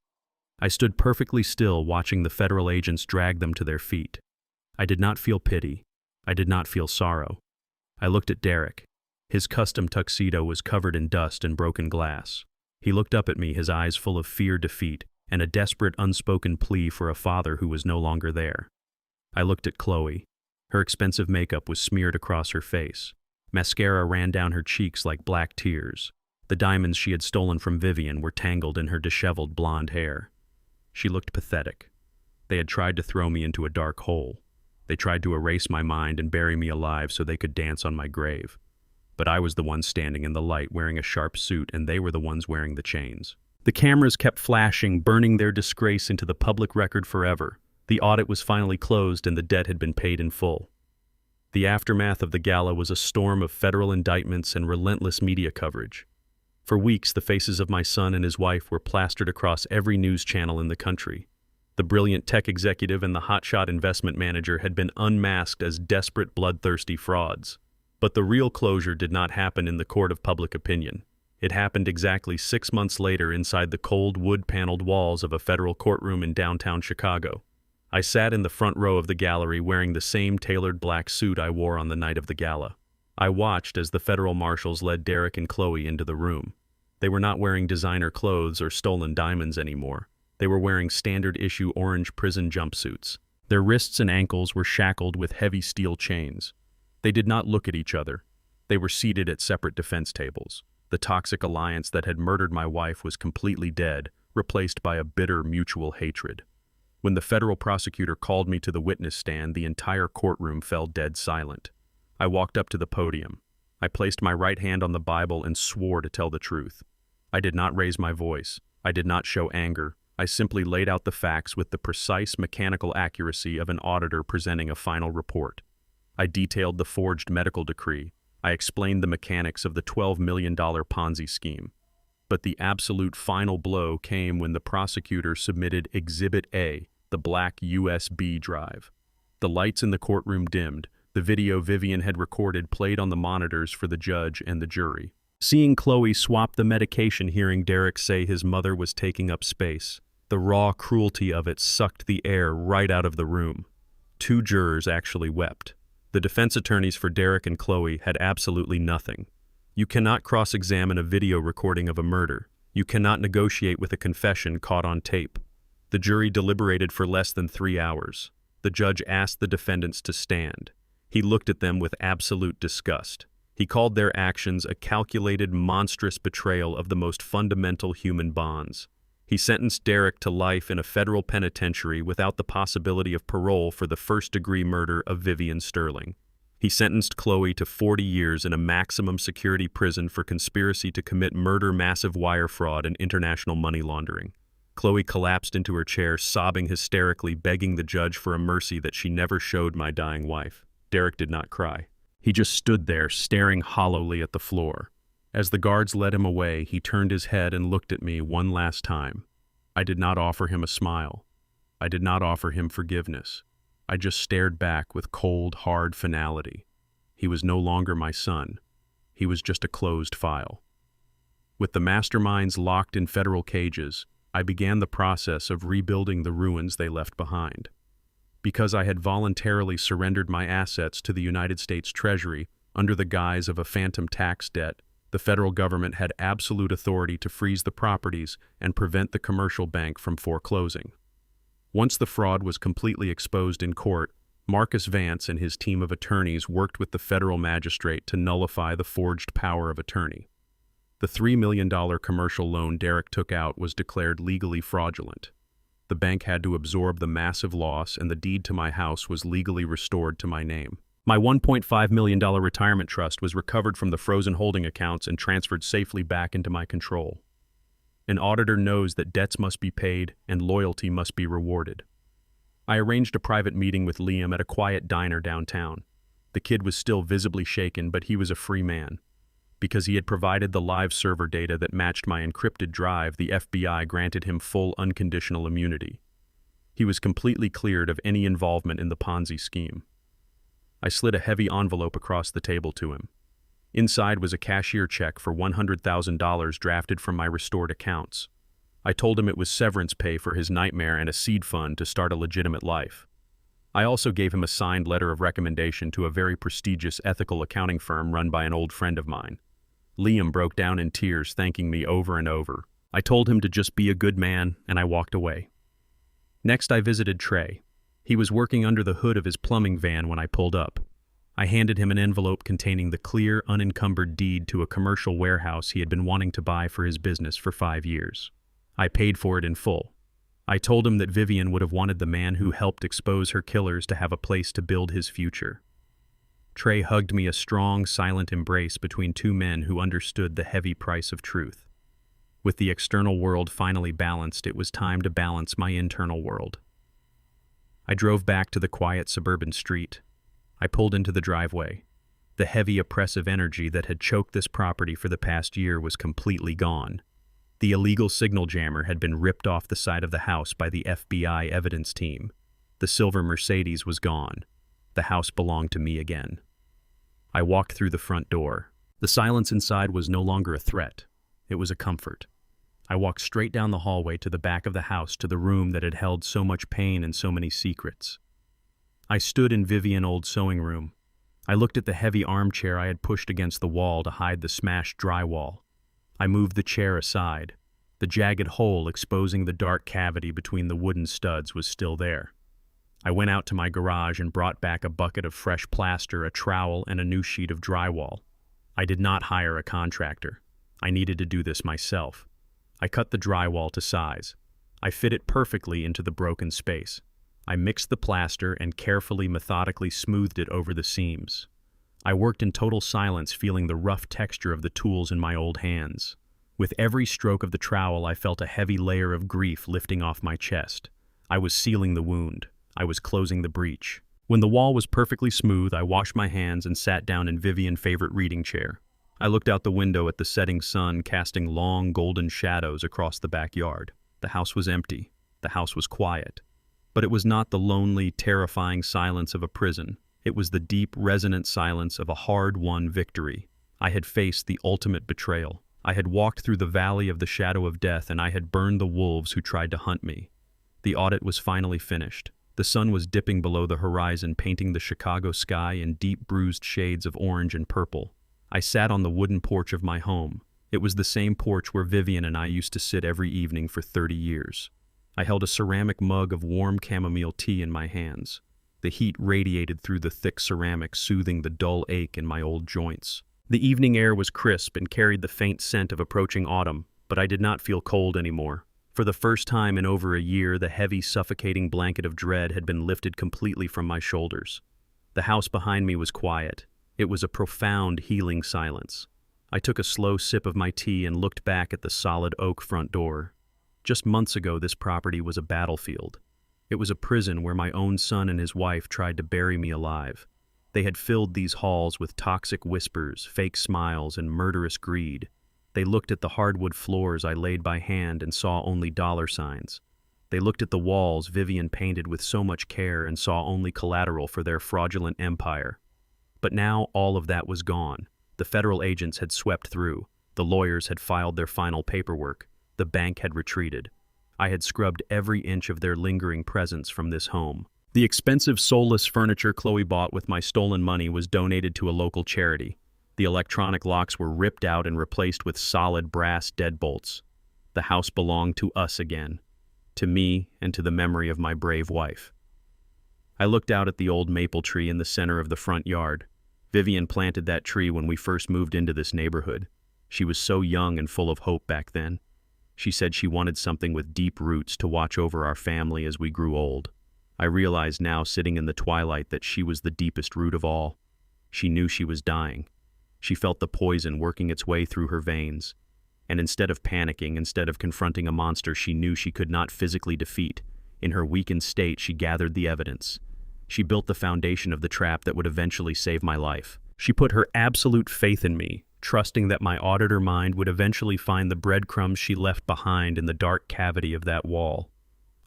Speaker 1: I stood perfectly still, watching the federal agents drag them to their feet. I did not feel pity. I did not feel sorrow. I looked at Derek. His custom tuxedo was covered in dust and broken glass. He looked up at me, his eyes full of fear, defeat, and a desperate, unspoken plea for a father who was no longer there. I looked at Chloe. Her expensive makeup was smeared across her face. Mascara ran down her cheeks like black tears. The diamonds she had stolen from Vivian were tangled in her disheveled blonde hair. She looked pathetic. They had tried to throw me into a dark hole. They tried to erase my mind and bury me alive so they could dance on my grave. But I was the one standing in the light wearing a sharp suit, and they were the ones wearing the chains. The cameras kept flashing, burning their disgrace into the public record forever. The audit was finally closed and the debt had been paid in full. The aftermath of the gala was a storm of federal indictments and relentless media coverage. For weeks, the faces of my son and his wife were plastered across every news channel in the country. The brilliant tech executive and the hotshot investment manager had been unmasked as desperate, bloodthirsty frauds. But the real closure did not happen in the court of public opinion. It happened exactly 6 months later inside the cold, wood-paneled walls of a federal courtroom in downtown Chicago. I sat in the front row of the gallery wearing the same tailored black suit I wore on the night of the gala. I watched as the federal marshals led Derek and Chloe into the room. They were not wearing designer clothes or stolen diamonds anymore. They were wearing standard-issue orange prison jumpsuits. Their wrists and ankles were shackled with heavy steel chains. They did not look at each other. They were seated at separate defense tables. The toxic alliance that had murdered my wife was completely dead, replaced by a bitter mutual hatred. When the federal prosecutor called me to the witness stand, the entire courtroom fell dead silent. I walked up to the podium. I placed my right hand on the Bible and swore to tell the truth. I did not raise my voice. I did not show anger. I simply laid out the facts with the precise mechanical accuracy of an auditor presenting a final report. I detailed the forged medical decree. I explained the mechanics of the $12 million Ponzi scheme. But the absolute final blow came when the prosecutor submitted Exhibit A, the black USB drive. The lights in the courtroom dimmed. The video Vivian had recorded played on the monitors for the judge and the jury. Seeing Chloe swap the medication, hearing Derek say his mother was taking up space, the raw cruelty of it sucked the air right out of the room. 2 jurors actually wept. The defense attorneys for Derek and Chloe had absolutely nothing. You cannot cross-examine a video recording of a murder. You cannot negotiate with a confession caught on tape. The jury deliberated for less than 3 hours. The judge asked the defendants to stand. He looked at them with absolute disgust. He called their actions a calculated, monstrous betrayal of the most fundamental human bonds. He sentenced Derek to life in a federal penitentiary without the possibility of parole for the first-degree murder of Vivian Sterling. He sentenced Chloe to 40 years in a maximum security prison for conspiracy to commit murder, massive wire fraud, and international money laundering. Chloe collapsed into her chair, sobbing hysterically, begging the judge for a mercy that she never showed my dying wife. Derek did not cry. He just stood there, staring hollowly at the floor. As the guards led him away, he turned his head and looked at me one last time. I did not offer him a smile. I did not offer him forgiveness. I just stared back with cold, hard finality. He was no longer my son. He was just a closed file. With the masterminds locked in federal cages, I began the process of rebuilding the ruins they left behind. Because I had voluntarily surrendered my assets to the United States Treasury under the guise of a phantom tax debt, the federal government had absolute authority to freeze the properties and prevent the commercial bank from foreclosing. Once the fraud was completely exposed in court, Marcus Vance and his team of attorneys worked with the federal magistrate to nullify the forged power of attorney. The $3 million commercial loan Derek took out was declared legally fraudulent. The bank had to absorb the massive loss, and the deed to my house was legally restored to my name. My $1.5 million retirement trust was recovered from the frozen holding accounts and transferred safely back into my control. An auditor knows that debts must be paid and loyalty must be rewarded. I arranged a private meeting with Liam at a quiet diner downtown. The kid was still visibly shaken, but he was a free man. Because he had provided the live server data that matched my encrypted drive, the FBI granted him full unconditional immunity. He was completely cleared of any involvement in the Ponzi scheme. I slid a heavy envelope across the table to him. Inside was a cashier check for $100,000 drafted from my restored accounts. I told him it was severance pay for his nightmare and a seed fund to start a legitimate life. I also gave him a signed letter of recommendation to a very prestigious ethical accounting firm run by an old friend of mine. Liam broke down in tears, thanking me over and over. I told him to just be a good man, and I walked away. Next, I visited Trey. He was working under the hood of his plumbing van when I pulled up. I handed him an envelope containing the clear, unencumbered deed to a commercial warehouse he had been wanting to buy for his business for 5 years. I paid for it in full. I told him that Vivian would have wanted the man who helped expose her killers to have a place to build his future. Trey hugged me, a strong, silent embrace between two men who understood the heavy price of truth. With the external world finally balanced, it was time to balance my internal world. I drove back to the quiet suburban street. I pulled into the driveway. The heavy, oppressive energy that had choked this property for the past year was completely gone. The illegal signal jammer had been ripped off the side of the house by the FBI evidence team. The silver Mercedes was gone. The house belonged to me again. I walked through the front door. The silence inside was no longer a threat. It was a comfort. I walked straight down the hallway to the back of the house, to the room that had held so much pain and so many secrets. I stood in Vivian's old sewing room. I looked at the heavy armchair I had pushed against the wall to hide the smashed drywall. I moved the chair aside. The jagged hole exposing the dark cavity between the wooden studs was still there. I went out to my garage and brought back a bucket of fresh plaster, a trowel, and a new sheet of drywall. I did not hire a contractor. I needed to do this myself. I cut the drywall to size. I fit it perfectly into the broken space. I mixed the plaster and carefully, methodically smoothed it over the seams. I worked in total silence, feeling the rough texture of the tools in my old hands. With every stroke of the trowel, I felt a heavy layer of grief lifting off my chest. I was sealing the wound. I was closing the breach. When the wall was perfectly smooth, I washed my hands and sat down in Vivian's favorite reading chair. I looked out the window at the setting sun, casting long golden shadows across the backyard. The house was empty. The house was quiet. But it was not the lonely, terrifying silence of a prison. It was the deep, resonant silence of a hard-won victory. I had faced the ultimate betrayal. I had walked through the valley of the shadow of death, and I had burned the wolves who tried to hunt me. The audit was finally finished. The sun was dipping below the horizon, painting the Chicago sky in deep bruised shades of orange and purple. I sat on the wooden porch of my home. It was the same porch where Vivian and I used to sit every evening for 30 years. I held a ceramic mug of warm chamomile tea in my hands. The heat radiated through the thick ceramic, soothing the dull ache in my old joints. The evening air was crisp and carried the faint scent of approaching autumn, but I did not feel cold anymore. For the first time in over a year, the heavy, suffocating blanket of dread had been lifted completely from my shoulders. The house behind me was quiet. It was a profound, healing silence. I took a slow sip of my tea and looked back at the solid oak front door. Just months ago, this property was a battlefield. It was a prison where my own son and his wife tried to bury me alive. They had filled these halls with toxic whispers, fake smiles, and murderous greed. They looked at the hardwood floors I laid by hand and saw only dollar signs. They looked at the walls Vivian painted with so much care and saw only collateral for their fraudulent empire. But now all of that was gone. The federal agents had swept through. The lawyers had filed their final paperwork. The bank had retreated. I had scrubbed every inch of their lingering presence from this home. The expensive, soulless furniture Chloe bought with my stolen money was donated to a local charity. The electronic locks were ripped out and replaced with solid brass deadbolts. The house belonged to us again, to me and to the memory of my brave wife. I looked out at the old maple tree in the center of the front yard. Vivian planted that tree when we first moved into this neighborhood. She was so young and full of hope back then. She said she wanted something with deep roots to watch over our family as we grew old. I realized now, sitting in the twilight, that she was the deepest root of all. She knew she was dying. She felt the poison working its way through her veins. And instead of panicking, instead of confronting a monster she knew she could not physically defeat, in her weakened state she gathered the evidence. She built the foundation of the trap that would eventually save my life. She put her absolute faith in me, trusting that my auditor mind would eventually find the breadcrumbs she left behind in the dark cavity of that wall.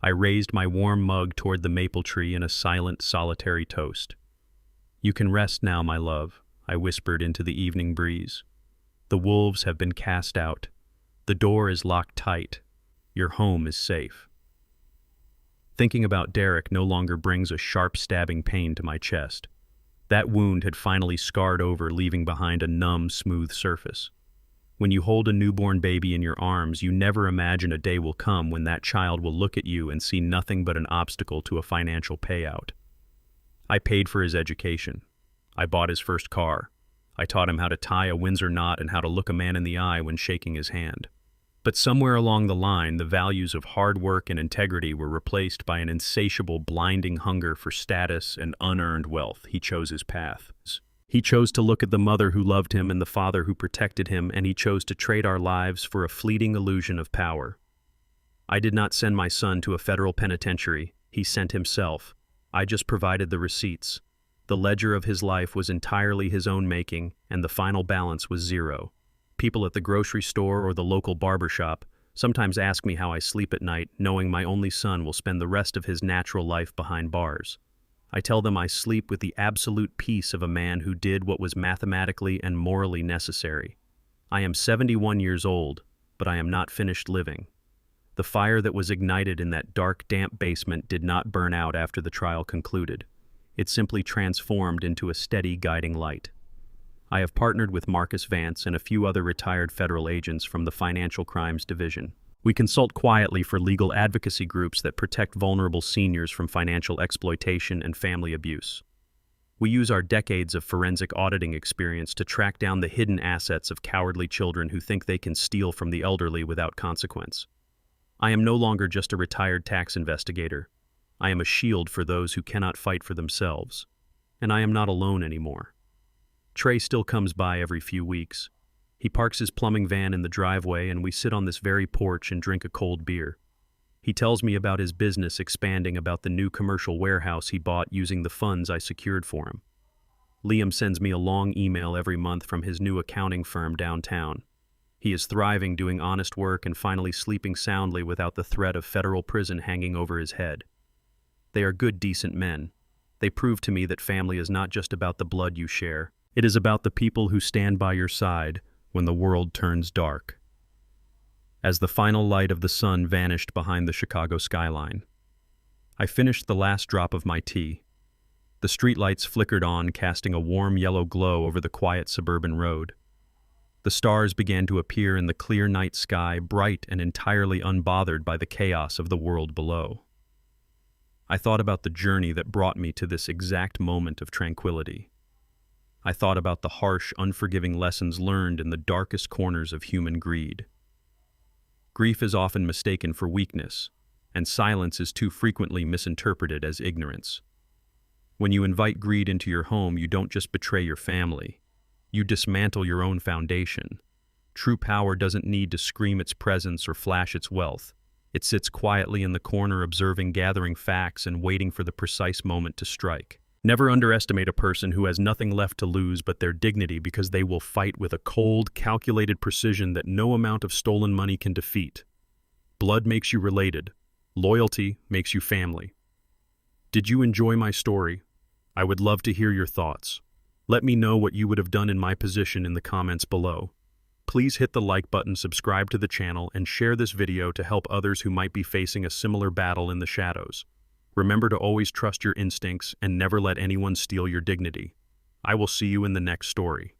Speaker 1: I raised my warm mug toward the maple tree in a silent, solitary toast. "You can rest now, my love," I whispered into the evening breeze. "The wolves have been cast out. The door is locked tight. Your home is safe." Thinking about Derek no longer brings a sharp, stabbing pain to my chest. That wound had finally scarred over, leaving behind a numb, smooth surface. When you hold a newborn baby in your arms, you never imagine a day will come when that child will look at you and see nothing but an obstacle to a financial payout. I paid for his education. I bought his first car. I taught him how to tie a Windsor knot and how to look a man in the eye when shaking his hand. But somewhere along the line, the values of hard work and integrity were replaced by an insatiable, blinding hunger for status and unearned wealth. He chose his path. He chose to look at the mother who loved him and the father who protected him, and he chose to trade our lives for a fleeting illusion of power. I did not send my son to a federal penitentiary. He sent himself. I just provided the receipts. The ledger of his life was entirely his own making, and the final balance was zero. People at the grocery store or the local barber shop Sometimes ask me how I sleep at night, knowing my only son will spend the rest of his natural life behind bars. I tell them I sleep with the absolute peace of a man who did what was mathematically and morally necessary. I am 71 years old, but I am not finished living. The fire that was ignited in that dark, damp basement did not burn out after the trial concluded. It simply transformed into a steady, guiding light. I have partnered with Marcus Vance and a few other retired federal agents from the Financial Crimes Division. We consult quietly for legal advocacy groups that protect vulnerable seniors from financial exploitation and family abuse. We use our decades of forensic auditing experience to track down the hidden assets of cowardly children who think they can steal from the elderly without consequence. I am no longer just a retired tax investigator. I am a shield for those who cannot fight for themselves. And I am not alone anymore. Trey still comes by every few weeks. He parks his plumbing van in the driveway and we sit on this very porch and drink a cold beer. He tells me about his business expanding, about the new commercial warehouse he bought using the funds I secured for him. Liam sends me a long email every month from his new accounting firm downtown. He is thriving, doing honest work, and finally sleeping soundly without the threat of federal prison hanging over his head. They are good, decent men. They prove to me that family is not just about the blood you share. It is about the people who stand by your side when the world turns dark. As the final light of the sun vanished behind the Chicago skyline, I finished the last drop of my tea. The streetlights flickered on, casting a warm yellow glow over the quiet suburban road. The stars began to appear in the clear night sky, bright and entirely unbothered by the chaos of the world below. I thought about the journey that brought me to this exact moment of tranquility. I thought about the harsh, unforgiving lessons learned in the darkest corners of human greed. Grief is often mistaken for weakness, and silence is too frequently misinterpreted as ignorance. When you invite greed into your home, you don't just betray your family. You dismantle your own foundation. True power doesn't need to scream its presence or flash its wealth. It sits quietly in the corner, observing, gathering facts, and waiting for the precise moment to strike. Never underestimate a person who has nothing left to lose but their dignity, because they will fight with a cold, calculated precision that no amount of stolen money can defeat. Blood makes you related. Loyalty makes you family. Did you enjoy my story? I would love to hear your thoughts. Let me know what you would have done in my position in the comments below. Please hit the like button, subscribe to the channel, and share this video to help others who might be facing a similar battle in the shadows. Remember to always trust your instincts and never let anyone steal your dignity. I will see you in the next story.